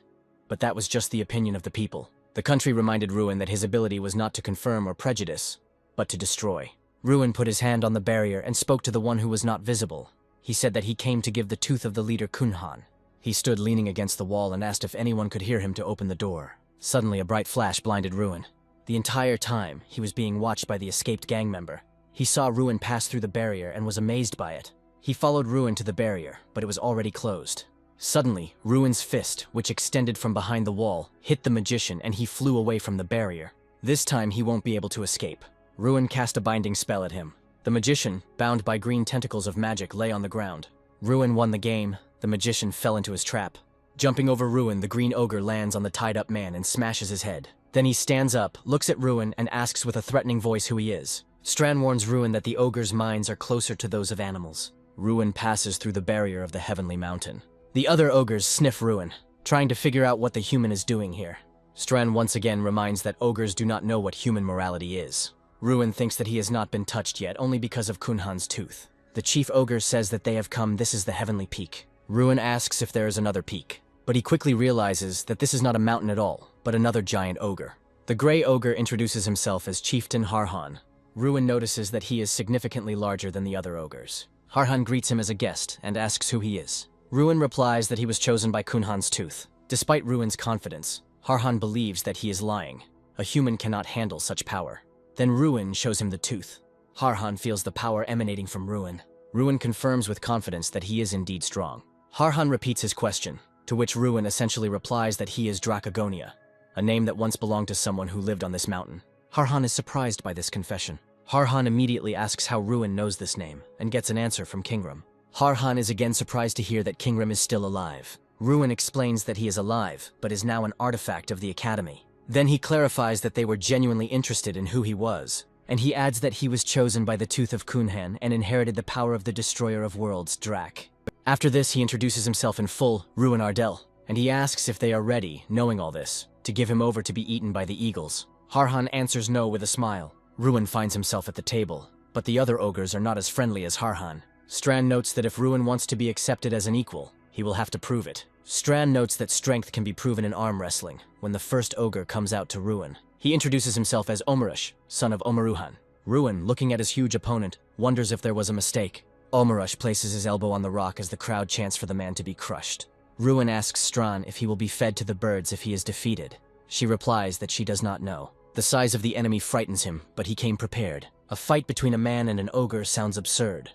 but that was just the opinion of the people. The country reminded Ruin that his ability was not to confirm or prejudice, but to destroy. Ruin put his hand on the barrier and spoke to the one who was not visible. He said that he came to give the tooth of the leader Kunhan. He stood leaning against the wall and asked if anyone could hear him to open the door. Suddenly, a bright flash blinded Ruin. The entire time, he was being watched by the escaped gang member. He saw Ruin pass through the barrier and was amazed by it. He followed Ruin to the barrier, but it was already closed. Suddenly, Ruin's fist, which extended from behind the wall, hit the magician and he flew away from the barrier. This time, he won't be able to escape. Ruin cast a binding spell at him. The magician, bound by green tentacles of magic, lay on the ground. Ruin won the game. The magician fell into his trap. Jumping over Ruin, the green ogre lands on the tied-up man and smashes his head. Then he stands up, looks at Ruin, and asks with a threatening voice who he is. Strand warns Ruin that the ogre's minds are closer to those of animals. Ruin passes through the barrier of the Heavenly Mountain. The other ogres sniff Ruin, trying to figure out what the human is doing here. Strand once again reminds that ogres do not know what human morality is. Ruin thinks that he has not been touched yet, only because of Kunhan's tooth. The chief ogre says that they have come. This is the Heavenly Peak. Ruin asks if there is another peak, but he quickly realizes that this is not a mountain at all, but another giant ogre. The gray ogre introduces himself as Chieftain Harhan. Ruin notices that he is significantly larger than the other ogres. Harhan greets him as a guest and asks who he is. Ruin replies that he was chosen by Kunhan's tooth. Despite Ruin's confidence, Harhan believes that he is lying. A human cannot handle such power. Then Ruin shows him the tooth. Harhan feels the power emanating from Ruin. Ruin confirms with confidence that he is indeed strong. Harhan repeats his question, to which Ruin essentially replies that he is Dracagonia, a name that once belonged to someone who lived on this mountain. Harhan is surprised by this confession. Harhan immediately asks how Ruin knows this name, and gets an answer from Kingrim. Harhan is again surprised to hear that Kingrim is still alive. Ruin explains that he is alive, but is now an artifact of the Academy. Then he clarifies that they were genuinely interested in who he was, and he adds that he was chosen by the Tooth of Kunhan and inherited the power of the Destroyer of Worlds, Drac. After this, he introduces himself in full, Ruin Ardell, and he asks if they are ready, knowing all this, to give him over to be eaten by the eagles. Harhan answers no with a smile. Ruin finds himself at the table, but the other ogres are not as friendly as Harhan. Strand notes that if Ruin wants to be accepted as an equal, he will have to prove it. Strand notes that strength can be proven in arm wrestling. When the first ogre comes out to Ruin, He introduces himself as Omarush, son of Omaruhan. Ruin, looking at his huge opponent, wonders if there was a mistake. Omarush places his elbow on the rock as the crowd chants for the man to be crushed. Ruin asks Strahn if he will be fed to the birds if he is defeated. She replies that she does not know. The size of the enemy frightens him, but he came prepared. A fight between a man and an ogre sounds absurd.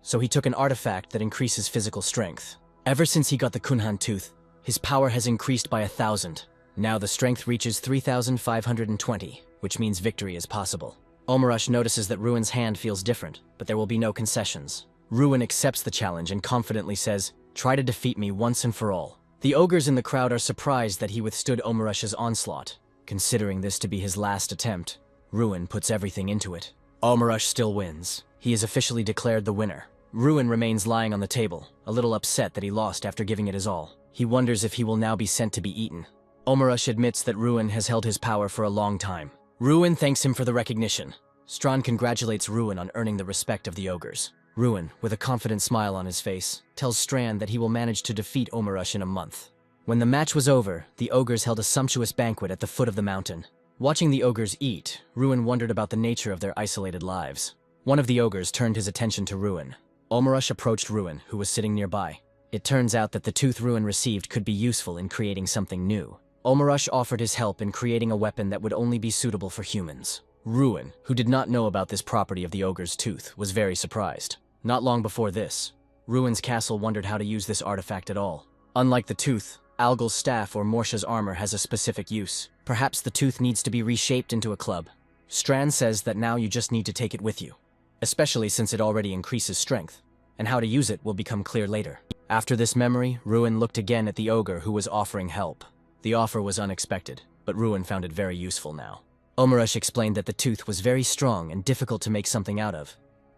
So he took an artifact that increases physical strength. Ever since he got the Kunhan tooth, his power has increased by 1,000. Now the strength reaches 3,520, which means victory is possible. Omarush notices that Ruin's hand feels different, but there will be no concessions. Ruin accepts the challenge and confidently says, "Try to defeat me once and for all." The ogres in the crowd are surprised that he withstood Omarush's onslaught. Considering this to be his last attempt, Ruin puts everything into it. Omarush still wins. He is officially declared the winner. Ruin remains lying on the table, a little upset that he lost after giving it his all. He wonders if he will now be sent to be eaten. Omarush admits that Ruin has held his power for a long time. Ruin thanks him for the recognition. Strahn congratulates Ruin on earning the respect of the ogres. Ruin, with a confident smile on his face, tells Strahn that he will manage to defeat Omarush in a month. When the match was over, the ogres held a sumptuous banquet at the foot of the mountain. Watching the ogres eat, Ruin wondered about the nature of their isolated lives. One of the ogres turned his attention to Ruin. Omarush approached Ruin, who was sitting nearby. It turns out that the tooth Ruin received could be useful in creating something new. Omarush offered his help in creating a weapon that would only be suitable for humans. Ruin, who did not know about this property of the ogre's tooth, was very surprised. Not long before this, Ruin's castle wondered how to use this artifact at all. Unlike the tooth, Algal's staff or Morsha's armor has a specific use. Perhaps the tooth needs to be reshaped into a club. Strahn says that now you just need to take it with you, especially since it already increases strength, and how to use it will become clear later. After this memory, Ruin looked again at the ogre who was offering help. The offer was unexpected, but Ruin found it very useful now. Omarush explained that the tooth was very strong and difficult to make something out of,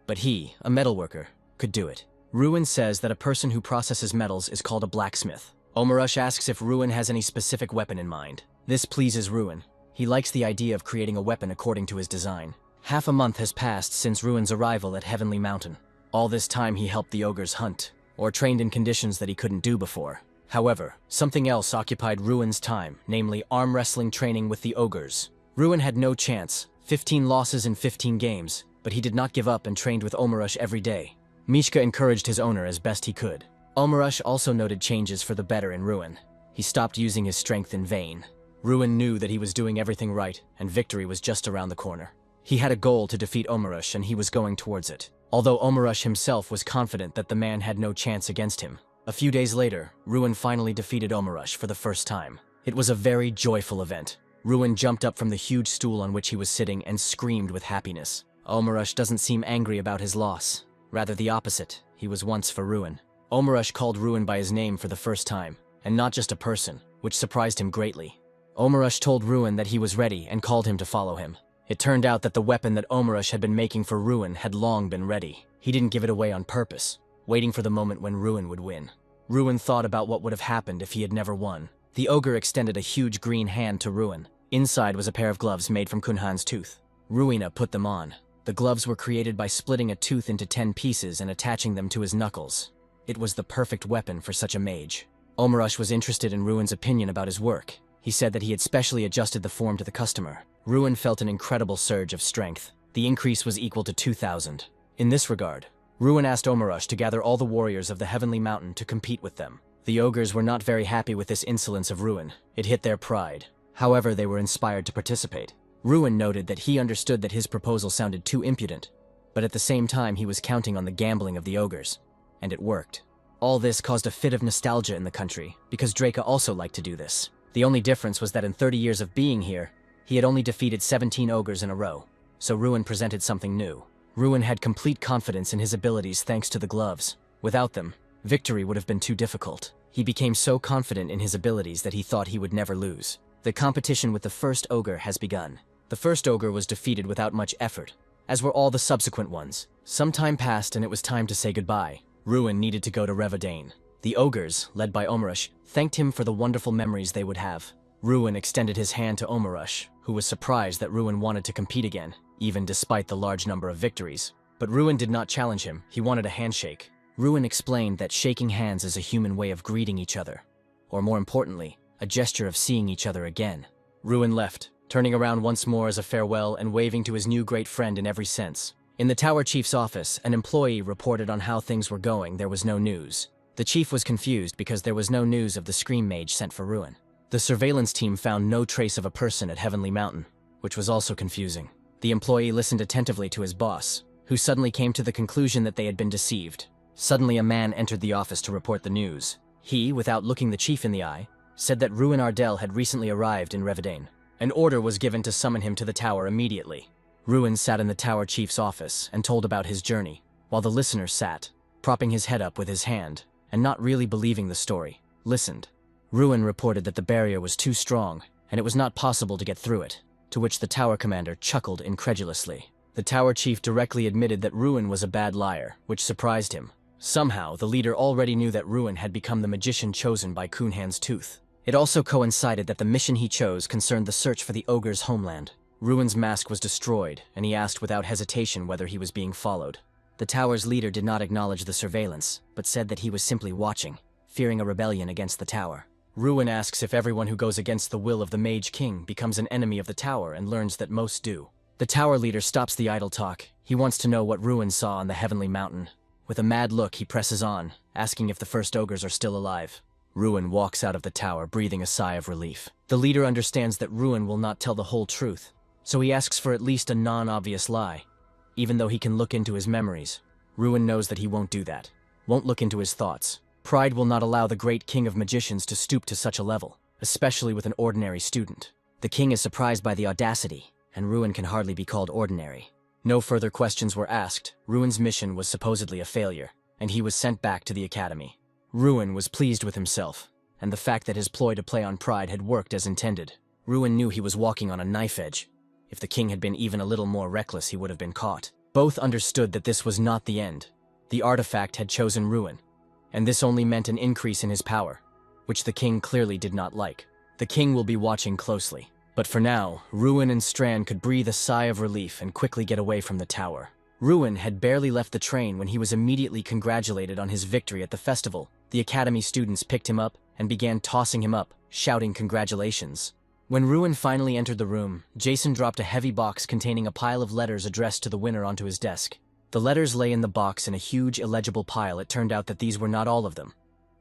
but he, a metalworker, could do it. Ruin says that a person who processes metals is called a blacksmith. Omarush asks if Ruin has any specific weapon in mind. This pleases Ruin. He likes the idea of creating a weapon according to his design. Half a month has passed since Ruin's arrival at Heavenly Mountain. All this time he helped the ogres hunt, or trained in conditions that he couldn't do before. However, something else occupied Ruin's time, namely arm wrestling training with the ogres. Ruin had no chance, 15 losses in 15 games, but he did not give up and trained with Omarush every day. Mishka encouraged his owner as best he could. Omarush also noted changes for the better in Ruin. He stopped using his strength in vain. Ruin knew that he was doing everything right, and victory was just around the corner. He had a goal to defeat Omarush, and he was going towards it. Although Omarush himself was confident that the man had no chance against him. A few days later, Ruin finally defeated Omarush for the first time. It was a very joyful event. Ruin jumped up from the huge stool on which he was sitting and screamed with happiness. Omarush doesn't seem angry about his loss. Rather the opposite, he was once for Ruin. Omarush called Ruin by his name for the first time, and not just a person, which surprised him greatly. Omarush told Ruin that he was ready and called him to follow him. It turned out that the weapon that Omarush had been making for Ruin had long been ready. He didn't give it away on purpose, waiting for the moment when Ruin would win. Ruin thought about what would have happened if he had never won. The ogre extended a huge green hand to Ruin. Inside was a pair of gloves made from Kunhan's tooth. Ruina put them on. The gloves were created by splitting a tooth into 10 pieces and attaching them to his knuckles. It was the perfect weapon for such a mage. Omarush was interested in Ruin's opinion about his work. He said that he had specially adjusted the form to the customer. Ruin felt an incredible surge of strength. The increase was equal to 2,000. In this regard, Ruin asked Omarush to gather all the warriors of the Heavenly Mountain to compete with them. The ogres were not very happy with this insolence of Ruin. It hit their pride. However, they were inspired to participate. Ruin noted that he understood that his proposal sounded too impudent, but at the same time he was counting on the gambling of the ogres. And it worked. All this caused a fit of nostalgia in the country, because Draca also liked to do this. The only difference was that in 30 years of being here, he had only defeated 17 ogres in a row. So Ruin presented something new. Ruin had complete confidence in his abilities thanks to the gloves. Without them, victory would have been too difficult. He became so confident in his abilities that he thought he would never lose. The competition with the first ogre has begun. The first ogre was defeated without much effort, as were all the subsequent ones. Some time passed and it was time to say goodbye. Ruin needed to go to Revadane. The ogres, led by Omarush, thanked him for the wonderful memories they would have. Ruin extended his hand to Omarush, who was surprised that Ruin wanted to compete again, even despite the large number of victories. But Ruin did not challenge him, he wanted a handshake. Ruin explained that shaking hands is a human way of greeting each other, or more importantly, a gesture of seeing each other again. Ruin left, turning around once more as a farewell and waving to his new great friend in every sense. In the tower chief's office, an employee reported on how things were going. There was no news. The chief was confused because there was no news of the scream mage sent for Ruin. The surveillance team found no trace of a person at Heavenly Mountain, which was also confusing. The employee listened attentively to his boss, who suddenly came to the conclusion that they had been deceived. Suddenly a man entered the office to report the news. He, without looking the chief in the eye, said that Ruin Ardell had recently arrived in Revadane. An order was given to summon him to the tower immediately. Ruin sat in the tower chief's office and told about his journey, while the listener sat, propping his head up with his hand, and not really believing the story, listened. Ruin reported that the barrier was too strong, and it was not possible to get through it, to which the tower commander chuckled incredulously. The tower chief directly admitted that Ruin was a bad liar, which surprised him. Somehow, the leader already knew that Ruin had become the magician chosen by Kunhan's Tooth. It also coincided that the mission he chose concerned the search for the ogre's homeland. Ruin's mask was destroyed, and he asked without hesitation whether he was being followed. The tower's leader did not acknowledge the surveillance, but said that he was simply watching, fearing a rebellion against the tower. Ruin asks if everyone who goes against the will of the Mage King becomes an enemy of the tower and learns that most do. The tower leader stops the idle talk. He wants to know what Ruin saw on the Heavenly Mountain. With a mad look, he presses on, asking if the first ogres are still alive. Ruin walks out of the tower, breathing a sigh of relief. The leader understands that Ruin will not tell the whole truth, so he asks for at least a non-obvious lie. Even though he can look into his memories, Ruin knows that he won't do that, won't look into his thoughts. Pride will not allow the great king of magicians to stoop to such a level, especially with an ordinary student. The king is surprised by the audacity, and Ruin can hardly be called ordinary. No further questions were asked. Ruin's mission was supposedly a failure, and he was sent back to the academy. Ruin was pleased with himself, and the fact that his ploy to play on pride had worked as intended. Ruin knew he was walking on a knife edge. If the king had been even a little more reckless, he would have been caught. Both understood that this was not the end. The artifact had chosen Ruin, and this only meant an increase in his power, which the king clearly did not like. The king will be watching closely. But for now, Ruin and Strand could breathe a sigh of relief and quickly get away from the tower. Ruin had barely left the train when he was immediately congratulated on his victory at the festival. The academy students picked him up and began tossing him up, shouting congratulations. When Ruin finally entered the room, Jason dropped a heavy box containing a pile of letters addressed to the winner onto his desk. The letters lay in the box in a huge, illegible pile. It turned out that these were not all of them,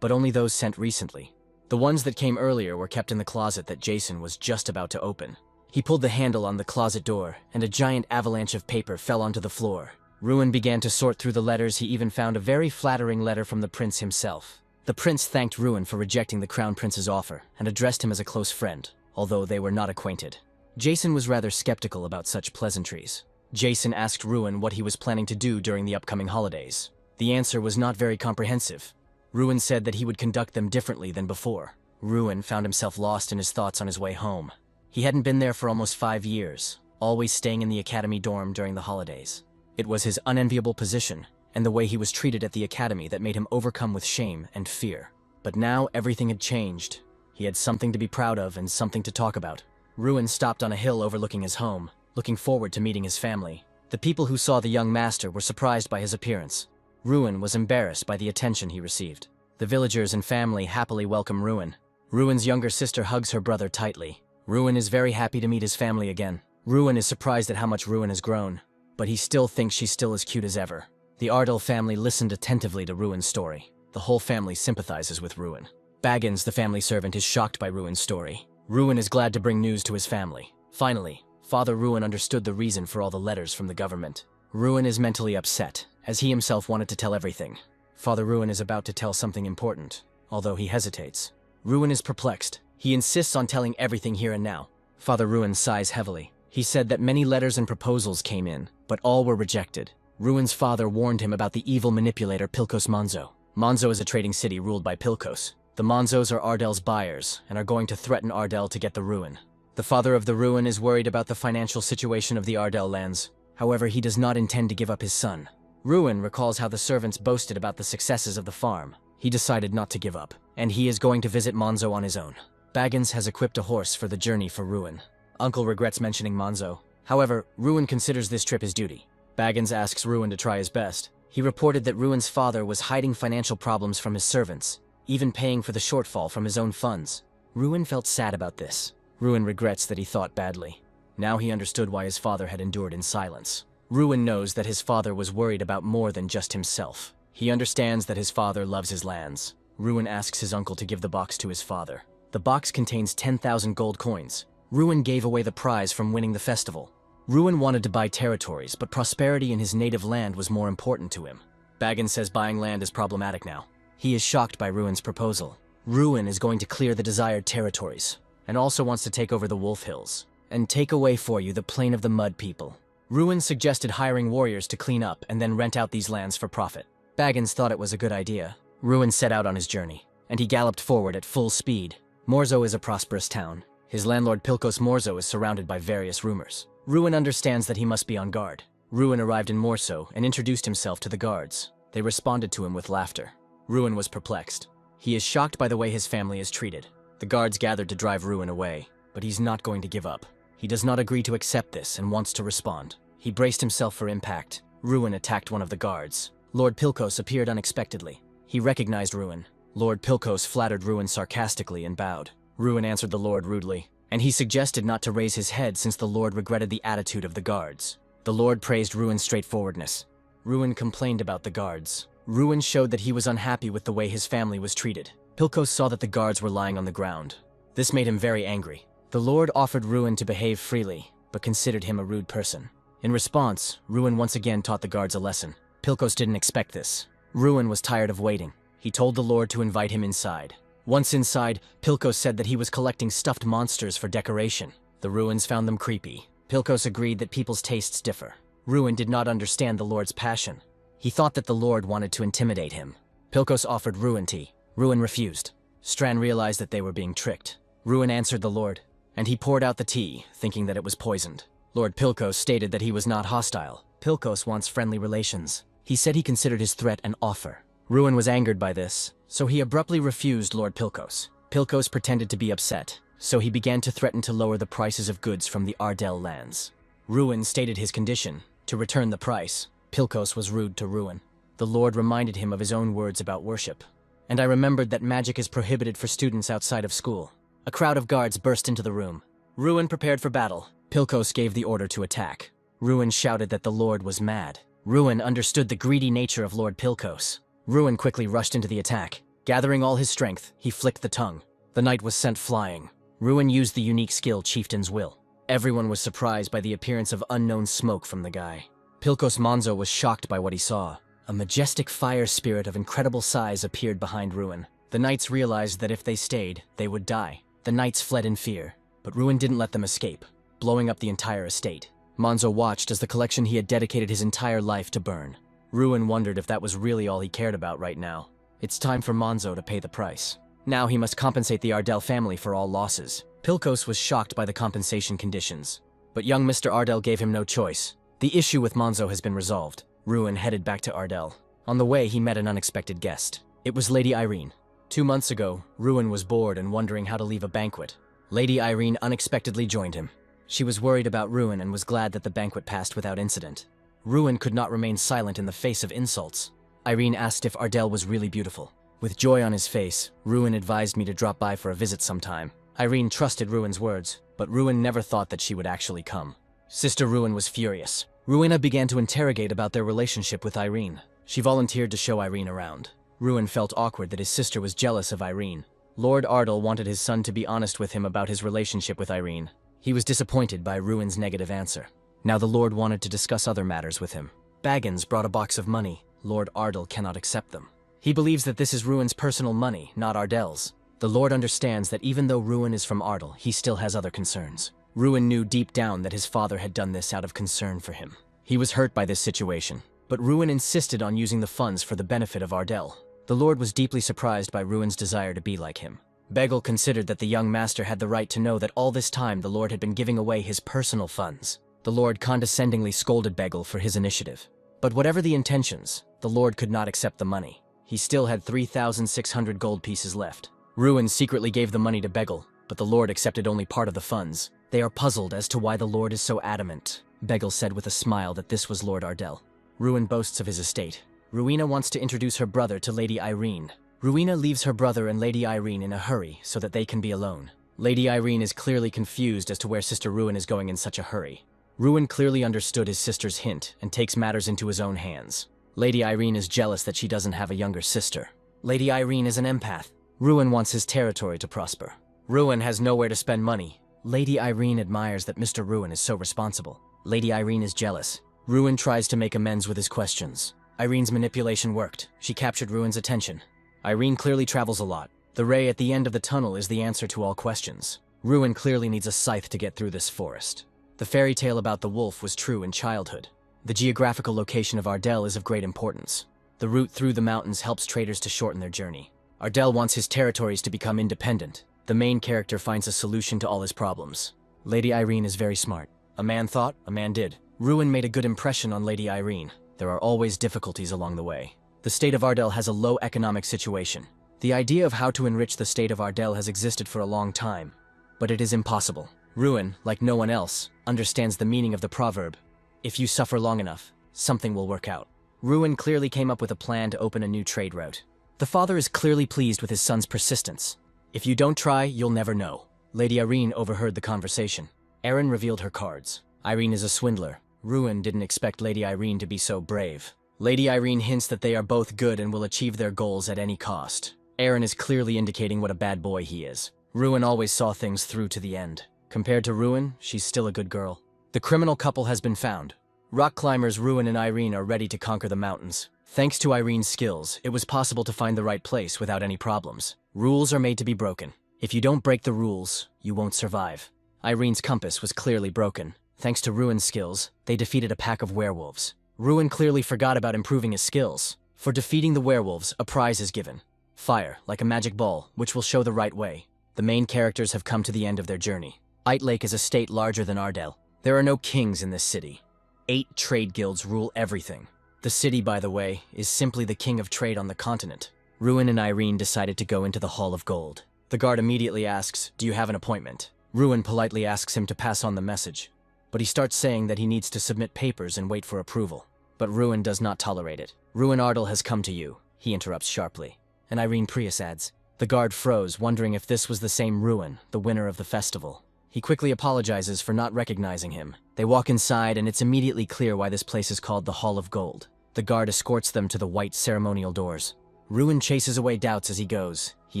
but only those sent recently. The ones that came earlier were kept in the closet that Jason was just about to open. He pulled the handle on the closet door, and a giant avalanche of paper fell onto the floor. Ruin began to sort through the letters. He even found a very flattering letter from the prince himself. The prince thanked Ruin for rejecting the crown prince's offer, and addressed him as a close friend, although they were not acquainted. Jason was rather skeptical about such pleasantries. Jason asked Ruin what he was planning to do during the upcoming holidays. The answer was not very comprehensive. Ruin said that he would conduct them differently than before. Ruin found himself lost in his thoughts on his way home. He hadn't been there for almost 5 years, always staying in the academy dorm during the holidays. It was his unenviable position, and the way he was treated at the academy that made him overcome with shame and fear. But now everything had changed. He had something to be proud of and something to talk about. Ruin stopped on a hill overlooking his home, looking forward to meeting his family. The people who saw the young master were surprised by his appearance. Ruin was embarrassed by the attention he received. The villagers and family happily welcome Ruin. Ruin's younger sister hugs her brother tightly. Ruin is very happy to meet his family again. Ruin is surprised at how much Ruin has grown, but he still thinks she's still as cute as ever. The Ardell family listened attentively to Ruin's story. The whole family sympathizes with Ruin. Baggins, the family servant, is shocked by Ruin's story. Ruin is glad to bring news to his family. Finally, Father Ruin understood the reason for all the letters from the government. Ruin is mentally upset, as he himself wanted to tell everything. Father Ruin is about to tell something important, although he hesitates. Ruin is perplexed. He insists on telling everything here and now. Father Ruin sighs heavily. He said that many letters and proposals came in, but all were rejected. Ruin's father warned him about the evil manipulator Pilkos Monzo. Monzo is a trading city ruled by Pilkos. The Monzos are Ardell's buyers, and are going to threaten Ardell to get the Ruin. The father of the Ruin is worried about the financial situation of the Ardell lands. However, he does not intend to give up his son. Ruin recalls how the servants boasted about the successes of the farm. He decided not to give up, and he is going to visit Monzo on his own. Baggins has equipped a horse for the journey for Ruin. Uncle regrets mentioning Monzo. However, Ruin considers this trip his duty. Baggins asks Ruin to try his best. He reported that Ruin's father was hiding financial problems from his servants, even paying for the shortfall from his own funds. Ruin felt sad about this. Ruin regrets that he thought badly. Now he understood why his father had endured in silence. Ruin knows that his father was worried about more than just himself. He understands that his father loves his lands. Ruin asks his uncle to give the box to his father. The box contains 10,000 gold coins. Ruin gave away the prize from winning the festival. Ruin wanted to buy territories, but prosperity in his native land was more important to him. Baggins says buying land is problematic now. He is shocked by Ruin's proposal. Ruin is going to clear the desired territories, and also wants to take over the Wolf Hills, and take away for you the Plain of the Mud people. Ruin suggested hiring warriors to clean up and then rent out these lands for profit. Baggins thought it was a good idea. Ruin set out on his journey, and he galloped forward at full speed. Morzo is a prosperous town. His landlord Pilkos Morzo is surrounded by various rumors. Ruin understands that he must be on guard. Ruin arrived in Morzo and introduced himself to the guards. They responded to him with laughter. Ruin was perplexed. He is shocked by the way his family is treated. The guards gathered to drive Ruin away, but he's not going to give up. He does not agree to accept this and wants to respond. He braced himself for impact. Ruin attacked one of the guards. Lord Pilkos appeared unexpectedly. He recognized Ruin. Lord Pilkos flattered Ruin sarcastically and bowed. Ruin answered the Lord rudely, and he suggested not to raise his head since the Lord regretted the attitude of the guards. The Lord praised Ruin's straightforwardness. Ruin complained about the guards. Ruin showed that he was unhappy with the way his family was treated. Pilkos saw that the guards were lying on the ground. This made him very angry. The Lord offered Ruin to behave freely, but considered him a rude person. In response, Ruin once again taught the guards a lesson. Pilkos didn't expect this. Ruin was tired of waiting. He told the Lord to invite him inside. Once inside, Pilkos said that he was collecting stuffed monsters for decoration. The Ruins found them creepy. Pilkos agreed that people's tastes differ. Ruin did not understand the Lord's passion. He thought that the Lord wanted to intimidate him. Pilkos offered Ruin tea. Ruin refused. Strand realized that they were being tricked. Ruin answered the Lord, and he poured out the tea, thinking that it was poisoned. Lord Pilkos stated that he was not hostile. Pilkos wants friendly relations. He said he considered his threat an offer. Ruin was angered by this, so he abruptly refused Lord Pilkos. Pilkos pretended to be upset, so he began to threaten to lower the prices of goods from the Ardell lands. Ruin stated his condition, to return the price. Pilkos was rude to Ruin. The Lord reminded him of his own words about worship. And I remembered that magic is prohibited for students outside of school. A crowd of guards burst into the room. Ruin prepared for battle. Pilkos gave the order to attack. Ruin shouted that the Lord was mad. Ruin understood the greedy nature of Lord Pilkos. Ruin quickly rushed into the attack. Gathering all his strength, he flicked the tongue. The knight was sent flying. Ruin used the unique skill Chieftain's Will. Everyone was surprised by the appearance of unknown smoke from the guy. Pilkos Monzo was shocked by what he saw. A majestic fire spirit of incredible size appeared behind Ruin. The knights realized that if they stayed, they would die. The knights fled in fear, but Ruin didn't let them escape, blowing up the entire estate. Monzo watched as the collection he had dedicated his entire life to burn. Ruin wondered if that was really all he cared about right now. It's time for Monzo to pay the price. Now he must compensate the Ardell family for all losses. Pilkos was shocked by the compensation conditions, but young Mr. Ardell gave him no choice. The issue with Monzo has been resolved. Ruin headed back to Ardell. On the way, he met an unexpected guest. It was Lady Irene. 2 months ago, Ruin was bored and wondering how to leave a banquet. Lady Irene unexpectedly joined him. She was worried about Ruin and was glad that the banquet passed without incident. Ruin could not remain silent in the face of insults. Irene asked if Ardell was really beautiful. With joy on his face, Ruin advised me to drop by for a visit sometime. Irene trusted Ruin's words, but Ruin never thought that she would actually come. Sister Ruin was furious. Ruina began to interrogate about their relationship with Irene. She volunteered to show Irene around. Ruin felt awkward that his sister was jealous of Irene. Lord Ardell wanted his son to be honest with him about his relationship with Irene. He was disappointed by Ruin's negative answer. Now the Lord wanted to discuss other matters with him. Baggins brought a box of money. Lord Ardell cannot accept them. He believes that this is Ruin's personal money, not Ardell's. The Lord understands that even though Ruin is from Ardell, he still has other concerns. Ruin knew deep down that his father had done this out of concern for him. He was hurt by this situation, but Ruin insisted on using the funds for the benefit of Ardell. The Lord was deeply surprised by Ruin's desire to be like him. Begel considered that the young master had the right to know that all this time the Lord had been giving away his personal funds. The Lord condescendingly scolded Begel for his initiative. But whatever the intentions, the Lord could not accept the money. He still had 3,600 gold pieces left. Ruin secretly gave the money to Begel, but the Lord accepted only part of the funds. They are puzzled as to why the Lord is so adamant. Begel said with a smile that this was Lord Ardell. Ruin boasts of his estate. Ruina wants to introduce her brother to Lady Irene. Ruina leaves her brother and Lady Irene in a hurry so that they can be alone. Lady Irene is clearly confused as to where Sister Ruin is going in such a hurry. Ruin clearly understood his sister's hint and takes matters into his own hands. Lady Irene is jealous that she doesn't have a younger sister. Lady Irene is an empath. Ruin wants his territory to prosper. Ruin has nowhere to spend money. Lady Irene admires that Mr. Ruin is so responsible. Lady Irene is jealous. Ruin tries to make amends with his questions. Irene's manipulation worked. She captured Ruin's attention. Irene clearly travels a lot. The ray at the end of the tunnel is the answer to all questions. Ruin clearly needs a scythe to get through this forest. The fairy tale about the wolf was true in childhood. The geographical location of Ardell is of great importance. The route through the mountains helps traders to shorten their journey. Ardell wants his territories to become independent. The main character finds a solution to all his problems. Lady Irene is very smart. A man thought, a man did. Ruin made a good impression on Lady Irene. There are always difficulties along the way. The state of Ardell has a low economic situation. The idea of how to enrich the state of Ardell has existed for a long time, but it is impossible. Ruin, like no one else, understands the meaning of the proverb, "If you suffer long enough, something will work out." Ruin clearly came up with a plan to open a new trade route. The father is clearly pleased with his son's persistence. If you don't try, you'll never know. Lady Irene overheard the conversation. Erin revealed her cards. Irene is a swindler. Ruin didn't expect Lady Irene to be so brave. Lady Irene hints that they are both good and will achieve their goals at any cost. Erin is clearly indicating what a bad boy he is. Ruin always saw things through to the end. Compared to Ruin, she's still a good girl. The criminal couple has been found. Rock climbers Ruin and Irene are ready to conquer the mountains. Thanks to Irene's skills, it was possible to find the right place without any problems. Rules are made to be broken. If you don't break the rules, you won't survive. Irene's compass was clearly broken. Thanks to Ruin's skills, they defeated a pack of werewolves. Ruin clearly forgot about improving his skills. For defeating the werewolves, a prize is given. Fire, like a magic ball, which will show the right way. The main characters have come to the end of their journey. Ite Lake is a state larger than Ardell. There are no kings in this city. 8 trade guilds rule everything. The city, by the way, is simply the king of trade on the continent. Ruin and Irene decided to go into the Hall of Gold. The guard immediately asks, "Do you have an appointment?" Ruin politely asks him to pass on the message, but he starts saying that he needs to submit papers and wait for approval. But Ruin does not tolerate it. "Ruin Ardell has come to you," he interrupts sharply. And Irene Prius adds. The guard froze, wondering if this was the same Ruin, the winner of the festival. He quickly apologizes for not recognizing him. They walk inside, and it's immediately clear why this place is called the Hall of Gold. The guard escorts them to the white ceremonial doors. Ruin chases away doubts as he goes. He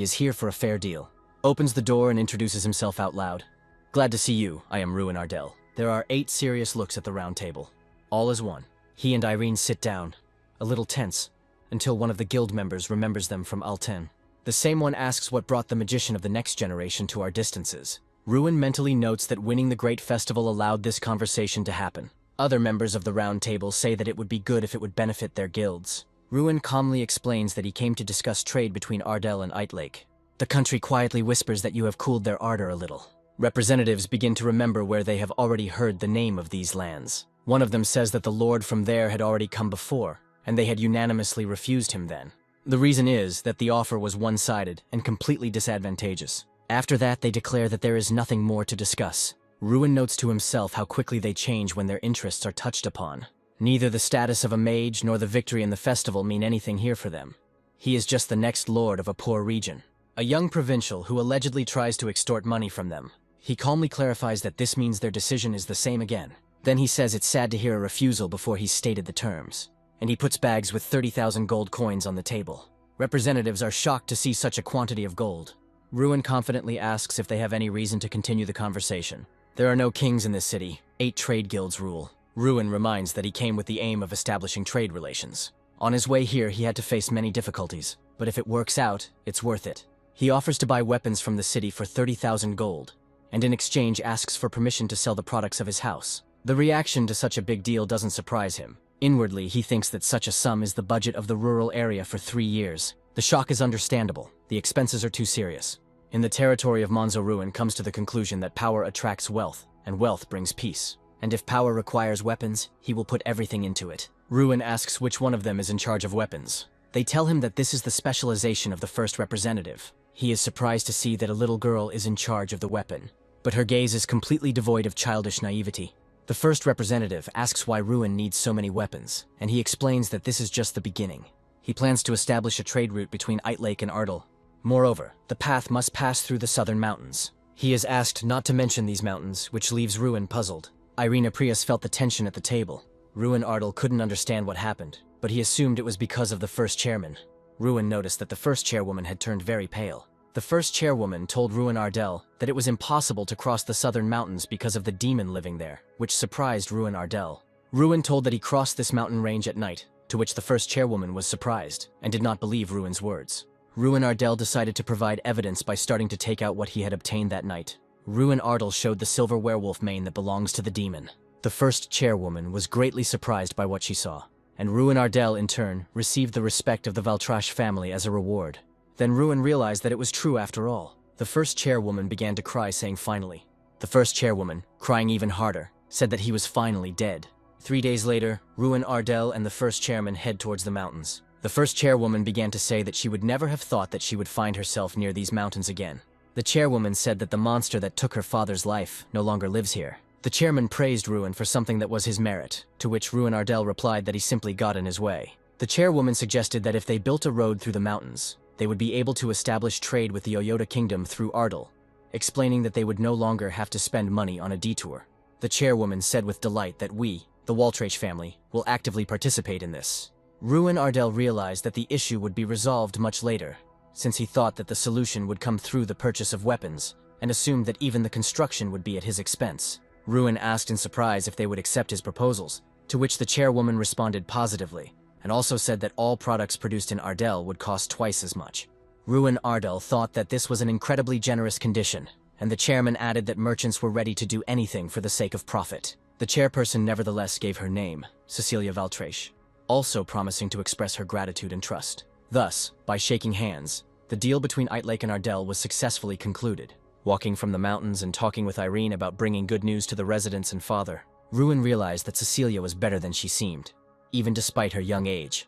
is here for a fair deal. Opens the door and introduces himself out loud. "Glad to see you. I am Ruin Ardell." There are 8 serious looks at the round table. All as one. He and Irene sit down, a little tense, until one of the guild members remembers them from Alten. The same one asks what brought the magician of the next generation to our distances. Ruin mentally notes that winning the great festival allowed this conversation to happen. Other members of the round table say that it would be good if it would benefit their guilds. Ruin calmly explains that he came to discuss trade between Ardell and Ite Lake. The country quietly whispers that you have cooled their ardor a little. Representatives begin to remember where they have already heard the name of these lands. One of them says that the lord from there had already come before, and they had unanimously refused him then. The reason is that the offer was one-sided and completely disadvantageous. After that, they declare that there is nothing more to discuss. Ruin notes to himself how quickly they change when their interests are touched upon. Neither the status of a mage nor the victory in the festival mean anything here for them. He is just the next lord of a poor region. A young provincial who allegedly tries to extort money from them. He calmly clarifies that this means their decision is the same again. Then he says it's sad to hear a refusal before he's stated the terms. And he puts bags with 30,000 gold coins on the table. Representatives are shocked to see such a quantity of gold. Ruin confidently asks if they have any reason to continue the conversation. There are no kings in this city. 8 trade guilds rule. Ruin reminds that he came with the aim of establishing trade relations. On his way here, he had to face many difficulties, but if it works out, it's worth it. He offers to buy weapons from the city for 30,000 gold, and in exchange asks for permission to sell the products of his house. The reaction to such a big deal doesn't surprise him. Inwardly, he thinks that such a sum is the budget of the rural area for 3 years. The shock is understandable. The expenses are too serious. In the territory of Monzo, Ruin comes to the conclusion that power attracts wealth, and wealth brings peace. And if power requires weapons, he will put everything into it. Ruin asks which one of them is in charge of weapons. They tell him that this is the specialization of the first representative. He is surprised to see that a little girl is in charge of the weapon, but her gaze is completely devoid of childish naivety. The first representative asks why Ruin needs so many weapons, and he explains that this is just the beginning. He plans to establish a trade route between Ite Lake and Ardell. Moreover, the path must pass through the southern mountains. He is asked not to mention these mountains, which leaves Ruin puzzled. Irene Prius felt the tension at the table. Ruin Ardell couldn't understand what happened, but he assumed it was because of the first chairman. Ruin noticed that the first chairwoman had turned very pale. The first chairwoman told Ruin Ardell that it was impossible to cross the southern mountains because of the demon living there, which surprised Ruin Ardell. Ruin told that he crossed this mountain range at night, to which the first chairwoman was surprised and did not believe Ruin's words. Ruin Ardell decided to provide evidence by starting to take out what he had obtained that night. Ruin Ardell showed the silver werewolf mane that belongs to the demon. The first chairwoman was greatly surprised by what she saw, and Ruin Ardell, in turn, received the respect of the Valtrash family as a reward. Then Ruin realized that it was true after all. The first chairwoman began to cry, saying finally. The first chairwoman, crying even harder, said that he was finally dead. 3 days later, Ruin Ardell and the first chairman head towards the mountains. The first chairwoman began to say that she would never have thought that she would find herself near these mountains again. The chairwoman said that the monster that took her father's life no longer lives here. The chairman praised Ruin for something that was his merit, to which Ruin Ardell replied that he simply got in his way. The chairwoman suggested that if they built a road through the mountains, they would be able to establish trade with the Oyota Kingdom through Ardell, explaining that they would no longer have to spend money on a detour. The chairwoman said with delight that we, the Waltrache family, will actively participate in this. Ruin Ardell realized that the issue would be resolved much later, since he thought that the solution would come through the purchase of weapons, and assumed that even the construction would be at his expense. Ruin asked in surprise if they would accept his proposals, to which the chairwoman responded positively, and also said that all products produced in Ardell would cost twice as much. Ruin Ardell thought that this was an incredibly generous condition, and the chairman added that merchants were ready to do anything for the sake of profit. The chairperson nevertheless gave her name, Cecilia Valtrache, also promising to express her gratitude and trust. Thus, by shaking hands, the deal between Eitlake and Ardell was successfully concluded. Walking from the mountains and talking with Irene about bringing good news to the residents and father, Ruin realized that Cecilia was better than she seemed, even despite her young age.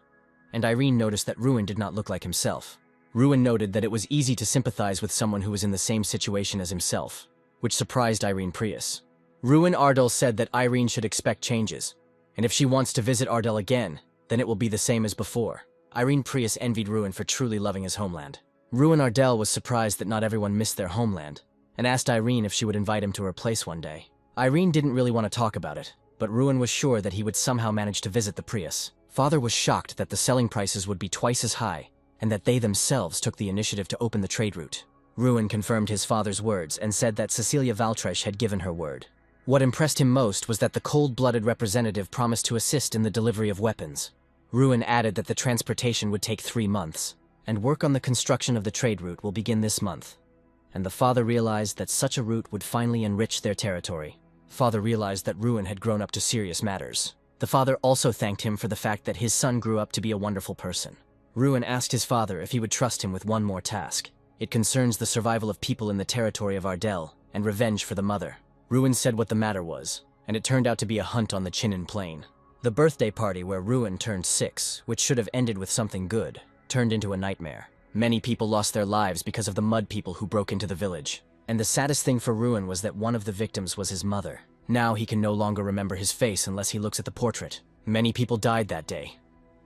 And Irene noticed that Ruin did not look like himself. Ruin noted that it was easy to sympathize with someone who was in the same situation as himself, which surprised Irene Prius. Ruin Ardell said that Irene should expect changes, and if she wants to visit Ardell again, then it will be the same as before. Irene Prius envied Ruin for truly loving his homeland. Ruin Ardell was surprised that not everyone missed their homeland, and asked Irene if she would invite him to her place one day. Irene didn't really want to talk about it, but Ruin was sure that he would somehow manage to visit the Prius. Father was shocked that the selling prices would be twice as high, and that they themselves took the initiative to open the trade route. Ruin confirmed his father's words and said that Cecilia Valtrache had given her word. What impressed him most was that the cold-blooded representative promised to assist in the delivery of weapons. Ruin added that the transportation would take 3 months, and work on the construction of the trade route will begin this month. And the father realized that such a route would finally enrich their territory. Father realized that Ruin had grown up to serious matters. The father also thanked him for the fact that his son grew up to be a wonderful person. Ruin asked his father if he would trust him with one more task. It concerns the survival of people in the territory of Ardell, and revenge for the mother. Ruin said what the matter was, and it turned out to be a hunt on the Chinen Plain. The birthday party where Ruin turned 6, which should have ended with something good, turned into a nightmare. Many people lost their lives because of the mud people who broke into the village. And the saddest thing for Ruin was that one of the victims was his mother. Now he can no longer remember his face unless he looks at the portrait. Many people died that day.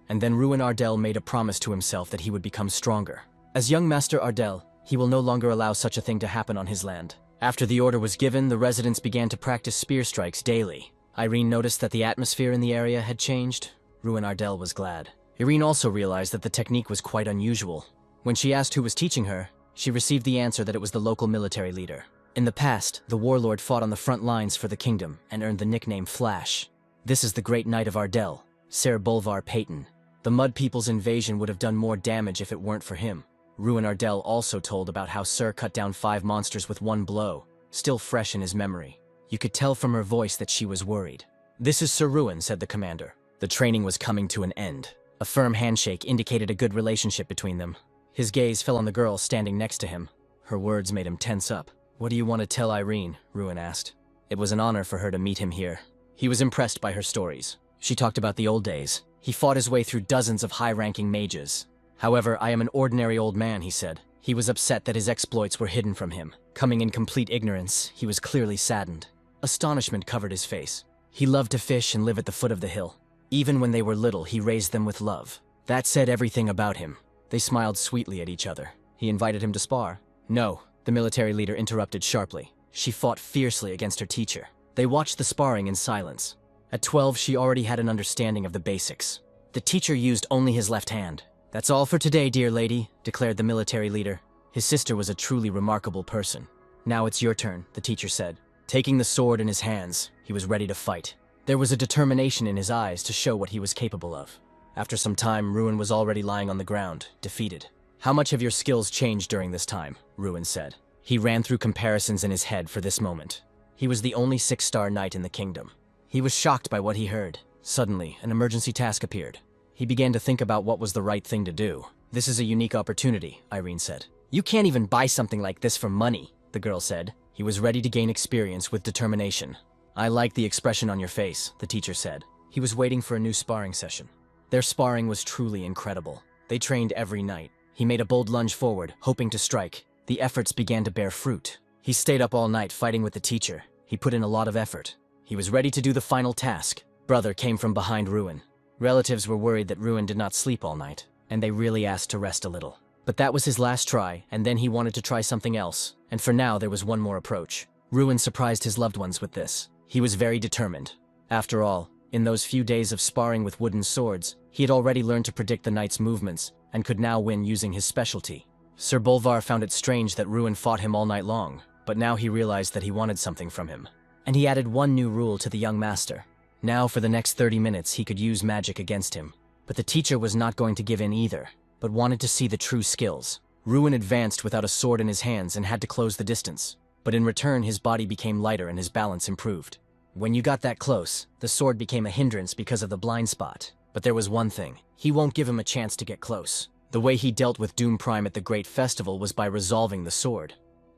And then Ruin Ardell made a promise to himself that he would become stronger. As young Master Ardell, he will no longer allow such a thing to happen on his land. After the order was given, the residents began to practice spear strikes daily. Irene noticed that the atmosphere in the area had changed. Ruin Ardell was glad. Irene also realized that the technique was quite unusual. When she asked who was teaching her, she received the answer that it was the local military leader. In the past, the warlord fought on the front lines for the kingdom and earned the nickname Flash. This is the great knight of Ardell, Ser Bolvar Peyton. The Mud People's invasion would have done more damage if it weren't for him. Ruin Ardell also told about how Sir cut down 5 monsters with 1 blow, still fresh in his memory. You could tell from her voice that she was worried. "This is Sir Ruin," said the commander. The training was coming to an end. A firm handshake indicated a good relationship between them. His gaze fell on the girl standing next to him. Her words made him tense up. "What do you want to tell Irene?" Ruin asked. It was an honor for her to meet him here. He was impressed by her stories. She talked about the old days. He fought his way through dozens of high-ranking mages. "However, I am an ordinary old man," he said. He was upset that his exploits were hidden from him. Coming in complete ignorance, he was clearly saddened. Astonishment covered his face. He loved to fish and live at the foot of the hill. Even when they were little, he raised them with love. That said everything about him. They smiled sweetly at each other. He invited him to spar. "No," the military leader interrupted sharply. She fought fiercely against her teacher. They watched the sparring in silence. At 12, she already had an understanding of the basics. The teacher used only his left hand. "That's all for today, dear lady," declared the military leader. His sister was a truly remarkable person. "Now it's your turn," the teacher said. Taking the sword in his hands, he was ready to fight. There was a determination in his eyes to show what he was capable of. After some time, Ruin was already lying on the ground, defeated. "How much have your skills changed during this time?" Ruin said. He ran through comparisons in his head for this moment. He was the only 6-star knight in the kingdom. He was shocked by what he heard. Suddenly, an emergency task appeared. He began to think about what was the right thing to do. "This is a unique opportunity," Irene said. "You can't even buy something like this for money," the girl said. He was ready to gain experience with determination. "I like the expression on your face," the teacher said. He was waiting for a new sparring session. Their sparring was truly incredible. They trained every night. He made a bold lunge forward, hoping to strike. The efforts began to bear fruit. He stayed up all night fighting with the teacher. He put in a lot of effort. He was ready to do the final task. Brother came from behind Ruin. Relatives were worried that Ruin did not sleep all night, and they really asked to rest a little. But that was his last try, and then he wanted to try something else. And for now, there was one more approach. Ruin surprised his loved ones with this. He was very determined. After all, in those few days of sparring with wooden swords, he had already learned to predict the knight's movements, and could now win using his specialty. Sir Bolvar found it strange that Ruin fought him all night long, but now he realized that he wanted something from him. And he added one new rule to the young master. Now, for the next 30 minutes, he could use magic against him. But the teacher was not going to give in either, but wanted to see the true skills. Ruin advanced without a sword in his hands and had to close the distance. But in return, his body became lighter and his balance improved. When you got that close, the sword became a hindrance because of the blind spot. But there was one thing. He won't give him a chance to get close. The way he dealt with Doom Prime at the Great Festival was by resolving the sword.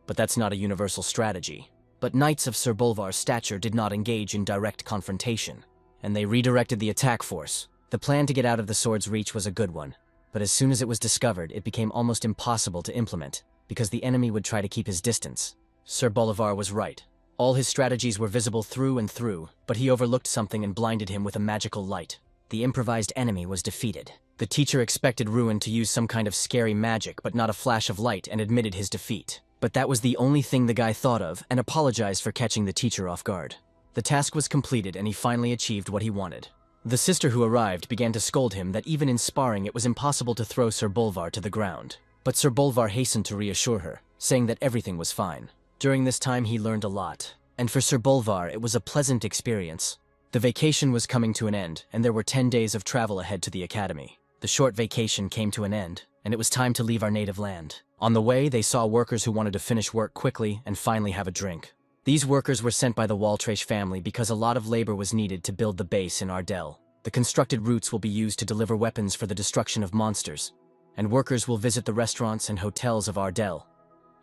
But that's not a universal strategy. But knights of Sir Bolvar's stature did not engage in direct confrontation, and they redirected the attack force. The plan to get out of the sword's reach was a good one, but as soon as it was discovered, it became almost impossible to implement, because the enemy would try to keep his distance. Sir Bolivar was right. All his strategies were visible through and through, but he overlooked something and blinded him with a magical light. The improvised enemy was defeated. The teacher expected Ruin to use some kind of scary magic, but not a flash of light, and admitted his defeat. But that was the only thing the guy thought of, and apologized for catching the teacher off guard. The task was completed, and he finally achieved what he wanted. The sister who arrived began to scold him that even in sparring it was impossible to throw Sir Bolvar to the ground. But Sir Bolvar hastened to reassure her, saying that everything was fine. During this time he learned a lot, and for Sir Bolvar it was a pleasant experience. The vacation was coming to an end, and there were 10 days of travel ahead to the academy. The short vacation came to an end, and it was time to leave our native land. On the way, they saw workers who wanted to finish work quickly and finally have a drink. These workers were sent by the Waltrache family because a lot of labor was needed to build the base in Ardell. The constructed routes will be used to deliver weapons for the destruction of monsters, and workers will visit the restaurants and hotels of Ardell.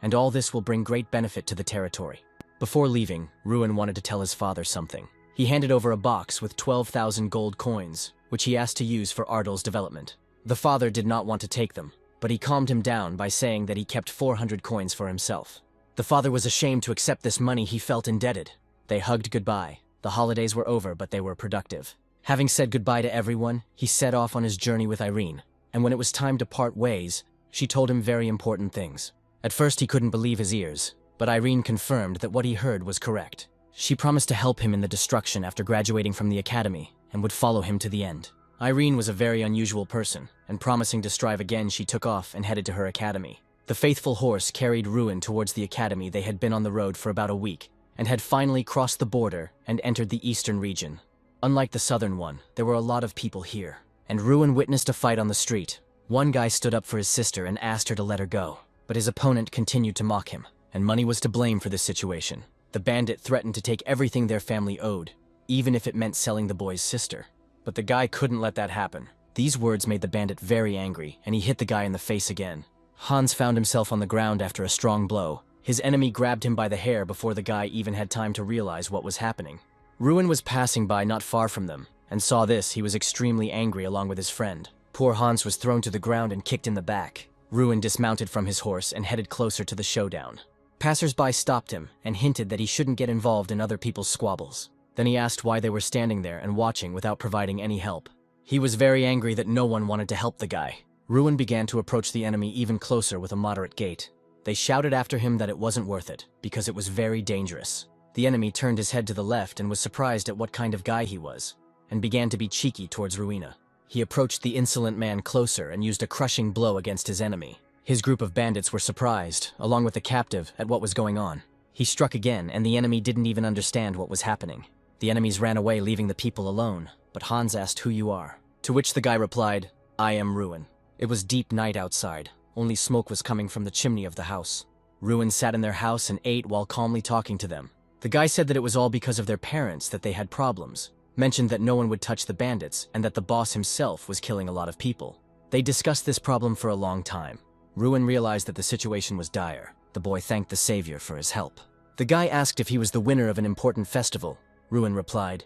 And all this will bring great benefit to the territory. Before leaving, Ruin wanted to tell his father something. He handed over a box with 12,000 gold coins, which he asked to use for Ardell's development. The father did not want to take them, but he calmed him down by saying that he kept 400 coins for himself. The father was ashamed to accept this money. He felt indebted. They hugged goodbye. The holidays were over, but they were productive. Having said goodbye to everyone, he set off on his journey with Irene, and when it was time to part ways, she told him very important things. At first he couldn't believe his ears, but Irene confirmed that what he heard was correct. She promised to help him in the destruction after graduating from the academy, and would follow him to the end. Irene was a very unusual person, and promising to strive again, she took off and headed to her academy. The faithful horse carried Ruin towards the academy. They had been on the road for about a week, and had finally crossed the border and entered the eastern region. Unlike the southern one, there were a lot of people here, and Ruin witnessed a fight on the street. One guy stood up for his sister and asked her to let her go, but his opponent continued to mock him, and money was to blame for this situation. The bandit threatened to take everything their family owed, even if it meant selling the boy's sister. But the guy couldn't let that happen. These words made the bandit very angry, and he hit the guy in the face again. Hans found himself on the ground after a strong blow. His enemy grabbed him by the hair before the guy even had time to realize what was happening. Ruin was passing by not far from them, and saw this. He was extremely angry along with his friend. Poor Hans was thrown to the ground and kicked in the back. Ruin dismounted from his horse and headed closer to the showdown. Passers-by stopped him and hinted that he shouldn't get involved in other people's squabbles. Then he asked why they were standing there and watching without providing any help. He was very angry that no one wanted to help the guy. Ruin began to approach the enemy even closer with a moderate gait. They shouted after him that it wasn't worth it, because it was very dangerous. The enemy turned his head to the left and was surprised at what kind of guy he was, and began to be cheeky towards Ruina. He approached the insolent man closer and used a crushing blow against his enemy. His group of bandits were surprised, along with the captive, at what was going on. He struck again, and the enemy didn't even understand what was happening. The enemies ran away, leaving the people alone, but Hans asked who you are. To which the guy replied, I am Ruin. It was deep night outside. Only smoke was coming from the chimney of the house. Ruin sat in their house and ate while calmly talking to them. The guy said that it was all because of their parents that they had problems, mentioned that no one would touch the bandits, and that the boss himself was killing a lot of people. They discussed this problem for a long time. Ruin realized that the situation was dire. The boy thanked the savior for his help. The guy asked if he was the winner of an important festival. Ruin replied,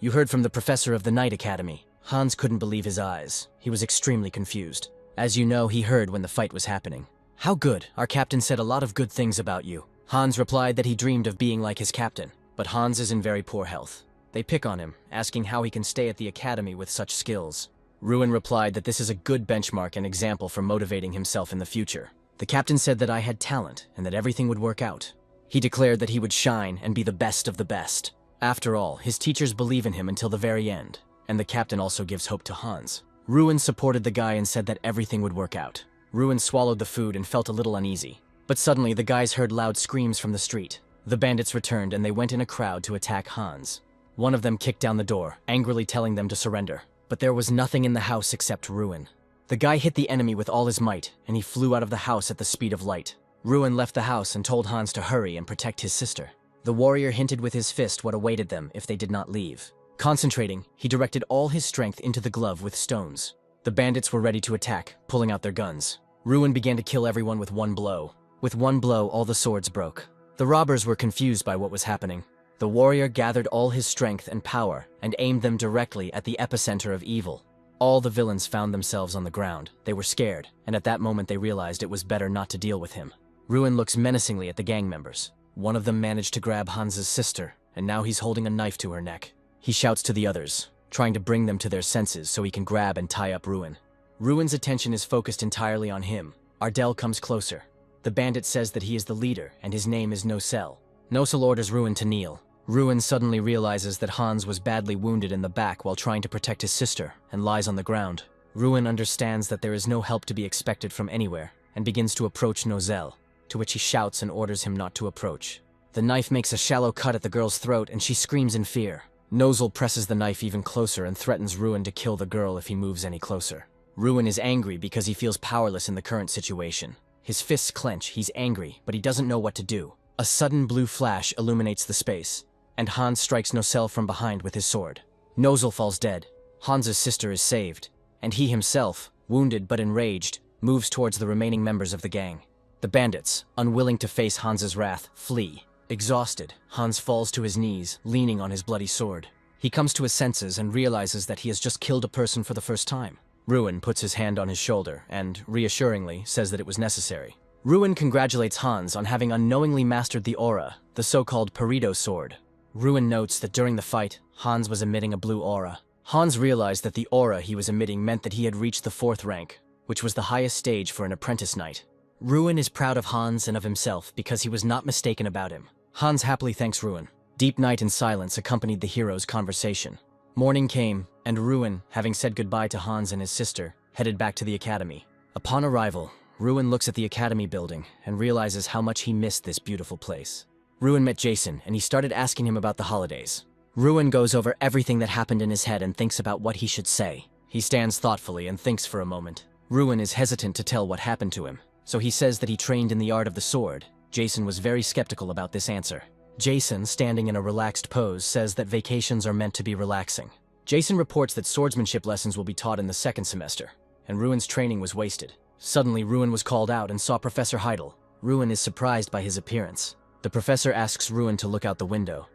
You heard from the professor of the Night Academy. Hans couldn't believe his eyes. He was extremely confused. As you know, he heard when the fight was happening. How good. Our captain said a lot of good things about you. Hans replied that he dreamed of being like his captain, but Hans is in very poor health. They pick on him, asking how he can stay at the academy with such skills. Ruin replied that this is a good benchmark and example for motivating himself in the future. The captain said that I had talent and that everything would work out. He declared that he would shine and be the best of the best. After all, his teachers believe in him until the very end, and the captain also gives hope to Hans. Ruin supported the guy and said that everything would work out. Ruin swallowed the food and felt a little uneasy. But suddenly the guys heard loud screams from the street. The bandits returned and they went in a crowd to attack Hans. One of them kicked down the door, angrily telling them to surrender. But there was nothing in the house except Ruin. The guy hit the enemy with all his might, and he flew out of the house at the speed of light. Ruin left the house and told Hans to hurry and protect his sister. The warrior hinted with his fist what awaited them if they did not leave. Concentrating, he directed all his strength into the glove with stones. The bandits were ready to attack, pulling out their guns. Ruin began to kill everyone with one blow. With one blow, all the swords broke. The robbers were confused by what was happening. The warrior gathered all his strength and power and aimed them directly at the epicenter of evil. All the villains found themselves on the ground. They were scared, and at that moment they realized it was better not to deal with him. Ruin looks menacingly at the gang members. One of them managed to grab Hans's sister, and now he's holding a knife to her neck. He shouts to the others, trying to bring them to their senses so he can grab and tie up Ruin. Ruin's attention is focused entirely on him. Ardell comes closer. The bandit says that he is the leader, and his name is Nocel. Nocel orders Ruin to kneel. Ruin suddenly realizes that Hans was badly wounded in the back while trying to protect his sister, and lies on the ground. Ruin understands that there is no help to be expected from anywhere, and begins to approach Nocel, to which he shouts and orders him not to approach. The knife makes a shallow cut at the girl's throat, and she screams in fear. Nocel presses the knife even closer and threatens Ruin to kill the girl if he moves any closer. Ruin is angry because he feels powerless in the current situation. His fists clench, he's angry, but he doesn't know what to do. A sudden blue flash illuminates the space, and Hans strikes Nocel from behind with his sword. Nocel falls dead. Hans's sister is saved, and he himself, wounded but enraged, moves towards the remaining members of the gang. The bandits, unwilling to face Hans's wrath, flee. Exhausted, Hans falls to his knees, leaning on his bloody sword. He comes to his senses and realizes that he has just killed a person for the first time. Ruin puts his hand on his shoulder and, reassuringly, says that it was necessary. Ruin congratulates Hans on having unknowingly mastered the aura, the so-called Peridot sword. Ruin notes that during the fight, Hans was emitting a blue aura. Hans realized that the aura he was emitting meant that he had reached the 4th rank, which was the highest stage for an apprentice knight. Ruin is proud of Hans and of himself because he was not mistaken about him. Hans happily thanks Ruin. Deep night and silence accompanied the hero's conversation. Morning came, and Ruin, having said goodbye to Hans and his sister, headed back to the academy. Upon arrival, Ruin looks at the academy building and realizes how much he missed this beautiful place. Ruin met Jason, and he started asking him about the holidays. Ruin goes over everything that happened in his head and thinks about what he should say. He stands thoughtfully and thinks for a moment. Ruin is hesitant to tell what happened to him, so he says that he trained in the art of the sword. Jason was very skeptical about this answer. Jason, standing in a relaxed pose, says that vacations are meant to be relaxing. Jason reports that swordsmanship lessons will be taught in the 2nd semester, and Ruin's training was wasted. Suddenly, Ruin was called out and saw Professor Heidel. Ruin is surprised by his appearance. The professor asks Ruin to look out the window.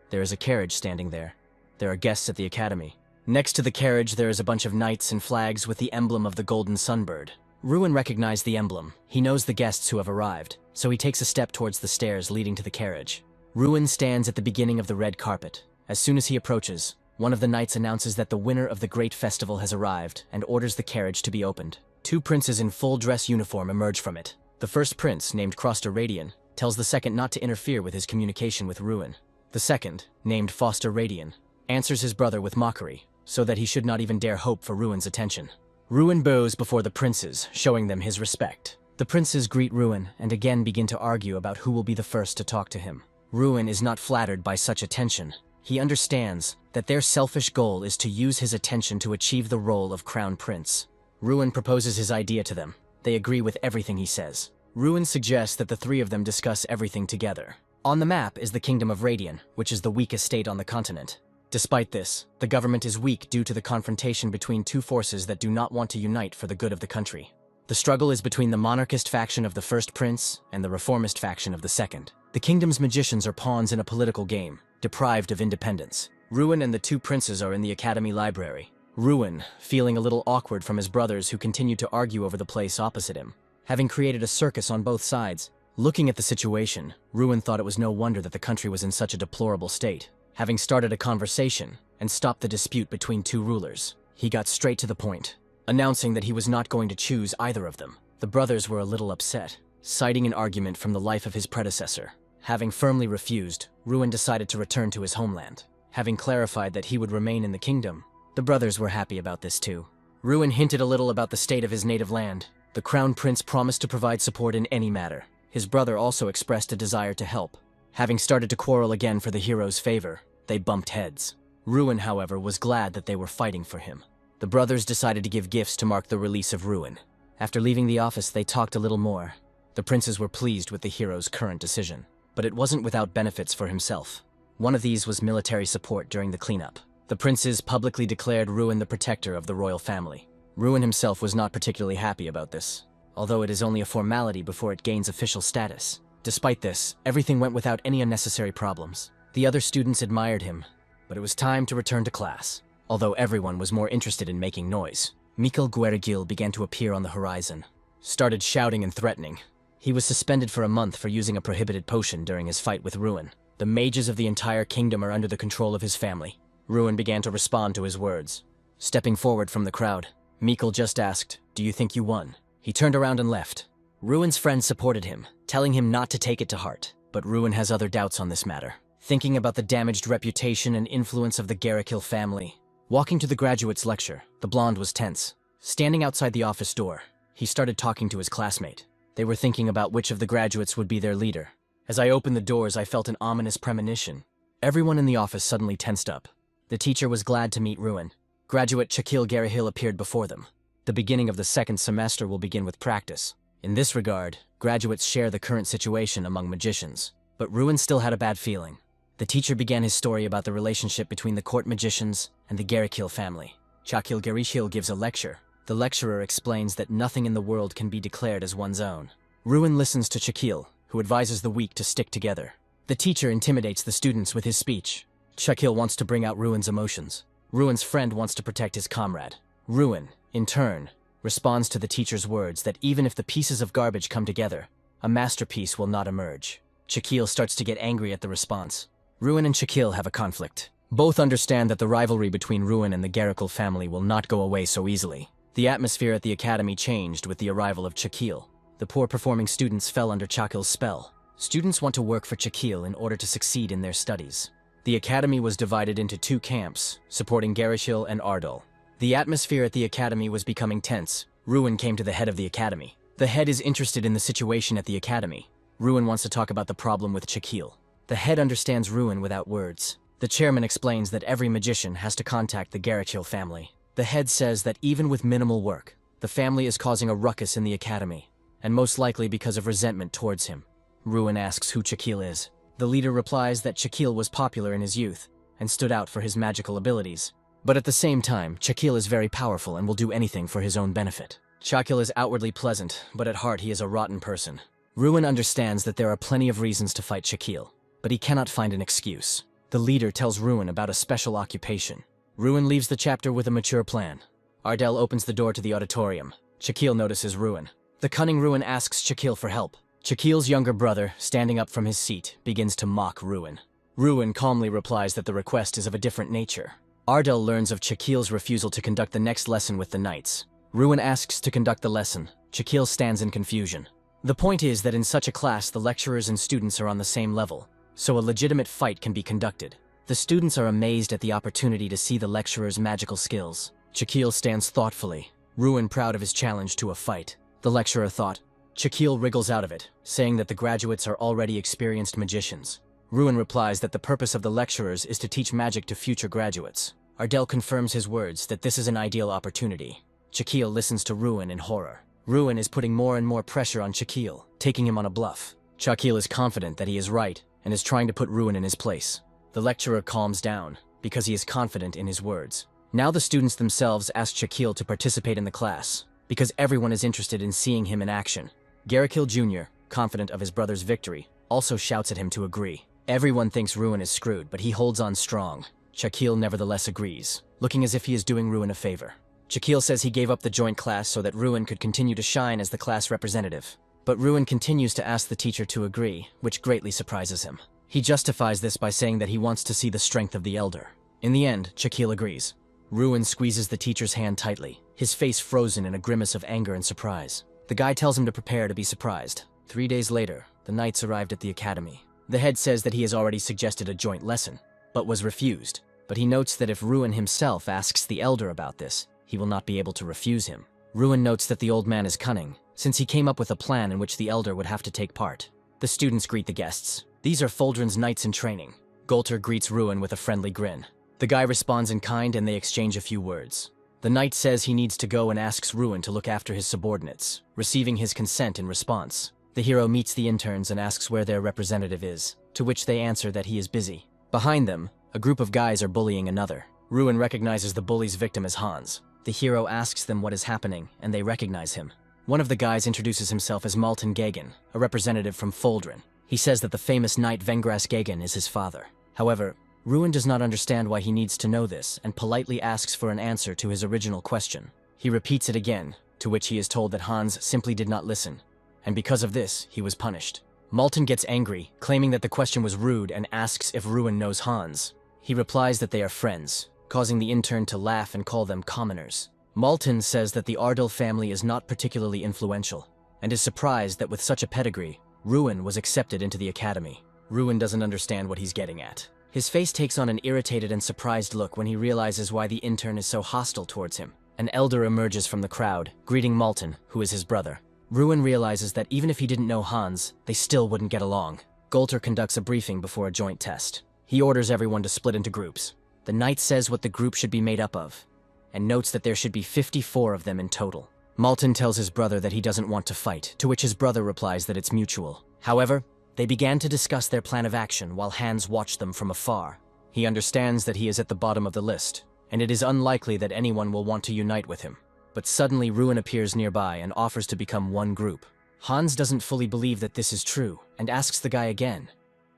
There is a carriage standing there. There are guests at the academy. Next to the carriage, there is a bunch of knights and flags with the emblem of the golden sunbird. Ruin recognized the emblem. He knows the guests who have arrived, so he takes a step towards the stairs leading to the carriage. Ruin stands at the beginning of the red carpet. As soon as he approaches, one of the knights announces that the winner of the great festival has arrived and orders the carriage to be opened. 2 princes in full dress uniform emerge from it. The first prince, named Croster Radian, tells the second not to interfere with his communication with Ruin. The second, named Foster Radian, answers his brother with mockery, so that he should not even dare hope for Ruin's attention. Ruin bows before the princes, showing them his respect. The princes greet Ruin and again begin to argue about who will be the first to talk to him. Ruin is not flattered by such attention. He understands that their selfish goal is to use his attention to achieve the role of crown prince. Ruin proposes his idea to them. They agree with everything he says. Ruin suggests that the three of them discuss everything together. On the map is the Kingdom of Radian, which is the weakest state on the continent. Despite this, the government is weak due to the confrontation between two forces that do not want to unite for the good of the country. The struggle is between the monarchist faction of the first prince and the reformist faction of the second. The kingdom's magicians are pawns in a political game, deprived of independence. Ruin and the two princes are in the academy library. Ruin, feeling a little awkward from his brothers who continue to argue over the place opposite him, having created a circus on both sides. Looking at the situation, Ruin thought it was no wonder that the country was in such a deplorable state. Having started a conversation and stopped the dispute between two rulers, he got straight to the point, announcing that he was not going to choose either of them. The brothers were a little upset, citing an argument from the life of his predecessor. Having firmly refused, Ruin decided to return to his homeland. Having clarified that he would remain in the kingdom, the brothers were happy about this too. Ruin hinted a little about the state of his native land. The crown prince promised to provide support in any matter. His brother also expressed a desire to help. Having started to quarrel again for the hero's favor, they bumped heads. Ruin, however, was glad that they were fighting for him. The brothers decided to give gifts to mark the release of Ruin. After leaving the office, they talked a little more. The princes were pleased with the hero's current decision, but it wasn't without benefits for himself. One of these was military support during the cleanup. The princes publicly declared Ruin the protector of the royal family. Ruin himself was not particularly happy about this, although it is only a formality before it gains official status. Despite this, everything went without any unnecessary problems. The other students admired him, but it was time to return to class. Although everyone was more interested in making noise, Mikhail Guerrigil began to appear on the horizon, started shouting and threatening. He was suspended for a month for using a prohibited potion during his fight with Ruin. The mages of the entire kingdom are under the control of his family. Ruin began to respond to his words. Stepping forward from the crowd, Mikhail just asked, "Do you think you won?" He turned around and left. Ruin's friends supported him, telling him not to take it to heart, but Ruin has other doubts on this matter. Thinking about the damaged reputation and influence of the Guerrigil family. Walking to the graduate's lecture, the blonde was tense. Standing outside the office door, he started talking to his classmate. They were thinking about which of the graduates would be their leader. As I opened the doors, I felt an ominous premonition. Everyone in the office suddenly tensed up. The teacher was glad to meet Ruin. Graduate Chakil Garahil appeared before them. The beginning of the second semester will begin with practice. In this regard, graduates share the current situation among magicians. But Ruin still had a bad feeling. The teacher began his story about the relationship between the court magicians and the Garahil family. Chakil Garahil gives a lecture. The lecturer explains that nothing in the world can be declared as one's own. Ruin listens to Chakil, who advises the weak to stick together. The teacher intimidates the students with his speech. Chakil wants to bring out Ruin's emotions. Ruin's friend wants to protect his comrade. Ruin, in turn, responds to the teacher's words that even if the pieces of garbage come together, a masterpiece will not emerge. Chakil starts to get angry at the response. Ruin and Chakil have a conflict. Both understand that the rivalry between Ruin and the Garahil family will not go away so easily. The atmosphere at the academy changed with the arrival of Chakil. The poor-performing students fell under Chakil's spell. Students want to work for Chakil in order to succeed in their studies. The academy was divided into two camps, supporting Garahil and Ardal. The atmosphere at the academy was becoming tense. Ruin came to the head of the academy. The head is interested in the situation at the academy. Ruin wants to talk about the problem with Chakil. The head understands Ruin without words. The chairman explains that every magician has to contact the Garahil family. The head says that even with minimal work, the family is causing a ruckus in the academy, and most likely because of resentment towards him. Ruin asks who Chakil is. The leader replies that Chakil was popular in his youth and stood out for his magical abilities. But at the same time, Chakil is very powerful and will do anything for his own benefit. Chakil is outwardly pleasant, but at heart he is a rotten person. Ruin understands that there are plenty of reasons to fight Chakil, but he cannot find an excuse. The leader tells Ruin about a special occupation. Ruin leaves the chapter with a mature plan. Ardal opens the door to the auditorium. Chakil notices Ruin. The cunning Ruin asks Chakil for help. Chakil's younger brother, standing up from his seat, begins to mock Ruin. Ruin calmly replies that the request is of a different nature. Ardal learns of Chakil's refusal to conduct the next lesson with the knights. Ruin asks to conduct the lesson. Chakil stands in confusion. The point is that in such a class, the lecturers and students are on the same level, so a legitimate fight can be conducted. The students are amazed at the opportunity to see the lecturer's magical skills. Shaquille stands thoughtfully, Ruin proud of his challenge to a fight. The lecturer thought. Shaquille wriggles out of it, saying that the graduates are already experienced magicians. Ruin replies that the purpose of the lecturers is to teach magic to future graduates. Ardell confirms his words that this is an ideal opportunity. Shaquille listens to Ruin in horror. Ruin is putting more and more pressure on Shaquille, taking him on a bluff. Shaquille is confident that he is right and is trying to put Ruin in his place. The lecturer calms down because he is confident in his words. Now the students themselves ask Shaquille to participate in the class because everyone is interested in seeing him in action. Garrickhill Jr., confident of his brother's victory, also shouts at him to agree. Everyone thinks Ruin is screwed, but he holds on strong. Shaquille nevertheless agrees, looking as if he is doing Ruin a favor. Shaquille says he gave up the joint class so that Ruin could continue to shine as the class representative. But Ruin continues to ask the teacher to agree, which greatly surprises him. He justifies this by saying that he wants to see the strength of the elder. In the end, Shaquille agrees. Ruin squeezes the teacher's hand tightly, his face frozen in a grimace of anger and surprise. The guy tells him to prepare to be surprised. 3 days later, the knights arrived at the academy. The head says that he has already suggested a joint lesson, but was refused. But he notes that if Ruin himself asks the elder about this, he will not be able to refuse him. Ruin notes that the old man is cunning, since he came up with a plan in which the elder would have to take part. The students greet the guests. These are Foldren's knights in training. Golter greets Ruin with a friendly grin. The guy responds in kind and they exchange a few words. The knight says he needs to go and asks Ruin to look after his subordinates, receiving his consent in response. The hero meets the interns and asks where their representative is, to which they answer that he is busy. Behind them, a group of guys are bullying another. Ruin recognizes the bully's victim as Hans. The hero asks them what is happening, and they recognize him. One of the guys introduces himself as Malton Gagan, a representative from Foldren. He says that the famous knight Vengras Gagan is his father. However, Ruin does not understand why he needs to know this and politely asks for an answer to his original question. He repeats it again, to which he is told that Hans simply did not listen, and because of this, he was punished. Malton gets angry, claiming that the question was rude and asks if Ruin knows Hans. He replies that they are friends, causing the intern to laugh and call them commoners. Malton says that the Ardell family is not particularly influential, and is surprised that with such a pedigree, Ruin was accepted into the academy. Ruin doesn't understand what he's getting at. His face takes on an irritated and surprised look when he realizes why the intern is so hostile towards him. An elder emerges from the crowd, greeting Malton, who is his brother. Ruin realizes that even if he didn't know Hans, they still wouldn't get along. Golter conducts a briefing before a joint test. He orders everyone to split into groups. The knight says what the group should be made up of, and notes that there should be 54 of them in total. Malton tells his brother that he doesn't want to fight, to which his brother replies that it's mutual. However, they began to discuss their plan of action while Hans watched them from afar. He understands that he is at the bottom of the list, and it is unlikely that anyone will want to unite with him. But suddenly Ruin appears nearby and offers to become one group. Hans doesn't fully believe that this is true and asks the guy again,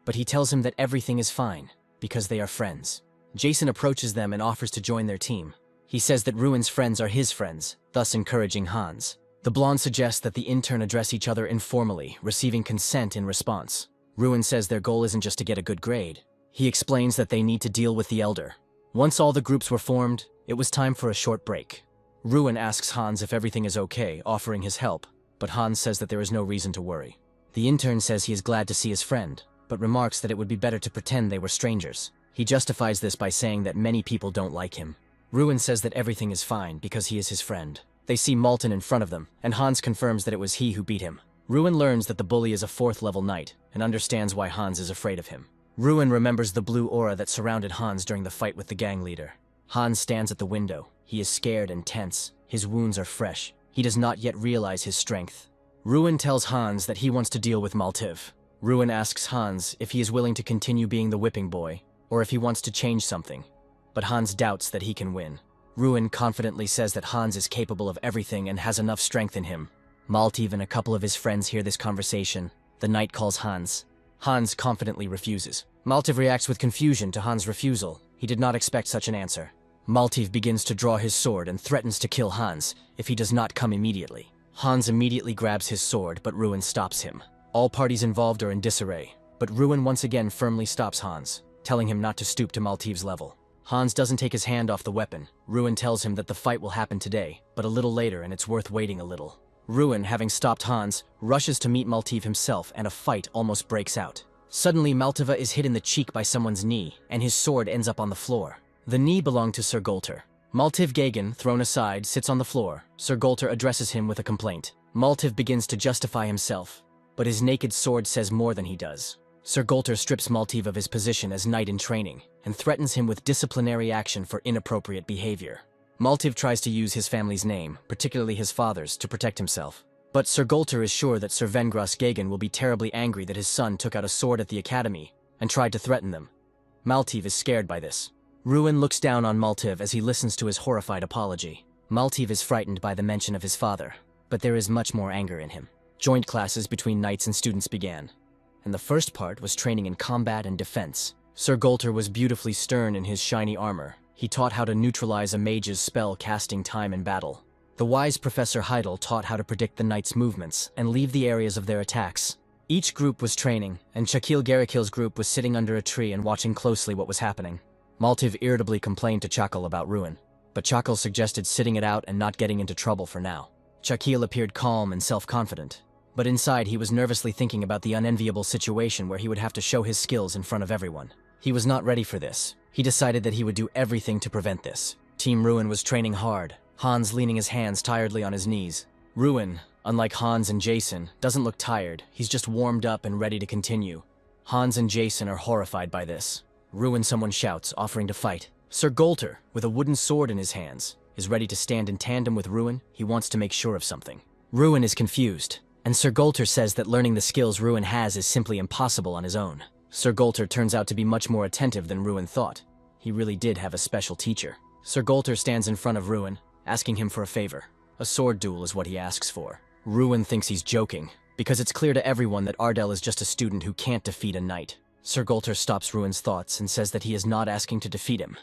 but he tells him that everything is fine because they are friends. Jason approaches them and offers to join their team. He says that Ruin's friends are his friends, thus encouraging Hans. The blonde suggests that the intern address each other informally, receiving consent in response. Ruin says their goal isn't just to get a good grade. He explains that they need to deal with the elder. Once all the groups were formed, it was time for a short break. Ruin asks Hans if everything is okay, offering his help, but Hans says that there is no reason to worry. The intern says he is glad to see his friend, but remarks that it would be better to pretend they were strangers. He justifies this by saying that many people don't like him. Ruin says that everything is fine because he is his friend. They see Malton in front of them, and Hans confirms that it was he who beat him. Ruin learns that the bully is a 4th-level knight, and understands why Hans is afraid of him. Ruin remembers the blue aura that surrounded Hans during the fight with the gang leader. Hans stands at the window. He is scared and tense. His wounds are fresh. He does not yet realize his strength. Ruin tells Hans that he wants to deal with Maltiv. Ruin asks Hans if he is willing to continue being the whipping boy, or if he wants to change something. But Hans doubts that he can win. Ruin confidently says that Hans is capable of everything and has enough strength in him. Maltiv and a couple of his friends hear this conversation. The knight calls Hans. Hans confidently refuses. Maltiv reacts with confusion to Hans' refusal. He did not expect such an answer. Maltiv begins to draw his sword and threatens to kill Hans if he does not come immediately. Hans immediately grabs his sword, but Ruin stops him. All parties involved are in disarray, but Ruin once again firmly stops Hans, telling him not to stoop to Maltiv's level. Hans doesn't take his hand off the weapon. Ruin tells him that the fight will happen today, but a little later and it's worth waiting a little. Ruin, having stopped Hans, rushes to meet Maltiv himself and a fight almost breaks out. Suddenly, Maltiva is hit in the cheek by someone's knee, and his sword ends up on the floor. The knee belonged to Sir Golter. Maltiv Gagan, thrown aside, sits on the floor. Sir Golter addresses him with a complaint. Maltiv begins to justify himself, but his naked sword says more than he does. Sir Golter strips Maltiv of his position as knight in training, and threatens him with disciplinary action for inappropriate behavior. Maltiv tries to use his family's name, particularly his father's, to protect himself. But Sir Golter is sure that Sir Vengras Gagan will be terribly angry that his son took out a sword at the academy and tried to threaten them. Maltiv is scared by this. Ruin looks down on Maltiv as he listens to his horrified apology. Maltiv is frightened by the mention of his father, but there is much more anger in him. Joint classes between knights and students began, and the first part was training in combat and defense. Sir Golter was beautifully stern in his shiny armor. He taught how to neutralize a mage's spell casting time in battle. The wise Professor Heidel taught how to predict the knights' movements and leave the areas of their attacks. Each group was training, and Chakil Garikil's group was sitting under a tree and watching closely what was happening. Maltiv irritably complained to Chakil about Ruin, but Chakil suggested sitting it out and not getting into trouble for now. Chakil appeared calm and self-confident, but inside he was nervously thinking about the unenviable situation where he would have to show his skills in front of everyone. He was not ready for this. He decided that he would do everything to prevent this. Team Ruin was training hard, Hans leaning his hands tiredly on his knees. Ruin, unlike Hans and Jason, doesn't look tired. He's just warmed up and ready to continue. Hans and Jason are horrified by this. Ruin, someone shouts, offering to fight. Sir Golter, with a wooden sword in his hands, is ready to stand in tandem with Ruin. He wants to make sure of something. Ruin is confused, and Sir Golter says that learning the skills Ruin has is simply impossible on his own. Sir Golter turns out to be much more attentive than Ruin thought. He really did have a special teacher. Sir Golter stands in front of Ruin, asking him for a favor. A sword duel is what he asks for. Ruin thinks he's joking, because it's clear to everyone that Ardell is just a student who can't defeat a knight. Sir Golter stops Ruin's thoughts and says that he is not asking to defeat him.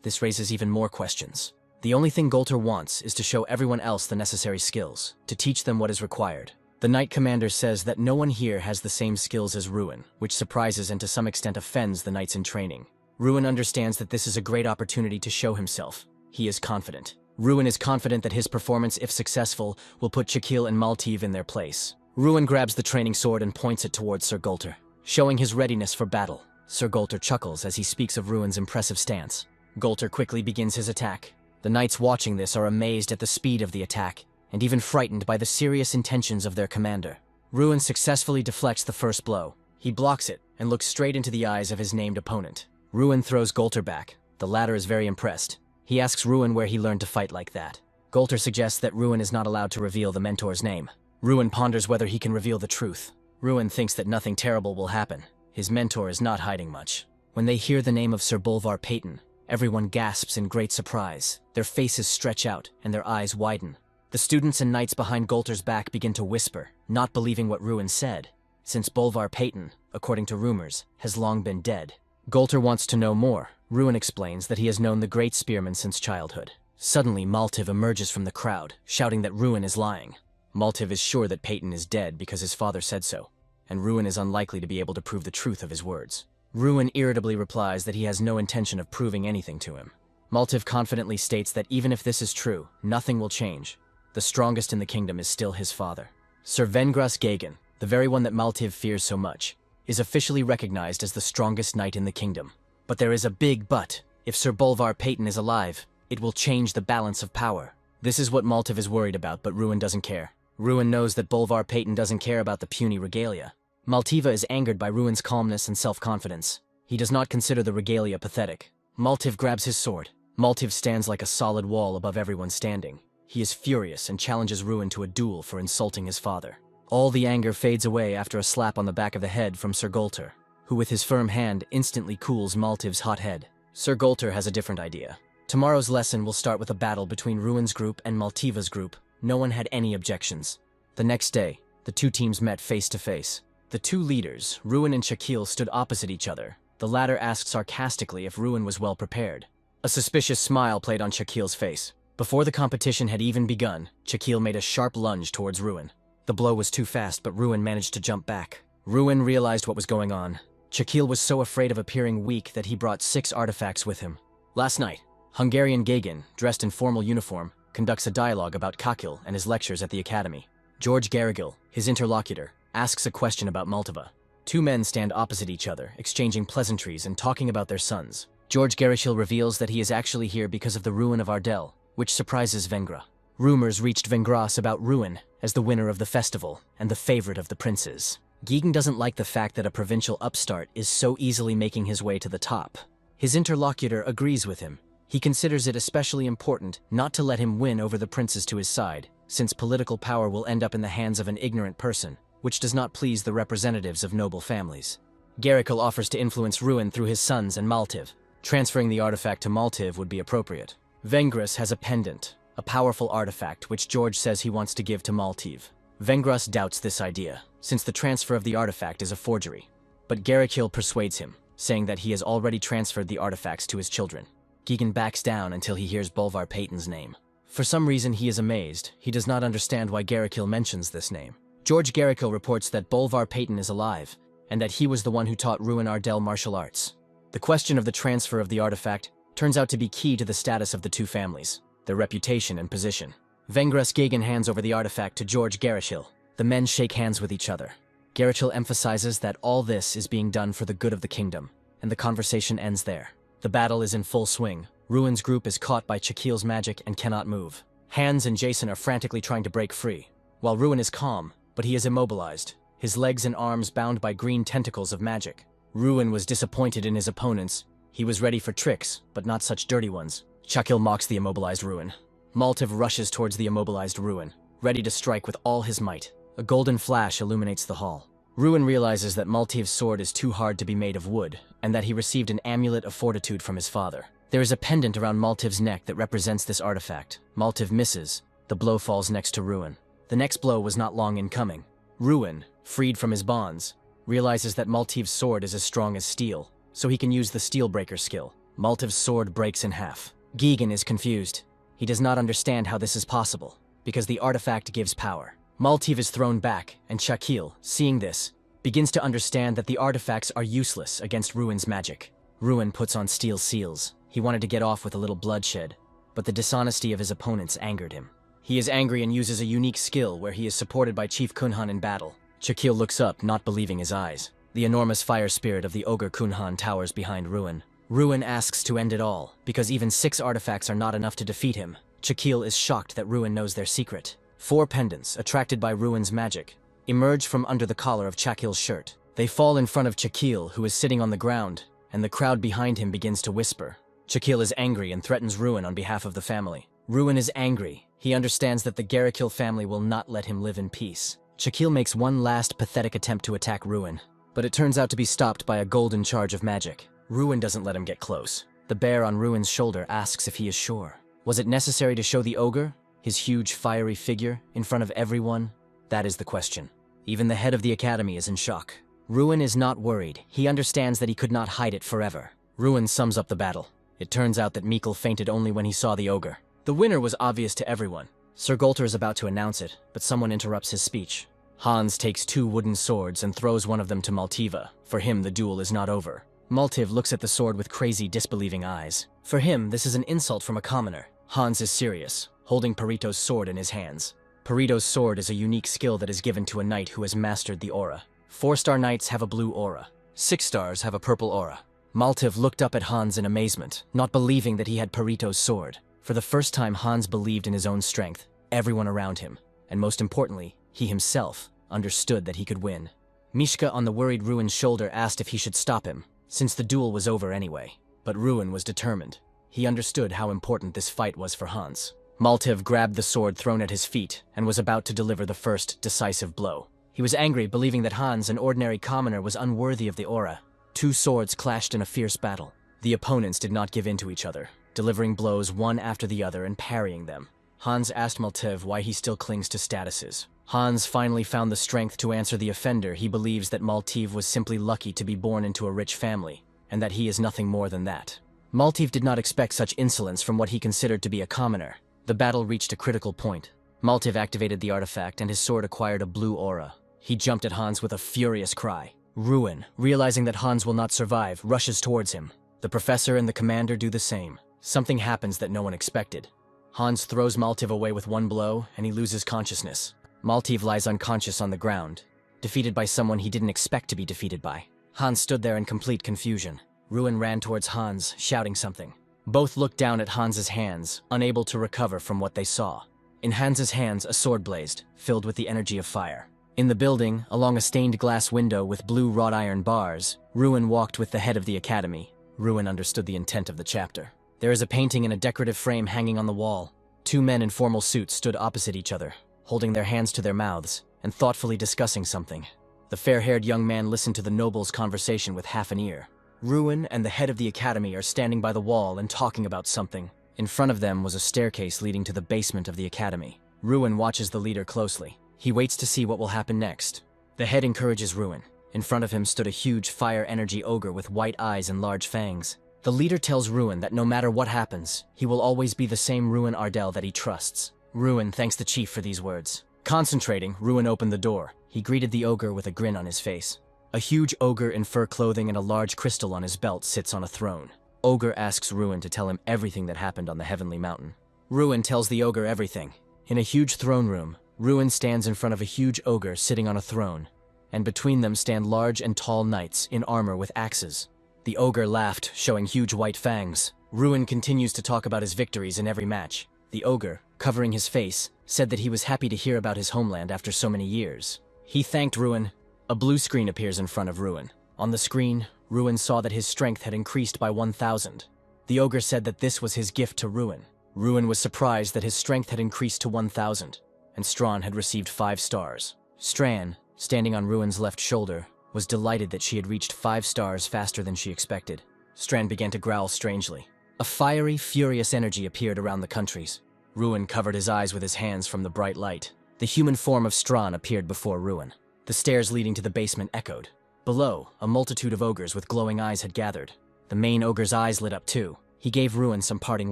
This raises even more questions. The only thing Golter wants is to show everyone else the necessary skills, to teach them what is required. The Knight Commander says that no one here has the same skills as Ruin, which surprises and to some extent offends the knights in training. Ruin understands that this is a great opportunity to show himself. He is confident. Ruin is confident that his performance, if successful, will put Chakil and Maltiv in their place. Ruin grabs the training sword and points it towards Sir Golter, showing his readiness for battle. Sir Golter chuckles as he speaks of Ruin's impressive stance. Golter quickly begins his attack. The knights watching this are amazed at the speed of the attack, and even frightened by the serious intentions of their commander. Ruin successfully deflects the first blow. He blocks it and looks straight into the eyes of his named opponent. Ruin throws Golter back. The latter is very impressed. He asks Ruin where he learned to fight like that. Golter suggests that Ruin is not allowed to reveal the mentor's name. Ruin ponders whether he can reveal the truth. Ruin thinks that nothing terrible will happen. His mentor is not hiding much. When they hear the name of Sir Bolvar Peyton, everyone gasps in great surprise. Their faces stretch out and their eyes widen. The students and knights behind Golter's back begin to whisper, not believing what Ruin said, since Bolvar Peyton, according to rumors, has long been dead. Golter wants to know more. Ruin explains that he has known the great spearman since childhood. Suddenly, Maltiv emerges from the crowd, shouting that Ruin is lying. Maltiv is sure that Peyton is dead because his father said so, and Ruin is unlikely to be able to prove the truth of his words. Ruin irritably replies that he has no intention of proving anything to him. Maltiv confidently states that even if this is true, nothing will change. The strongest in the kingdom is still his father. Sir Vengras Gagan, the very one that Maltiv fears so much, is officially recognized as the strongest knight in the kingdom. But there is a big but. If Sir Bolvar Peyton is alive, it will change the balance of power. This is what Maltiv is worried about, but Ruin doesn't care. Ruin knows that Bolvar Peyton doesn't care about the puny regalia. Maltiva is angered by Ruin's calmness and self-confidence. He does not consider the regalia pathetic. Maltiv grabs his sword. Maltiv stands like a solid wall above everyone standing. He is furious and challenges Ruin to a duel for insulting his father. All the anger fades away after a slap on the back of the head from Sir Golter, who with his firm hand instantly cools Maltiv's hot head. Sir Golter has a different idea. Tomorrow's lesson will start with a battle between Ruin's group and Maltiva's group. No one had any objections. The next day, the two teams met face to face. The two leaders, Ruin and Chakil, stood opposite each other. The latter asked sarcastically if Ruin was well prepared. A suspicious smile played on Chakil's face. Before the competition had even begun, Chakil made a sharp lunge towards Ruin. The blow was too fast, but Ruin managed to jump back. Ruin realized what was going on. Chakil was so afraid of appearing weak that he brought 6 artifacts with him. Last night, Hungarian Gagan, dressed in formal uniform, conducts a dialogue about Kakil and his lectures at the academy. George Garrigill, his interlocutor, asks a question about Maltiva. Two men stand opposite each other, exchanging pleasantries and talking about their sons. George Garrigill reveals that he is actually here because of the ruin of Ardell, which surprises Vengra. Rumors reached Vengras about Ruin as the winner of the festival and the favorite of the princes. Gigan doesn't like the fact that a provincial upstart is so easily making his way to the top. His interlocutor agrees with him. He considers it especially important not to let him win over the princes to his side, since political power will end up in the hands of an ignorant person, which does not please the representatives of noble families. Garrigill offers to influence Ruin through his sons and Maltiv. Transferring the artifact to Maltiv would be appropriate. Vengras has a pendant, a powerful artifact which George says he wants to give to Maltiv. Vengras doubts this idea, since the transfer of the artifact is a forgery. But Garrigill persuades him, saying that he has already transferred the artifacts to his children. Gigan backs down until he hears Bolvar Peyton's name. For some reason he is amazed. He does not understand why Garrigill mentions this name. George Garrigill reports that Bolvar Peyton is alive, and that he was the one who taught Ruin Ardell martial arts. The question of the transfer of the artifact turns out to be key to the status of the two families, their reputation and position. Vengras Gigan hands over the artifact to George Garrigill. The men shake hands with each other. Garrigill emphasizes that all this is being done for the good of the kingdom, and the conversation ends there. The battle is in full swing. Ruin's group is caught by Chakil's magic and cannot move. Hans and Jason are frantically trying to break free, while Ruin is calm, but he is immobilized, his legs and arms bound by green tentacles of magic. Ruin was disappointed in his opponents. He was ready for tricks, but not such dirty ones. Chakil mocks the immobilized Ruin. Maltiv rushes towards the immobilized Ruin, ready to strike with all his might. A golden flash illuminates the hall. Ruin realizes that Maltiv's sword is too hard to be made of wood, and that he received an amulet of fortitude from his father. There is a pendant around Maltiv's neck that represents this artifact. Maltiv misses. The blow falls next to Ruin. The next blow was not long in coming. Ruin, freed from his bonds, realizes that Maltiv's sword is as strong as steel, so he can use the Steelbreaker skill. Maltiv's sword breaks in half. Gigan is confused. He does not understand how this is possible, because the artifact gives power. Maltiv is thrown back, and Chakil, seeing this, begins to understand that the artifacts are useless against Ruin's magic. Ruin puts on steel seals. He wanted to get off with a little bloodshed, but the dishonesty of his opponents angered him. He is angry and uses a unique skill where he is supported by Chief Kunhan in battle. Chakil looks up, not believing his eyes. The enormous fire spirit of the ogre Kunhan towers behind Ruin. Ruin asks to end it all, because even 6 artifacts are not enough to defeat him. Chakil is shocked that Ruin knows their secret. 4 pendants, attracted by Ruin's magic, emerge from under the collar of Chakil's shirt. They fall in front of Chakil, who is sitting on the ground, and the crowd behind him begins to whisper. Chakil is angry and threatens Ruin on behalf of the family. Ruin is angry. He understands that the Garrigill family will not let him live in peace. Chakil makes one last pathetic attempt to attack Ruin, but it turns out to be stopped by a golden charge of magic. Ruin doesn't let him get close. The bear on Ruin's shoulder asks if he is sure. Was it necessary to show the ogre, his huge fiery figure, in front of everyone? That is the question. Even the head of the academy is in shock. Ruin is not worried. He understands that he could not hide it forever. Ruin sums up the battle. It turns out that Mikkel fainted only when he saw the ogre. The winner was obvious to everyone. Sir Golter is about to announce it, but someone interrupts his speech. Hans takes 2 wooden swords and throws one of them to Maltiva. For him, the duel is not over. Maltiv looks at the sword with crazy, disbelieving eyes. For him, this is an insult from a commoner. Hans is serious, holding Perito's sword in his hands. Perito's sword is a unique skill that is given to a knight who has mastered the aura. 4-star knights have a blue aura. 6 stars have a purple aura. Maltiv looked up at Hans in amazement, not believing that he had Perito's sword. For the first time, Hans believed in his own strength, everyone around him, and most importantly, he himself understood that he could win. Mishka on the worried Ruin's shoulder asked if he should stop him, since the duel was over anyway. But Ruin was determined. He understood how important this fight was for Hans. Maltiv grabbed the sword thrown at his feet and was about to deliver the first decisive blow. He was angry, believing that Hans, an ordinary commoner, was unworthy of the aura. 2 swords clashed in a fierce battle. The opponents did not give in to each other, delivering blows one after the other and parrying them. Hans asked Maltiv why he still clings to statuses. Hans finally found the strength to answer the offender. He believes that Maltiv was simply lucky to be born into a rich family, and that he is nothing more than that. Maltiv did not expect such insolence from what he considered to be a commoner. The battle reached a critical point. Maltiv activated the artifact and his sword acquired a blue aura. He jumped at Hans with a furious cry. Ruin, realizing that Hans will not survive, rushes towards him. The professor and the commander do the same. Something happens that no one expected. Hans throws Maltiv away with one blow, and he loses consciousness. Maltiv lies unconscious on the ground, defeated by someone he didn't expect to be defeated by. Hans stood there in complete confusion. Ruin ran towards Hans, shouting something. Both looked down at Hans's hands, unable to recover from what they saw. In Hans's hands, a sword blazed, filled with the energy of fire. In the building, along a stained glass window with blue wrought iron bars, Ruin walked with the head of the academy. Ruin understood the intent of the chapter. There is a painting in a decorative frame hanging on the wall. Two men in formal suits stood opposite each other, holding their hands to their mouths, and thoughtfully discussing something. The fair-haired young man listened to the noble's conversation with half an ear. Ruin and the head of the academy are standing by the wall and talking about something. In front of them was a staircase leading to the basement of the academy. Ruin watches the leader closely. He waits to see what will happen next. The head encourages Ruin. In front of him stood a huge fire energy ogre with white eyes and large fangs. The leader tells Ruin that no matter what happens, he will always be the same Ruin Ardell that he trusts. Ruin thanks the chief for these words. Concentrating, Ruin opened the door. He greeted the ogre with a grin on his face. A huge ogre in fur clothing and a large crystal on his belt sits on a throne. Ogre asks Ruin to tell him everything that happened on the Heavenly Mountain. Ruin tells the ogre everything. In a huge throne room, Ruin stands in front of a huge ogre sitting on a throne, and between them stand large and tall knights in armor with axes. The ogre laughed, showing huge white fangs. Ruin continues to talk about his victories in every match. The ogre, covering his face, said that he was happy to hear about his homeland after so many years. He thanked Ruin. A blue screen appears in front of Ruin. On the screen, Ruin saw that his strength had increased by 1,000. The ogre said that this was his gift to Ruin. Ruin was surprised that his strength had increased to 1,000, and Strawn had received 5 stars. Stran, standing on Ruin's left shoulder, was delighted that she had reached 5 stars faster than she expected. Stran began to growl strangely. A fiery, furious energy appeared around the countries. Ruin covered his eyes with his hands from the bright light. The human form of Strawn appeared before Ruin. The stairs leading to the basement echoed. Below, a multitude of ogres with glowing eyes had gathered. The main ogre's eyes lit up too. He gave Ruin some parting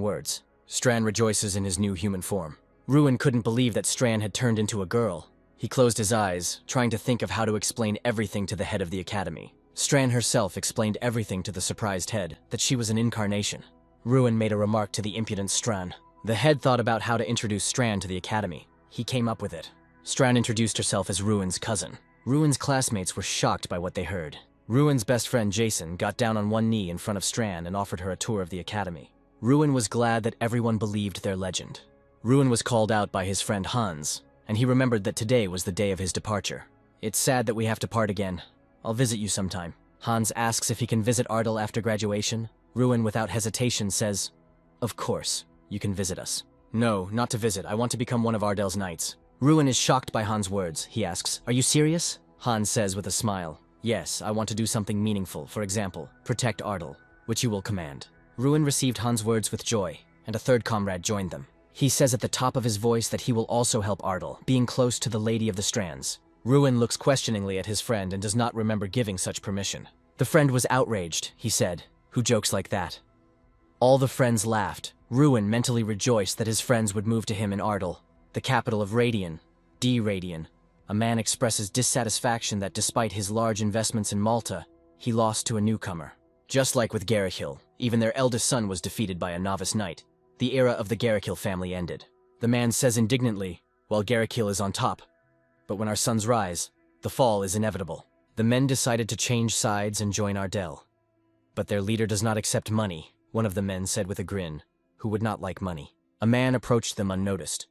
words. Stran rejoices in his new human form. Ruin couldn't believe that Stran had turned into a girl. He closed his eyes, trying to think of how to explain everything to the head of the academy. Stran herself explained everything to the surprised head, that she was an incarnation. Ruin made a remark to the impudent Stran. The head thought about how to introduce Stran to the academy. He came up with it. Stran introduced herself as Ruin's cousin. Ruin's classmates were shocked by what they heard. Ruin's best friend Jason got down on one knee in front of Stran and offered her a tour of the academy. Ruin was glad that everyone believed their legend. Ruin was called out by his friend Hans, and he remembered that today was the day of his departure. It's sad that we have to part again. I'll visit you sometime. Hans asks if he can visit Ardell after graduation. Ruin, without hesitation, says, "Of course, you can visit us." "No, not to visit. I want to become one of Ardell's knights." Ruin is shocked by Hans' words. He asks, "Are you serious?" Hans says with a smile, "Yes, I want to do something meaningful. For example, protect Ardell, which you will command." Ruin received Hans' words with joy, and a third comrade joined them. He says at the top of his voice that he will also help Ardell, being close to the Lady of the Strands. Ruin looks questioningly at his friend and does not remember giving such permission. The friend was outraged, he said. Who jokes like that? All the friends laughed. Ruin mentally rejoiced that his friends would move to him in Ardell, the capital of Radian, D-Radian. A man expresses dissatisfaction that despite his large investments in Malta, he lost to a newcomer. Just like with Garrickhill, even their eldest son was defeated by a novice knight. The era of the Garrickhill family ended. The man says indignantly, "Well, Garrickhill is on top. But when our sons rise, the fall is inevitable." The men decided to change sides and join Ardell. But their leader does not accept money, one of the men said with a grin, who would not like money. A man approached them unnoticed.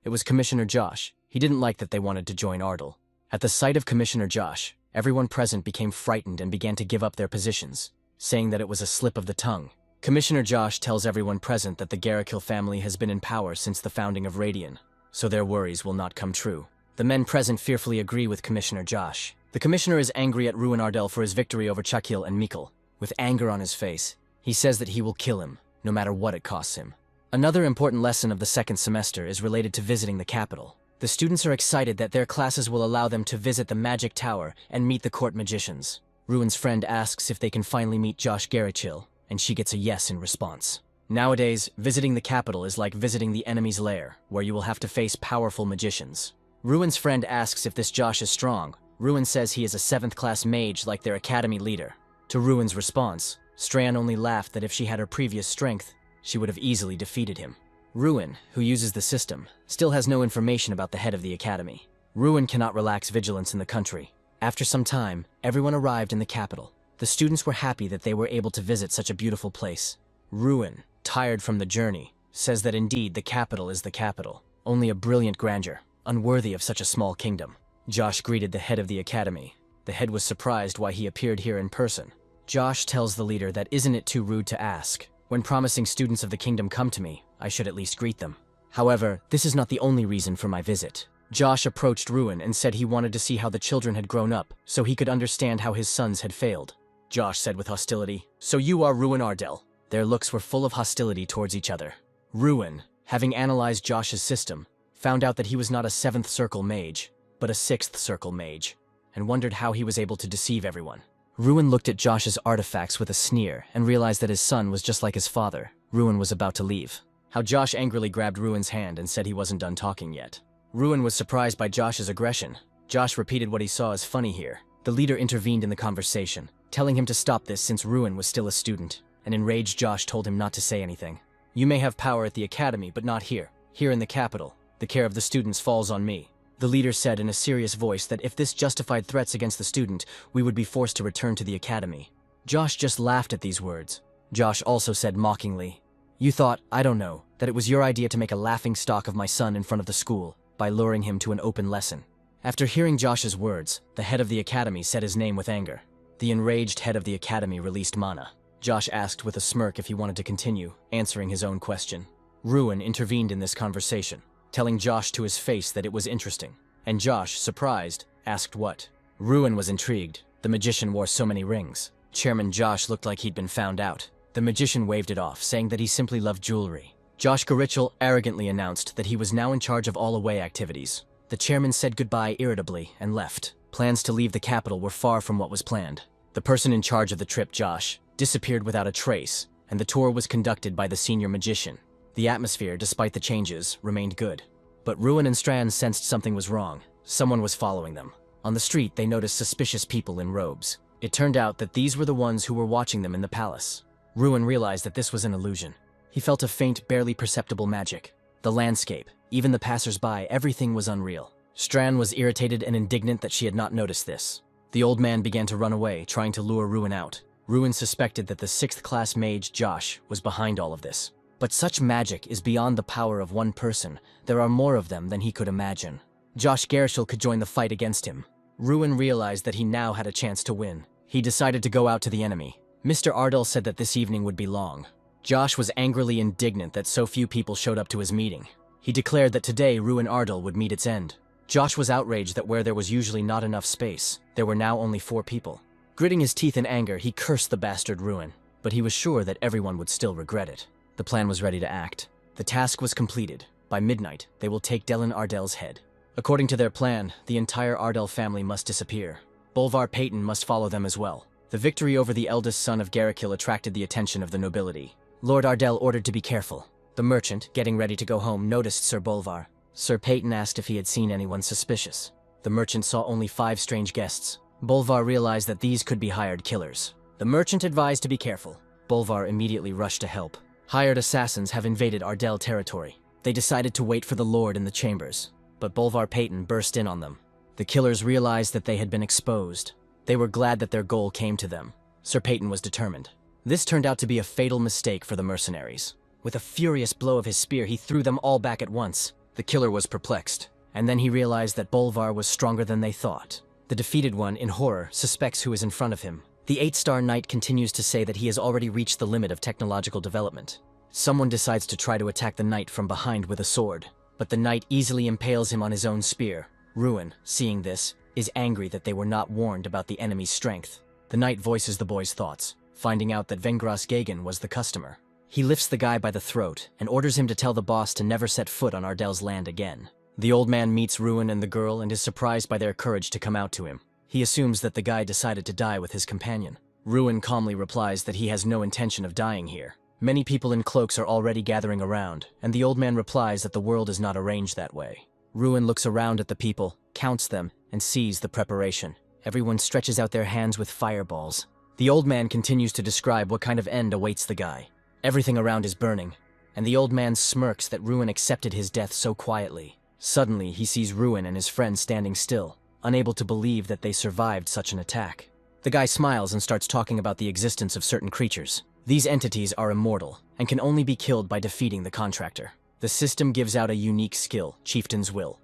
It was Commissioner Josh. He didn't like that they wanted to join Ardell. At the sight of Commissioner Josh, everyone present became frightened and began to give up their positions, saying that it was a slip of the tongue. Commissioner Josh tells everyone present that the Garrickhill family has been in power since the founding of Radian, so their worries will not come true. The men present fearfully agree with Commissioner Josh. The commissioner is angry at Ruin Ardell for his victory over Chakil and Mikkel. With anger on his face, he says that he will kill him, no matter what it costs him. Another important lesson of the second semester is related to visiting the capital. The students are excited that their classes will allow them to visit the Magic Tower and meet the court magicians. Ruin's friend asks if they can finally meet Josh Garrickhill, and she gets a yes in response. Nowadays, visiting the capital is like visiting the enemy's lair, where you will have to face powerful magicians. Ruin's friend asks if this Josh is strong. Ruin says he is a 7th class mage like their academy leader. To Ruin's response, Stran only laughed that if she had her previous strength, she would have easily defeated him. Ruin, who uses the system, still has no information about the head of the academy. Ruin cannot relax vigilance in the country. After some time, everyone arrived in the capital. The students were happy that they were able to visit such a beautiful place. Ruin, tired from the journey, says that indeed the capital is the capital, only a brilliant grandeur, unworthy of such a small kingdom. Josh greeted the head of the academy. The head was surprised why he appeared here in person. Josh tells the leader that isn't it too rude to ask? When promising students of the kingdom come to me, I should at least greet them. However, this is not the only reason for my visit. Josh approached Ruin and said he wanted to see how the children had grown up, so he could understand how his sons had failed. Josh said with hostility, "So you are Ruin Ardell." Their looks were full of hostility towards each other. Ruin, having analyzed Josh's system, found out that he was not a 7th circle mage, but a 6th circle mage, and wondered how he was able to deceive everyone. Ruin looked at Josh's artifacts with a sneer and realized that his son was just like his father. Ruin was about to leave. How Josh angrily grabbed Ruin's hand and said he wasn't done talking yet. Ruin was surprised by Josh's aggression. Josh repeated what he saw as funny here. The leader intervened in the conversation, telling him to stop this since Ruin was still a student. An enraged Josh told him not to say anything. "You may have power at the academy, but not here. Here in the capital, the care of the students falls on me." The leader said in a serious voice that if this justified threats against the student, we would be forced to return to the academy. Josh just laughed at these words. Josh also said mockingly, "You thought, I don't know, that it was your idea to make a laughingstock of my son in front of the school, by luring him to an open lesson." After hearing Josh's words, the head of the academy said his name with anger. The enraged head of the academy released mana. Josh asked with a smirk if he wanted to continue, answering his own question. Ruin intervened in this conversation, telling Josh to his face that it was interesting. And Josh, surprised, asked what. Ruin was intrigued. The magician wore so many rings. Chairman Josh looked like he'd been found out. The magician waved it off, saying that he simply loved jewelry. Josh Garichel arrogantly announced that he was now in charge of all away activities. The chairman said goodbye irritably and left. Plans to leave the capital were far from what was planned. The person in charge of the trip, Josh, disappeared without a trace, and the tour was conducted by the senior magician. The atmosphere, despite the changes, remained good. But Ruin and Strand sensed something was wrong. Someone was following them. On the street, they noticed suspicious people in robes. It turned out that these were the ones who were watching them in the palace. Ruin realized that this was an illusion. He felt a faint, barely perceptible magic. The landscape, even the passers-by, everything was unreal. Strand was irritated and indignant that she had not noticed this. The old man began to run away, trying to lure Ruin out. Ruin suspected that the 6th-class mage, Josh, was behind all of this. But such magic is beyond the power of one person. There are more of them than he could imagine. Josh Garishal could join the fight against him. Ruin realized that he now had a chance to win. He decided to go out to the enemy. Mr. Ardell said that this evening would be long. Josh was angrily indignant that so few people showed up to his meeting. He declared that today Ruin Ardell would meet its end. Josh was outraged that where there was usually not enough space, there were now only 4 people. Gritting his teeth in anger, he cursed the bastard Ruin, but he was sure that everyone would still regret it. The plan was ready to act. The task was completed. By midnight, they will take Dylan Ardell's head. According to their plan, the entire Ardell family must disappear. Bolvar Payton must follow them as well. The victory over the eldest son of Garikil attracted the attention of the nobility. Lord Ardell ordered to be careful. The merchant, getting ready to go home, noticed Sir Bolvar. Sir Payton asked if he had seen anyone suspicious. The merchant saw only 5 strange guests. Bolvar realized that these could be hired killers. The merchant advised to be careful. Bolvar immediately rushed to help. Hired assassins have invaded Ardell territory. They decided to wait for the Lord in the chambers, but Bolvar Payton burst in on them. The killers realized that they had been exposed. They were glad that their goal came to them. Sir Payton was determined. This turned out to be a fatal mistake for the mercenaries. With a furious blow of his spear, he threw them all back at once. The killer was perplexed, and then he realized that Bolvar was stronger than they thought. The defeated one, in horror, suspects who is in front of him. The 8-star knight continues to say that he has already reached the limit of technological development. Someone decides to try to attack the knight from behind with a sword, but the knight easily impales him on his own spear. Ruin, seeing this, is angry that they were not warned about the enemy's strength. The knight voices the boy's thoughts, finding out that Vengras Gagan was the customer. He lifts the guy by the throat and orders him to tell the boss to never set foot on Ardell's land again. The old man meets Ruin and the girl and is surprised by their courage to come out to him. He assumes that the guy decided to die with his companion. Ruin calmly replies that he has no intention of dying here. Many people in cloaks are already gathering around, and the old man replies that the world is not arranged that way. Ruin looks around at the people, counts them, and sees the preparation. Everyone stretches out their hands with fireballs. The old man continues to describe what kind of end awaits the guy. Everything around is burning, and the old man smirks that Ruin accepted his death so quietly. Suddenly, he sees Ruin and his friend standing still, unable to believe that they survived such an attack. The guy smiles and starts talking about the existence of certain creatures. These entities are immortal and can only be killed by defeating the contractor. The system gives out a unique skill, Chieftain's Will,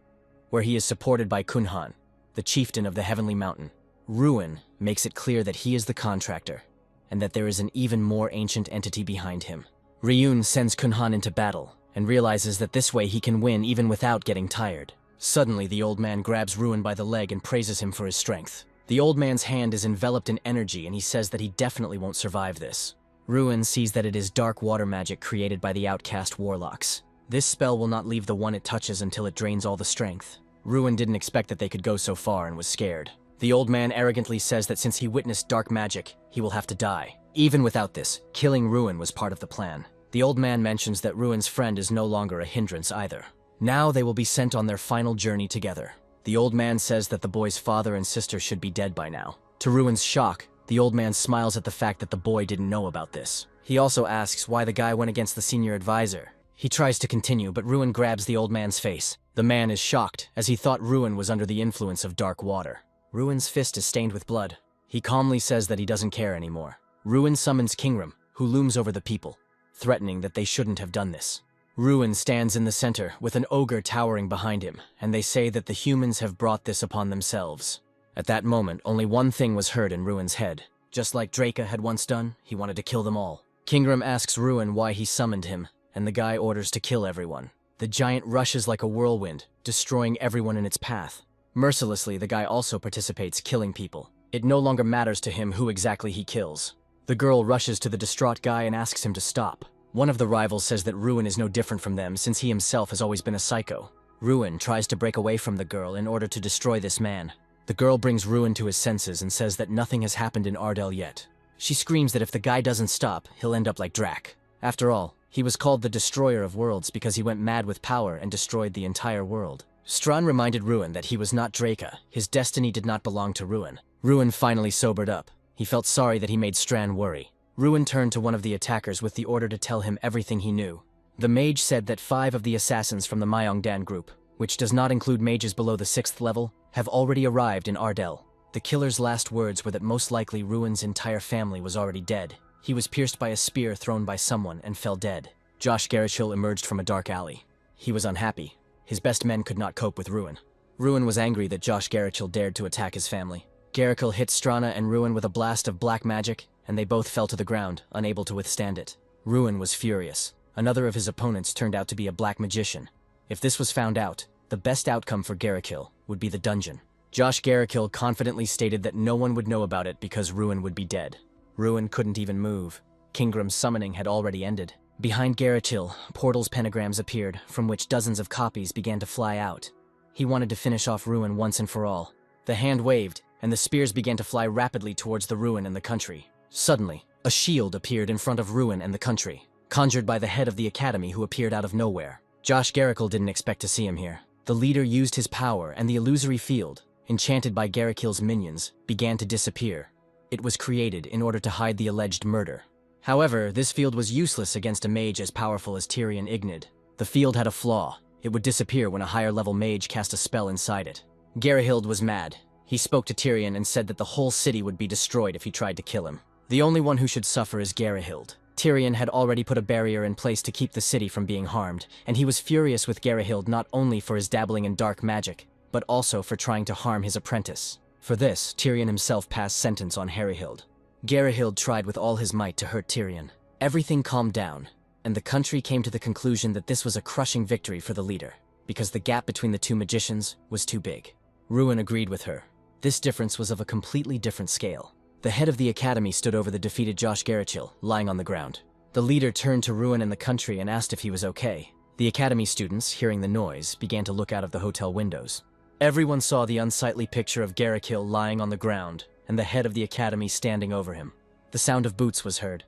where he is supported by Kunhan, the chieftain of the Heavenly Mountain. Ruin makes it clear that he is the contractor, and that there is an even more ancient entity behind him. Ryun sends Kunhan into battle, and realizes that this way he can win even without getting tired. Suddenly, the old man grabs Ruin by the leg and praises him for his strength. The old man's hand is enveloped in energy, and he says that he definitely won't survive this. Ruin sees that it is dark water magic created by the outcast warlocks. This spell will not leave the one it touches until it drains all the strength. Ruin didn't expect that they could go so far and was scared. The old man arrogantly says that since he witnessed dark magic, he will have to die. Even without this, killing Ruin was part of the plan. The old man mentions that Ruin's friend is no longer a hindrance either. Now they will be sent on their final journey together. The old man says that the boy's father and sister should be dead by now. To Ruin's shock, the old man smiles at the fact that the boy didn't know about this. He also asks why the guy went against the senior advisor. He tries to continue, but Ruin grabs the old man's face. The man is shocked, as he thought Ruin was under the influence of dark water. Ruin's fist is stained with blood. He calmly says that he doesn't care anymore. Ruin summons Kingram, who looms over the people, threatening that they shouldn't have done this. Ruin stands in the center, with an ogre towering behind him, and they say that the humans have brought this upon themselves. At that moment, only one thing was heard in Ruin's head. Just like Draca had once done, he wanted to kill them all. Kingram asks Ruin why he summoned him, and the guy orders to kill everyone. The giant rushes like a whirlwind, destroying everyone in its path. Mercilessly, the guy also participates, killing people. It no longer matters to him who exactly he kills. The girl rushes to the distraught guy and asks him to stop. One of the rivals says that Ruin is no different from them since he himself has always been a psycho. Ruin tries to break away from the girl in order to destroy this man. The girl brings Ruin to his senses and says that nothing has happened in Ardell yet. She screams that if the guy doesn't stop, he'll end up like Drac. After all, he was called the Destroyer of Worlds because he went mad with power and destroyed the entire world. Strawn reminded Ruin that he was not Draca. His destiny did not belong to Ruin. Ruin finally sobered up. He felt sorry that he made Strawn worry. Ruin turned to one of the attackers with the order to tell him everything he knew. The mage said that 5 of the assassins from the Myeongdan group, which does not include mages below the 6th level, have already arrived in Ardell. The killer's last words were that most likely Ruin's entire family was already dead. He was pierced by a spear thrown by someone and fell dead. Josh Garishil emerged from a dark alley. He was unhappy. His best men could not cope with Ruin. Ruin was angry that Josh Garishil dared to attack his family. Garishil hit Strana and Ruin with a blast of black magic, and they both fell to the ground, unable to withstand it. Ruin was furious. Another of his opponents turned out to be a black magician. If this was found out, the best outcome for Garishil would be the dungeon. Josh Garishil confidently stated that no one would know about it because Ruin would be dead. Ruin couldn't even move. Kingram's summoning had already ended. Behind Garishil, portals pentagrams appeared, from which dozens of copies began to fly out. He wanted to finish off Ruin once and for all. The hand waved, and the spears began to fly rapidly towards the Ruin and the country. Suddenly, a shield appeared in front of Ruin and the country, conjured by the head of the academy who appeared out of nowhere. Josh Garishil didn't expect to see him here. The leader used his power, and the illusory field, enchanted by Garishil's minions, began to disappear. It was created in order to hide the alleged murder. However, this field was useless against a mage as powerful as Tyrion Ignid. The field had a flaw. It would disappear when a higher-level mage cast a spell inside it. Garihild was mad. He spoke to Tyrion and said that the whole city would be destroyed if he tried to kill him. The only one who should suffer is Garihild. Tyrion had already put a barrier in place to keep the city from being harmed, and he was furious with Garihild not only for his dabbling in dark magic, but also for trying to harm his apprentice. For this, Tyrion himself passed sentence on Harryhild. Garihild tried with all his might to hurt Tyrion. Everything calmed down, and the country came to the conclusion that this was a crushing victory for the leader, because the gap between the two magicians was too big. Ruin agreed with her. This difference was of a completely different scale. The head of the academy stood over the defeated Josh Garishil, lying on the ground. The leader turned to Ruin and the country and asked if he was okay. The academy students, hearing the noise, began to look out of the hotel windows. Everyone saw the unsightly picture of Garishil lying on the ground, and the head of the academy standing over him. The sound of boots was heard.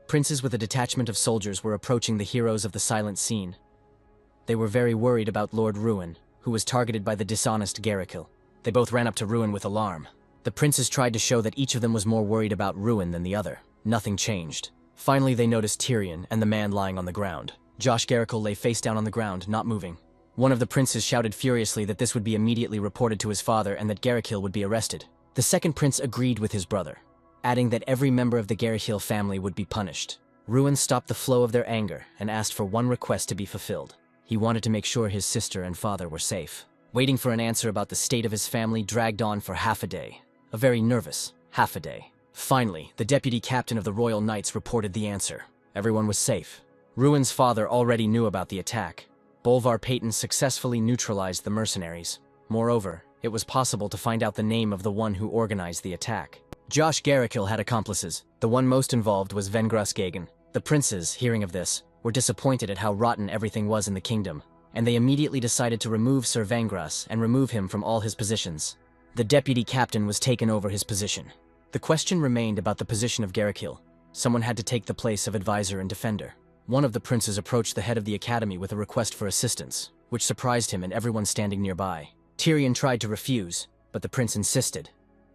Princes with a detachment of soldiers were approaching the heroes of the silent scene. They were very worried about Lord Ruin, who was targeted by the dishonest Garishil. They both ran up to Ruin with alarm. The princes tried to show that each of them was more worried about Ruin than the other. Nothing changed. Finally, they noticed Tyrion and the man lying on the ground. Josh Garishil lay face down on the ground, not moving. One of the princes shouted furiously that this would be immediately reported to his father and that Garikil would be arrested. The second prince agreed with his brother, adding that every member of the Garikil family would be punished. Ruin stopped the flow of their anger and asked for one request to be fulfilled. He wanted to make sure his sister and father were safe. Waiting for an answer about the state of his family dragged on for half a day. A very nervous half a day. Finally, the deputy captain of the Royal Knights reported the answer. Everyone was safe. Ruin's father already knew about the attack. Bolvar Payton successfully neutralized the mercenaries. Moreover, it was possible to find out the name of the one who organized the attack. Josh Garikil had accomplices. The one most involved was Vengras Gagan. The princes, hearing of this, were disappointed at how rotten everything was in the kingdom, and they immediately decided to remove Sir Vengras and remove him from all his positions. The deputy captain was taken over his position. The question remained about the position of Garikil. Someone had to take the place of advisor and defender. One of the princes approached the head of the academy with a request for assistance, which surprised him and everyone standing nearby. Tyrion tried to refuse, but the prince insisted.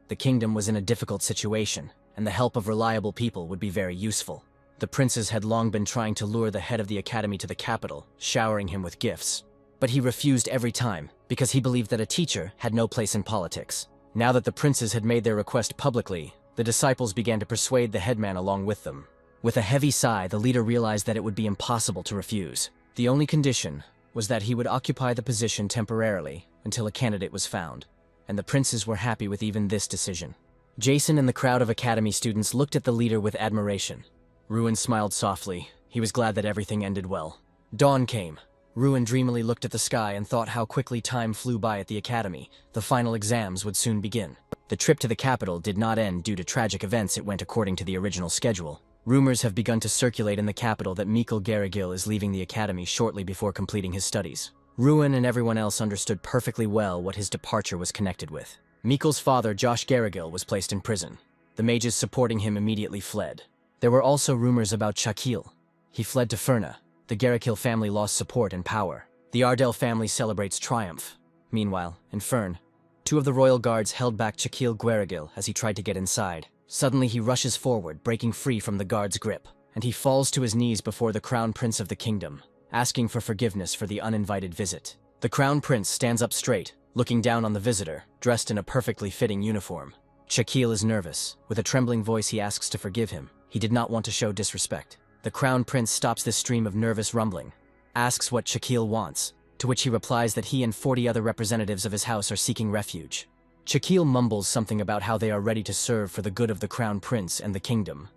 The kingdom was in a difficult situation, and the help of reliable people would be very useful. The princes had long been trying to lure the head of the academy to the capital, showering him with gifts. But he refused every time, because he believed that a teacher had no place in politics. Now that the princes had made their request publicly, the disciples began to persuade the headman along with them. With a heavy sigh, the leader realized that it would be impossible to refuse. The only condition was that he would occupy the position temporarily until a candidate was found, and the princes were happy with even this decision. Jason and the crowd of academy students looked at the leader with admiration. Ruin smiled softly. He was glad that everything ended well. Dawn came. Ruin dreamily looked at the sky and thought how quickly time flew by at the academy. The final exams would soon begin. The trip to the capital did not end due to tragic events. It went according to the original schedule. Rumors have begun to circulate in the capital that Mikhail Garagil is leaving the academy shortly before completing his studies. Ruin and everyone else understood perfectly well what his departure was connected with. Mikhail's father, Josh Garagil, was placed in prison. The mages supporting him immediately fled. There were also rumors about Chakil. He fled to Ferna. The Garikil family lost support and power. The Ardell family celebrates triumph. Meanwhile, in Fern, two of the royal guards held back Chakil Gueragil as he tried to get inside. Suddenly he rushes forward, breaking free from the guard's grip, and he falls to his knees before the crown prince of the kingdom, asking for forgiveness for the uninvited visit. The crown prince stands up straight, looking down on the visitor, dressed in a perfectly fitting uniform. Chakil is nervous. With a trembling voice he asks to forgive him. He did not want to show disrespect. The crown prince stops this stream of nervous rumbling, asks what Chakil wants, to which he replies that he and 40 other representatives of his house are seeking refuge. Chakil mumbles something about how they are ready to serve for the good of the crown prince and the kingdom.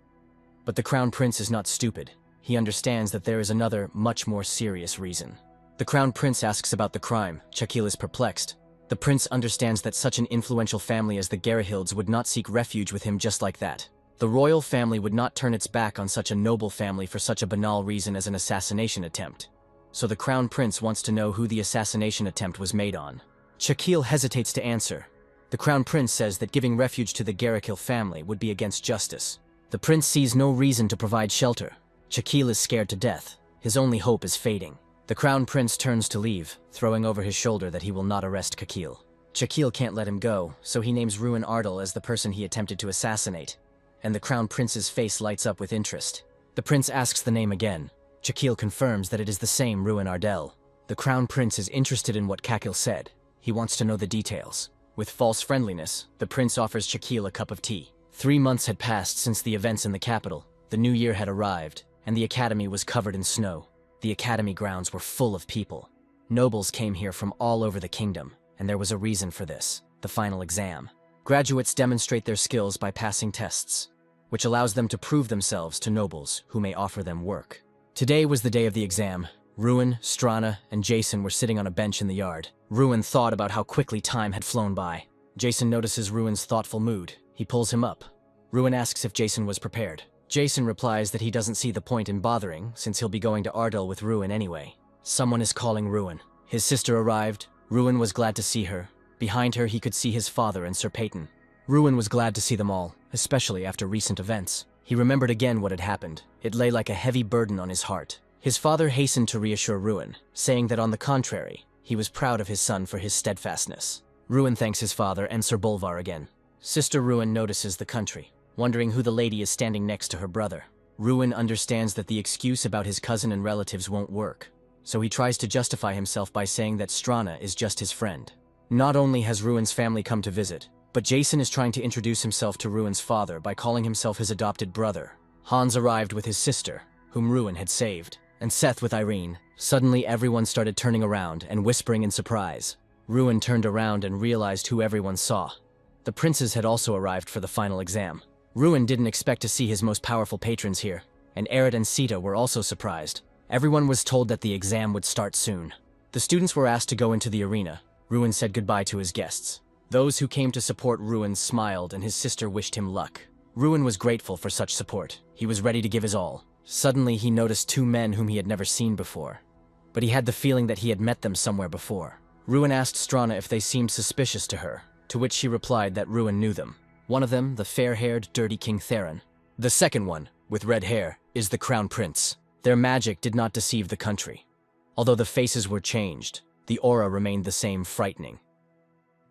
But the crown prince is not stupid. He understands that there is another, much more serious reason. The crown prince asks about the crime. Chakil is perplexed. The prince understands that such an influential family as the Garahilds would not seek refuge with him just like that. The royal family would not turn its back on such a noble family for such a banal reason as an assassination attempt. So the crown prince wants to know who the assassination attempt was made on. Chakil hesitates to answer. The crown prince says that giving refuge to the Garikil family would be against justice. The prince sees no reason to provide shelter. Chakil is scared to death. His only hope is fading. The crown prince turns to leave, throwing over his shoulder that he will not arrest Chakil. Chakil can't let him go, so he names Ruin Ardell as the person he attempted to assassinate, and the crown prince's face lights up with interest. The prince asks the name again. Chakil confirms that it is the same Ruin Ardell. The crown prince is interested in what Chakil said. He wants to know the details. With false friendliness, the prince offers Chakil a cup of tea. 3 months had passed since the events in the capital. The new year had arrived, and the academy was covered in snow. The academy grounds were full of people. Nobles came here from all over the kingdom, and there was a reason for this: the final exam. Graduates demonstrate their skills by passing tests, which allows them to prove themselves to nobles who may offer them work. Today was the day of the exam. Ruin, Strana, and Jason were sitting on a bench in the yard. Ruin thought about how quickly time had flown by. Jason notices Ruin's thoughtful mood. He pulls him up. Ruin asks if Jason was prepared. Jason replies that he doesn't see the point in bothering, since he'll be going to Ardell with Ruin anyway. Someone is calling Ruin. His sister arrived. Ruin was glad to see her. Behind her, he could see his father and Sir Peyton. Ruin was glad to see them all, especially after recent events. He remembered again what had happened. It lay like a heavy burden on his heart. His father hastened to reassure Ruin, saying that on the contrary, he was proud of his son for his steadfastness. Ruin thanks his father and Sir Bolvar again. Sister Ruin notices the country, wondering who the lady is standing next to her brother. Ruin understands that the excuse about his cousin and relatives won't work. so he tries to justify himself by saying that Strana is just his friend. Not only has Ruin's family come to visit, but Jason is trying to introduce himself to Ruin's father by calling himself his adopted brother. Hans arrived with his sister, whom Ruin had saved, and Seth with Irene. Suddenly everyone started turning around and whispering in surprise. Ruin turned around and realized who everyone saw. The princes had also arrived for the final exam. Ruin didn't expect to see his most powerful patrons here, and Aerith and Sita were also surprised. Everyone was told that the exam would start soon. The students were asked to go into the arena. Ruin said goodbye to his guests. Those who came to support Ruin smiled and his sister wished him luck. Ruin was grateful for such support. He was ready to give his all. Suddenly he noticed two men whom he had never seen before. But he had the feeling that he had met them somewhere before. Ruin asked Strana if they seemed suspicious to her, to which she replied that Ruin knew them. One of them, the fair-haired, dirty King Theron. The second one, with red hair, is the Crown Prince. Their magic did not deceive the country. Although the faces were changed, the aura remained the same, frightening.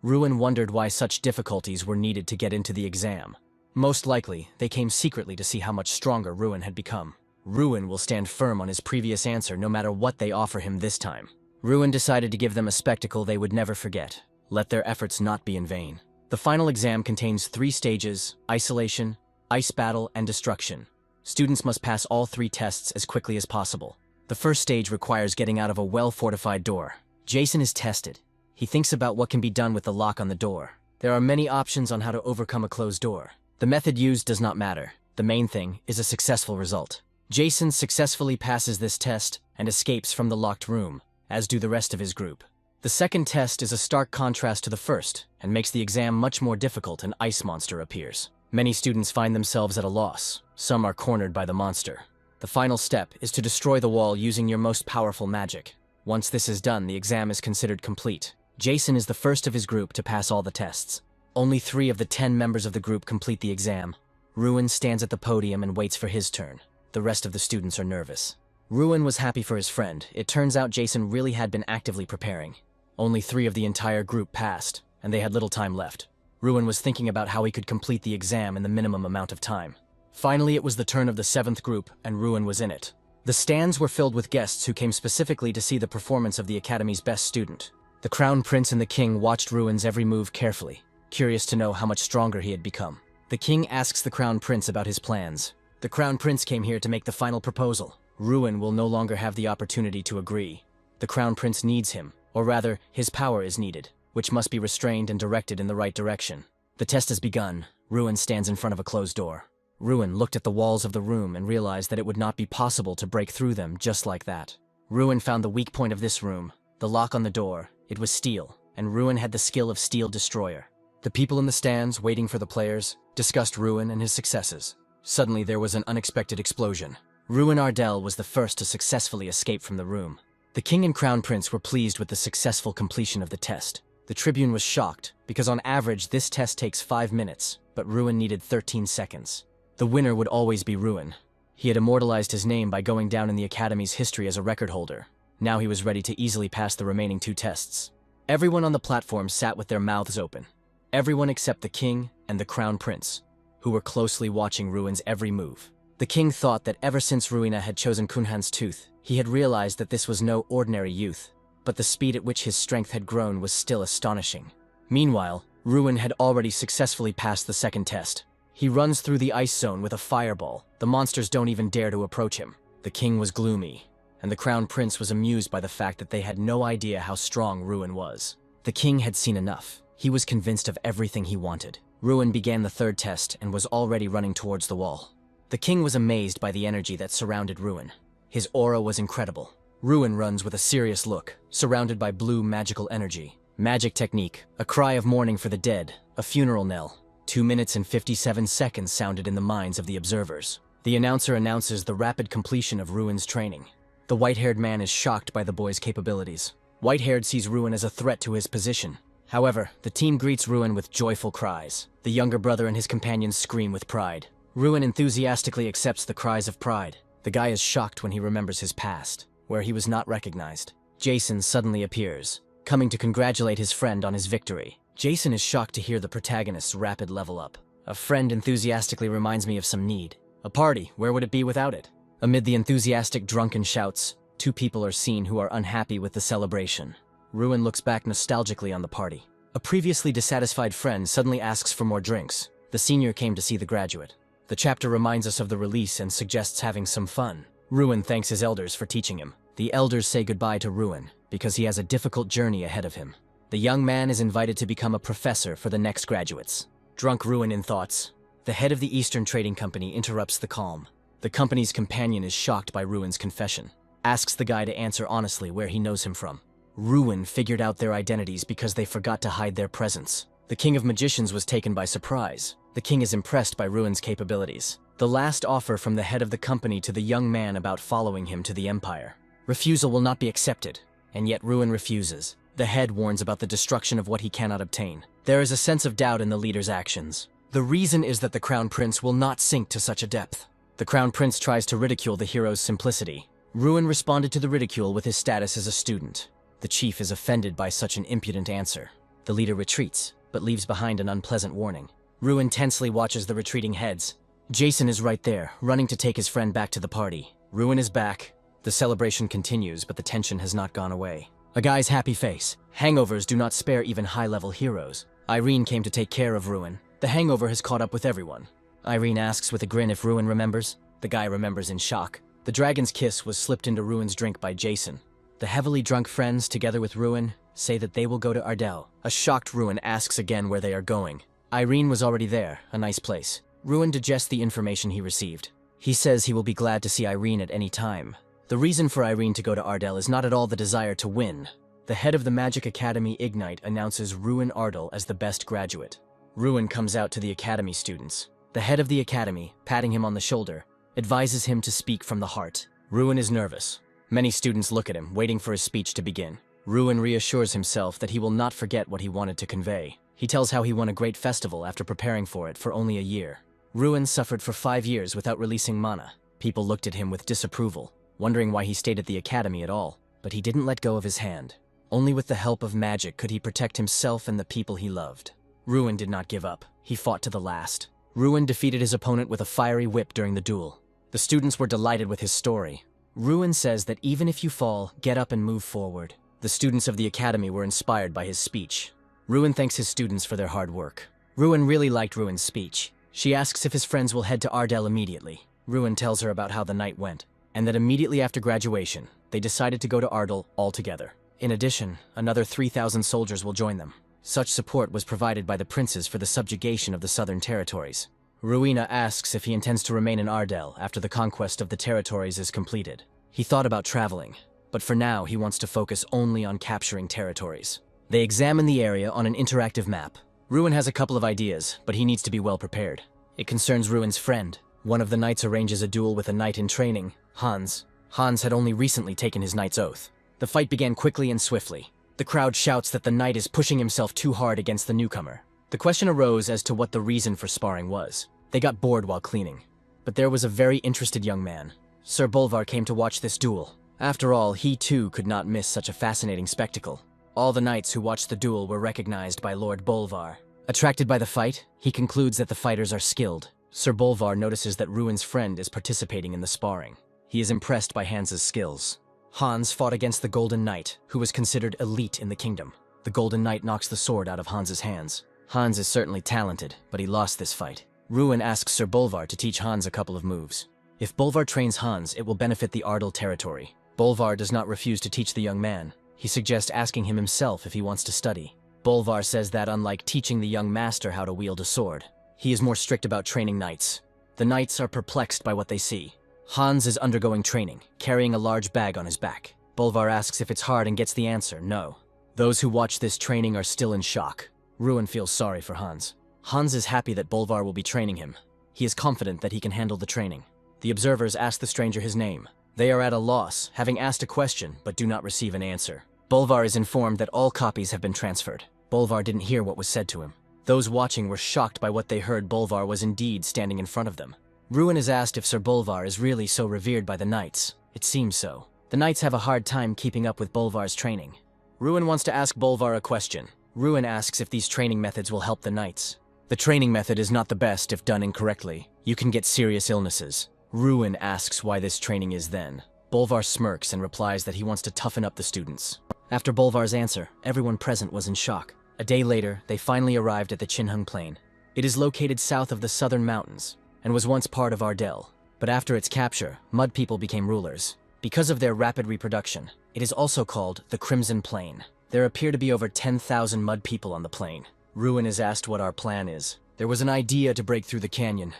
Ruin wondered why such difficulties were needed to get into the exam. Most likely, they came secretly to see how much stronger Ruin had become. Ruin will stand firm on his previous answer no matter what they offer him this time. Ruin decided to give them a spectacle they would never forget. Let their efforts not be in vain. The final exam contains 3 stages: isolation, ice battle, and destruction. Students must pass all 3 tests as quickly as possible. The first stage requires getting out of a well-fortified door. Jason is tested. He thinks about what can be done with the lock on the door. There are many options on how to overcome a closed door. The method used does not matter. The main thing is a successful result. Jason successfully passes this test and escapes from the locked room, as do the rest of his group. The second test is a stark contrast to the first and makes the exam much more difficult. An ice monster appears. Many students find themselves at a loss. Some are cornered by the monster. The final step is to destroy the wall using your most powerful magic. Once this is done, the exam is considered complete. Jason is the first of his group to pass all the tests. Only 3 of the 10 members of the group complete the exam. Ruin stands at the podium and waits for his turn. The rest of the students are nervous. Ruin was happy for his friend. It turns out Jason really had been actively preparing. Only 3 of the entire group passed, and they had little time left. Ruin was thinking about how he could complete the exam in the minimum amount of time. Finally, it was the turn of the 7th group, and Ruin was in it. The stands were filled with guests who came specifically to see the performance of the Academy's best student. The Crown Prince and the King watched Ruin's every move carefully, curious to know how much stronger he had become. The King asks the Crown Prince about his plans. The Crown Prince came here to make the final proposal. Ruin will no longer have the opportunity to agree. The Crown Prince needs him, or rather, his power is needed, which must be restrained and directed in the right direction. The test has begun. Ruin stands in front of a closed door. Ruin looked at the walls of the room and realized that it would not be possible to break through them just like that. Ruin found the weak point of this room, the lock on the door. It was steel, and Ruin had the skill of Steel Destroyer. The people in the stands, waiting for the players, discussed Ruin and his successes. Suddenly there was an unexpected explosion. Ruin Ardell was the first to successfully escape from the room. The King and Crown Prince were pleased with the successful completion of the test. The Tribune was shocked, because on average this test takes 5 minutes, but Ruin needed 13 seconds. The winner would always be Ruin. He had immortalized his name by going down in the Academy's history as a record holder. Now he was ready to easily pass the remaining 2 tests. Everyone on the platform sat with their mouths open. Everyone except the King and the Crown Prince, who were closely watching Ruin's every move. The King thought that ever since Ruina had chosen Kunhan's tooth, he had realized that this was no ordinary youth, but the speed at which his strength had grown was still astonishing. Meanwhile, Ruin had already successfully passed the second test. He runs through the ice zone with a fireball. The monsters don't even dare to approach him. The King was gloomy, and the Crown Prince was amused by the fact that they had no idea how strong Ruin was. The King had seen enough. He was convinced of everything he wanted. Ruin began the 3rd test and was already running towards the wall. The King was amazed by the energy that surrounded Ruin. His aura was incredible. Ruin runs with a serious look, surrounded by blue magical energy. Magic technique, a cry of mourning for the dead, a funeral knell. 2 minutes and 57 seconds sounded in the minds of the observers. The announcer announces the rapid completion of Ruin's training. The white-haired man is shocked by the boy's capabilities. White-haired sees Ruin as a threat to his position. However, the team greets Ruin with joyful cries. The younger brother and his companions scream with pride. Ruin enthusiastically accepts the cries of pride. The guy is shocked when he remembers his past, where he was not recognized. Jason suddenly appears, coming to congratulate his friend on his victory. Jason is shocked to hear the protagonist's rapid level up. A friend enthusiastically reminds me of some need. A party, where would it be without it? Amid the enthusiastic drunken shouts, two people are seen who are unhappy with the celebration. Ruin looks back nostalgically on the party. A previously dissatisfied friend suddenly asks for more drinks. The senior came to see the graduate. The chapter reminds us of the release and suggests having some fun. Ruin thanks his elders for teaching him. The elders say goodbye to Ruin because he has a difficult journey ahead of him. The young man is invited to become a professor for the next graduates. Drunk Ruin in thoughts, the head of the Eastern Trading Company interrupts the calm. The company's companion is shocked by Ruin's confession, asks the guy to answer honestly where he knows him from. Ruin figured out their identities because they forgot to hide their presence. The King of Magicians was taken by surprise. The king is impressed by Ruin's capabilities. The last offer from the head of the company to the young man about following him to the Empire. Refusal will not be accepted, and yet Ruin refuses. The head warns about the destruction of what he cannot obtain. There is a sense of doubt in the leader's actions. The reason is that the Crown Prince will not sink to such a depth. The Crown Prince tries to ridicule the hero's simplicity. Ruin responded to the ridicule with his status as a student. The chief is offended by such an impudent answer. The leader retreats, but leaves behind an unpleasant warning. Ruin tensely watches the retreating heads. Jason is right there, running to take his friend back to the party. Ruin is back. The celebration continues, but the tension has not gone away. A guy's happy face. Hangovers do not spare even high-level heroes. Irene came to take care of Ruin. The hangover has caught up with everyone. Irene asks with a grin if Ruin remembers. The guy remembers in shock. The dragon's kiss was slipped into Ruin's drink by Jason. The heavily drunk friends, together with Ruin, say that they will go to Ardell. A shocked Ruin asks again where they are going. Irene was already there, a nice place. Ruin digests the information he received. He says he will be glad to see Irene at any time. The reason for Irene to go to Ardell is not at all the desire to win. The head of the Magic Academy, Ignite, announces Ruin Ardell as the best graduate. Ruin comes out to the academy students. The head of the academy, patting him on the shoulder, advises him to speak from the heart. Ruin is nervous. Many students look at him, waiting for his speech to begin. Ruin reassures himself that he will not forget what he wanted to convey. He tells how he won a great festival after preparing for it for only a year. Ruin suffered for 5 years without releasing mana. People looked at him with disapproval, wondering why he stayed at the academy at all. But he didn't let go of his hand. Only with the help of magic could he protect himself and the people he loved. Ruin did not give up. He fought to the last. Ruin defeated his opponent with a fiery whip during the duel. The students were delighted with his story. Ruin says that even if you fall, get up and move forward. The students of the academy were inspired by his speech. Ruin thanks his students for their hard work. Ruin really liked Ruin's speech. She asks if his friends will head to Ardell immediately. Ruin tells her about how the night went, and that immediately after graduation, they decided to go to Ardell all together. In addition, another 3,000 soldiers will join them. Such support was provided by the princes for the subjugation of the southern territories. Ruina asks if he intends to remain in Ardell after the conquest of the territories is completed. He thought about traveling, but for now he wants to focus only on capturing territories. They examine the area on an interactive map. Ruin has a couple of ideas, but he needs to be well prepared. It concerns Ruin's friend. One of the knights arranges a duel with a knight in training, Hans. Hans had only recently taken his knight's oath. The fight began quickly and swiftly. The crowd shouts that the knight is pushing himself too hard against the newcomer. The question arose as to what the reason for sparring was. They got bored while cleaning. But there was a very interested young man. Sir Bolvar came to watch this duel. After all, he too could not miss such a fascinating spectacle. All the knights who watched the duel were recognized by Lord Bolvar. Attracted by the fight, he concludes that the fighters are skilled. Sir Bolvar notices that Ruin's friend is participating in the sparring. He is impressed by Hans's skills. Hans fought against the Golden Knight, who was considered elite in the kingdom. The Golden Knight knocks the sword out of Hans's hands. Hans is certainly talented, but he lost this fight. Ruin asks Sir Bolvar to teach Hans a couple of moves. If Bolvar trains Hans, it will benefit the Ardell territory. Bolvar does not refuse to teach the young man. He suggests asking him himself if he wants to study. Bolvar says that unlike teaching the young master how to wield a sword, he is more strict about training knights. The knights are perplexed by what they see. Hans is undergoing training, carrying a large bag on his back. Bolvar asks if it's hard and gets the answer, no. Those who watch this training are still in shock. Ruin feels sorry for Hans. Hans is happy that Bolvar will be training him. He is confident that he can handle the training. The observers ask the stranger his name. They are at a loss, having asked a question, but do not receive an answer. Bolvar is informed that all copies have been transferred. Bolvar didn't hear what was said to him. Those watching were shocked by what they heard. Bolvar was indeed standing in front of them. Ruin is asked if Sir Bolvar is really so revered by the knights. It seems so. The knights have a hard time keeping up with Bolvar's training. Ruin wants to ask Bolvar a question. Ruin asks if these training methods will help the knights. The training method is not the best if done incorrectly. You can get serious illnesses. Ruin asks why this training is then. Bolvar smirks and replies that he wants to toughen up the students. After Bolvar's answer, everyone present was in shock. A day later, they finally arrived at the Chinhung Plain. It is located south of the southern mountains and was once part of Ardell. But after its capture, Mud People became rulers. Because of their rapid reproduction, it is also called the Crimson Plain. There appear to be over 10,000 Mud People on the plain. Ruin is asked what our plan is. There was an idea to break through the canyon,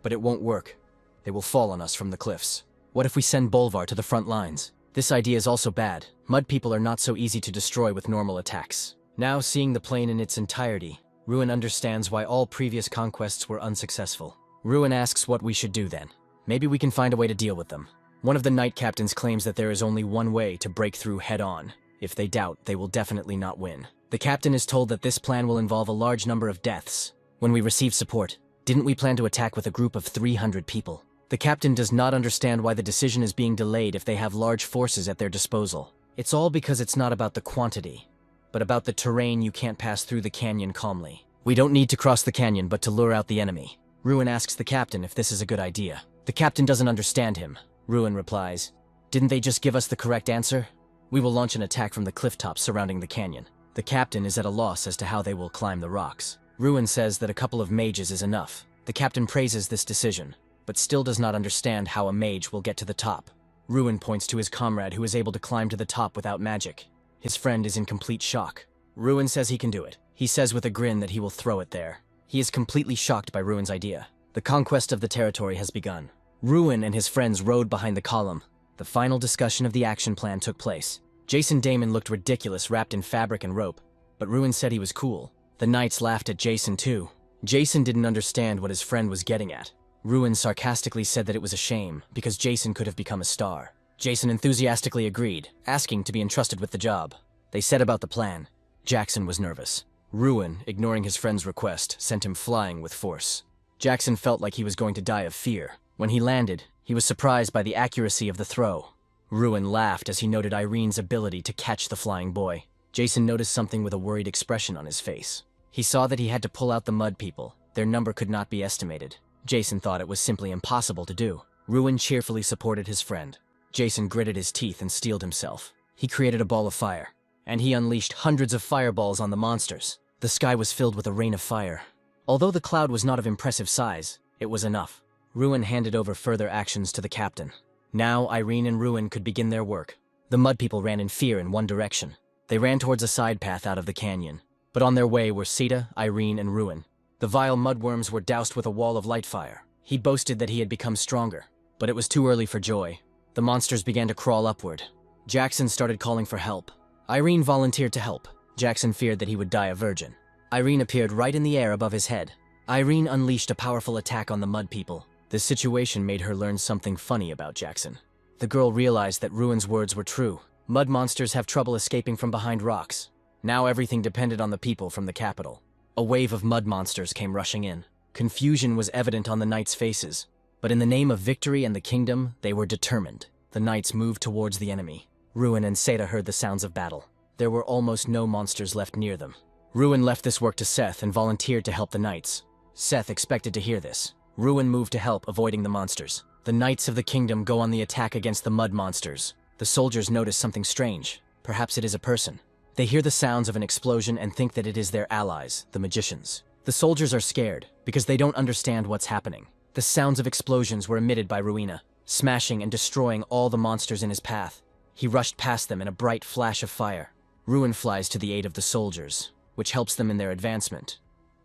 but it won't work. They will fall on us from the cliffs. What if we send Bolvar to the front lines? This idea is also bad. Mud People are not so easy to destroy with normal attacks. Now, seeing the plain in its entirety, Ruin understands why all previous conquests were unsuccessful. Ruin asks what we should do then. Maybe we can find a way to deal with them. One of the knight captains claims that there is only one way to break through head-on. If they doubt, they will definitely not win. The captain is told that this plan will involve a large number of deaths. When we receive support, didn't we plan to attack with a group of 300 people? The captain does not understand why the decision is being delayed if they have large forces at their disposal. It's all because it's not about the quantity, but about the terrain. You can't pass through the canyon calmly. We don't need to cross the canyon but to lure out the enemy. Ruin asks the captain if this is a good idea. The captain doesn't understand him. Ruin replies, "Didn't they just give us the correct answer? We will launch an attack from the cliff tops surrounding the canyon." The captain is at a loss as to how they will climb the rocks. Ruin says that a couple of mages is enough. The captain praises this decision, but still does not understand how a mage will get to the top. Ruin points to his comrade who is able to climb to the top without magic. His friend is in complete shock. Ruin says he can do it. He says with a grin that he will throw it there. He is completely shocked by Ruin's idea. The conquest of the territory has begun. Ruin and his friends rode behind the column. The final discussion of the action plan took place. Jason Damon looked ridiculous wrapped in fabric and rope, but Ruin said he was cool. The knights laughed at Jason too. Jason didn't understand what his friend was getting at. Ruin sarcastically said that it was a shame, because Jason could have become a star. Jason enthusiastically agreed, asking to be entrusted with the job. They set about the plan. Jackson was nervous. Ruin, ignoring his friend's request, sent him flying with force. Jackson felt like he was going to die of fear. When he landed, he was surprised by the accuracy of the throw. Ruin laughed as he noted Irene's ability to catch the flying boy. Jason noticed something with a worried expression on his face. He saw that he had to pull out the Mud People. Their number could not be estimated. Jason thought it was simply impossible to do. Ruin cheerfully supported his friend. Jason gritted his teeth and steeled himself. He created a ball of fire, and he unleashed hundreds of fireballs on the monsters. The sky was filled with a rain of fire. Although the cloud was not of impressive size, it was enough. Ruin handed over further actions to the captain. Now Irene and Ruin could begin their work. The Mud People ran in fear in one direction. They ran towards a side path out of the canyon. But on their way were Sita, Irene, and Ruin. The vile mudworms were doused with a wall of light fire. He boasted that he had become stronger, but it was too early for joy. The monsters began to crawl upward. Jackson started calling for help. Irene volunteered to help. Jackson feared that he would die a virgin. Irene appeared right in the air above his head. Irene unleashed a powerful attack on the Mud People. This situation made her learn something funny about Jackson. The girl realized that Ruin's words were true. Mud monsters have trouble escaping from behind rocks. Now everything depended on the people from the capital. A wave of mud monsters came rushing in. Confusion was evident on the knights' faces, but in the name of victory and the kingdom, they were determined. The knights moved towards the enemy. Ruin and Seta heard the sounds of battle. There were almost no monsters left near them. Ruin left this work to Seth and volunteered to help the knights. Seth expected to hear this. Ruin moved to help, avoiding the monsters. The knights of the kingdom go on the attack against the mud monsters. The soldiers notice something strange. Perhaps it is a person. They hear the sounds of an explosion and think that it is their allies, the magicians. The soldiers are scared because they don't understand what's happening. The sounds of explosions were emitted by Ruina, smashing and destroying all the monsters in his path. He rushed past them in a bright flash of fire. Ruin flies to the aid of the soldiers, which helps them in their advancement.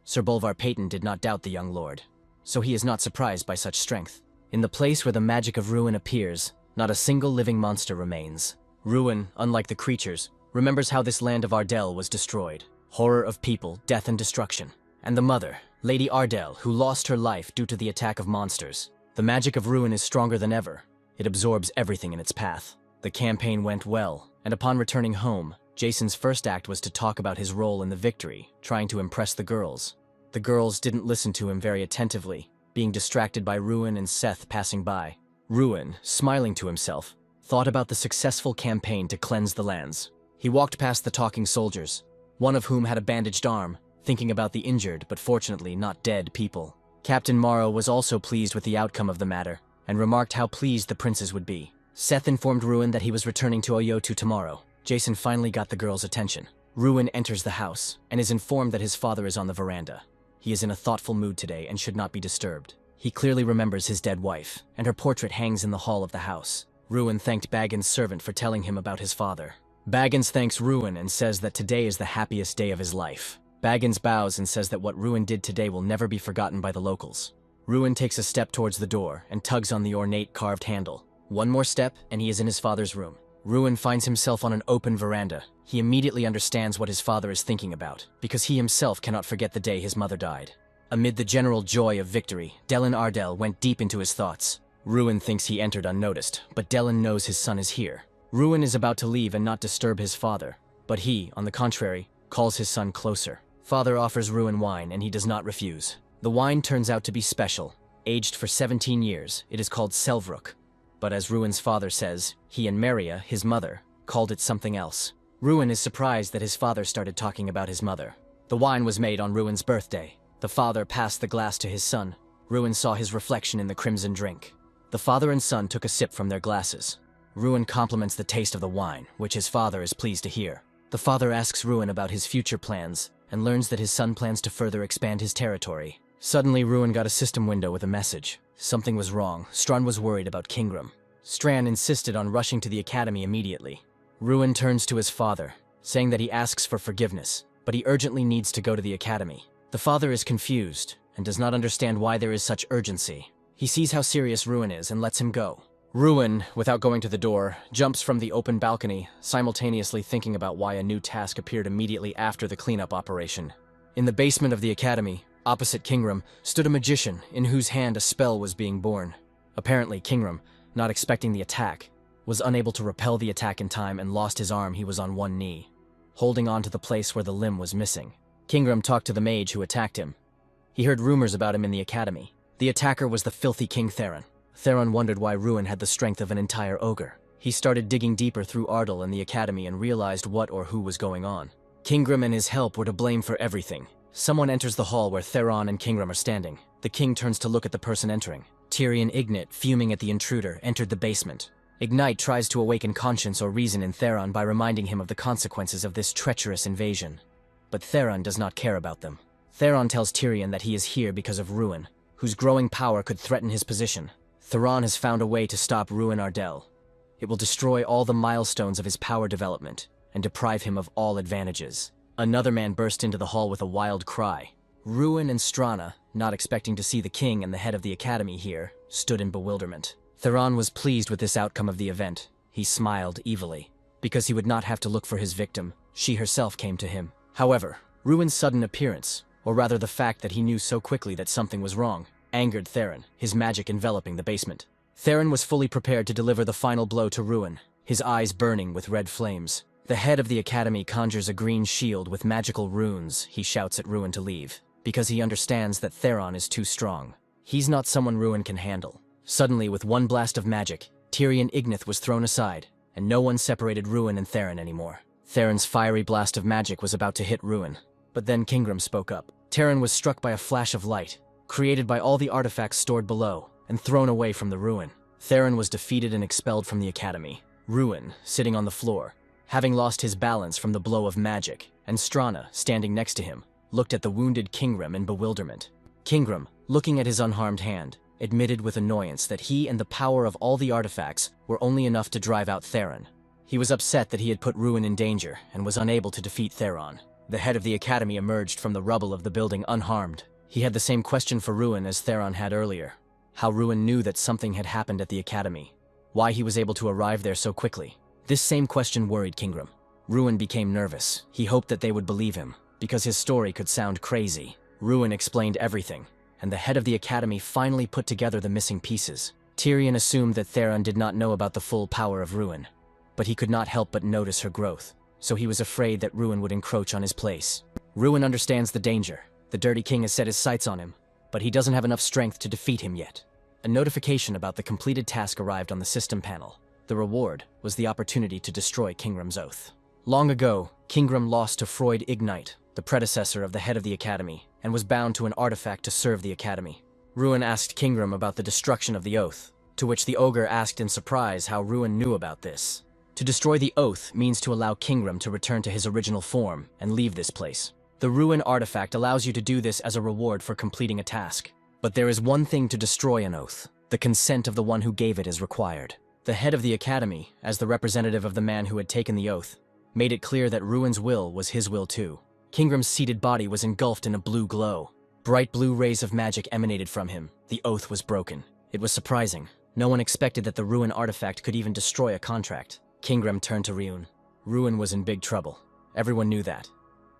Sir Bolvar Peyton did not doubt the young lord, so he is not surprised by such strength. In the place where the magic of Ruin appears, not a single living monster remains. Ruin, unlike the creatures, remembers how this land of Ardell was destroyed. Horror of people, death and destruction. And the mother, Lady Ardell, who lost her life due to the attack of monsters. The magic of Ruin is stronger than ever. It absorbs everything in its path. The campaign went well, and upon returning home, Jason's first act was to talk about his role in the victory, trying to impress the girls. The girls didn't listen to him very attentively, being distracted by Ruin and Seth passing by. Ruin, smiling to himself, thought about the successful campaign to cleanse the lands. He walked past the talking soldiers, one of whom had a bandaged arm, thinking about the injured but fortunately not dead people. Captain Morrow was also pleased with the outcome of the matter, and remarked how pleased the princes would be. Seth informed Ruin that he was returning to Oyotu tomorrow. Jason finally got the girl's attention. Ruin enters the house and is informed that his father is on the veranda. He is in a thoughtful mood today and should not be disturbed. He clearly remembers his dead wife, and her portrait hangs in the hall of the house. Ruin thanked Baggins' servant for telling him about his father. Baggins thanks Ruin and says that today is the happiest day of his life. Baggins bows and says that what Ruin did today will never be forgotten by the locals. Ruin takes a step towards the door and tugs on the ornate carved handle. One more step and he is in his father's room. Ruin finds himself on an open veranda. He immediately understands what his father is thinking about, because he himself cannot forget the day his mother died. Amid the general joy of victory, Delin Ardell went deep into his thoughts. Ruin thinks he entered unnoticed, but Delin knows his son is here. Ruin is about to leave and not disturb his father, but he, on the contrary, calls his son closer. Father offers Ruin wine and he does not refuse. The wine turns out to be special. Aged for 17 years, it is called Selvruk. But as Ruin's father says, he and Maria, his mother, called it something else. Ruin is surprised that his father started talking about his mother. The wine was made on Ruin's birthday. The father passed the glass to his son. Ruin saw his reflection in the crimson drink. The father and son took a sip from their glasses. Ruin compliments the taste of the wine, which his father is pleased to hear. The father asks Ruin about his future plans, and learns that his son plans to further expand his territory. Suddenly, Ruin got a system window with a message. Something was wrong. Strand was worried about Kingram. Strand insisted on rushing to the academy immediately. Ruin turns to his father, saying that he asks for forgiveness, but he urgently needs to go to the academy. The father is confused, and does not understand why there is such urgency. He sees how serious Ruin is and lets him go. Ruin, without going to the door, jumps from the open balcony, simultaneously thinking about why a new task appeared immediately after the cleanup operation. In the basement of the academy, opposite Kingram, stood a magician in whose hand a spell was being born. Apparently, Kingram, not expecting the attack, was unable to repel the attack in time and lost his arm. He was on one knee, holding on to the place where the limb was missing. Kingram talked to the mage who attacked him. He heard rumors about him in the academy. The attacker was the filthy King Theron. Theron wondered why Ruin had the strength of an entire ogre. He started digging deeper through Ardell and the academy and realized what or who was going on. Kingram and his help were to blame for everything. Someone enters the hall where Theron and Kingram are standing. The king turns to look at the person entering. Tyrion Ignite, fuming at the intruder, entered the basement. Ignite tries to awaken conscience or reason in Theron by reminding him of the consequences of this treacherous invasion. But Theron does not care about them. Theron tells Tyrion that he is here because of Ruin, whose growing power could threaten his position. Theron has found a way to stop Ruin Ardell. It will destroy all the milestones of his power development and deprive him of all advantages. Another man burst into the hall with a wild cry. Ruin and Strana, not expecting to see the king and the head of the academy here, stood in bewilderment. Theron was pleased with this outcome of the event. He smiled evilly. Because he would not have to look for his victim, she herself came to him. However, Ruin's sudden appearance, or rather the fact that he knew so quickly that something was wrong, angered Theron, his magic enveloping the basement. Theron was fully prepared to deliver the final blow to Ruin, his eyes burning with red flames. The head of the academy conjures a green shield with magical runes. He shouts at Ruin to leave, because he understands that Theron is too strong. He's not someone Ruin can handle. Suddenly, with one blast of magic, Tyrion Ignith was thrown aside, and no one separated Ruin and Theron anymore. Theron's fiery blast of magic was about to hit Ruin, but then Kingram spoke up. Theron was struck by a flash of light, created by all the artifacts stored below, and thrown away from the ruin. Theron was defeated and expelled from the academy. Ruin, sitting on the floor, having lost his balance from the blow of magic, and Strana, standing next to him, looked at the wounded Kingram in bewilderment. Kingram, looking at his unharmed hand, admitted with annoyance that he and the power of all the artifacts were only enough to drive out Theron. He was upset that he had put Ruin in danger and was unable to defeat Theron. The head of the academy emerged from the rubble of the building unharmed. He had the same question for Ruin as Theron had earlier. How Ruin knew that something had happened at the academy. Why he was able to arrive there so quickly. This same question worried Kingram. Ruin became nervous. He hoped that they would believe him, because his story could sound crazy. Ruin explained everything, and the head of the academy finally put together the missing pieces. Tyrion assumed that Theron did not know about the full power of Ruin, but he could not help but notice her growth, so he was afraid that Ruin would encroach on his place. Ruin understands the danger. The Dirty King has set his sights on him, but he doesn't have enough strength to defeat him yet. A notification about the completed task arrived on the system panel. The reward was the opportunity to destroy Kingram's oath. Long ago, Kingram lost to Freud Ignite, the predecessor of the head of the academy, and was bound to an artifact to serve the academy. Ruin asked Kingram about the destruction of the oath, To which the ogre asked in surprise how Ruin knew about this. To destroy the oath means to allow Kingram to return to his original form and leave this place. The Ruin artifact allows you to do this as a reward for completing a task. But there is one thing to destroy an oath. The consent of the one who gave it is required. The head of the academy, as the representative of the man who had taken the oath, made it clear that Ruin's will was his will too. Kingram's seated body was engulfed in a blue glow. Bright blue rays of magic emanated from him. The oath was broken. It was surprising. No one expected that the Ruin artifact could even destroy a contract. Kingram turned to Ruin. Ruin was in big trouble. Everyone knew that.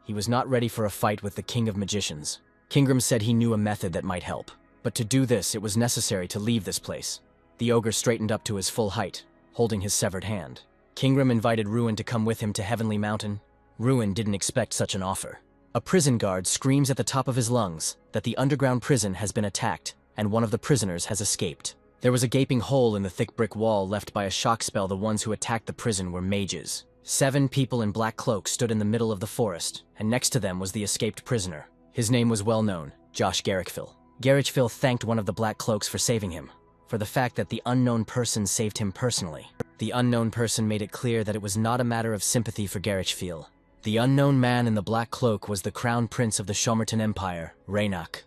He was not ready for a fight with the King of Magicians. Kingram said he knew a method that might help. But to do this, it was necessary to leave this place. The ogre straightened up to his full height, holding his severed hand. Kingram invited Ruin to come with him to Heavenly Mountain. Ruin didn't expect such an offer. A prison guard screams at the top of his lungs that the underground prison has been attacked and one of the prisoners has escaped. There was a gaping hole in the thick brick wall left by a shock spell. The ones who attacked the prison were mages. 7 people in black cloaks stood in the middle of the forest, and next to them was the escaped prisoner. His name was well known, Josh Garrickville. Garrickville thanked one of the black cloaks for saving him, for the fact that the unknown person saved him personally. The unknown person made it clear that it was not a matter of sympathy for Garrickville. The unknown man in the black cloak was the crown prince of the Shomerton Empire, Raynak.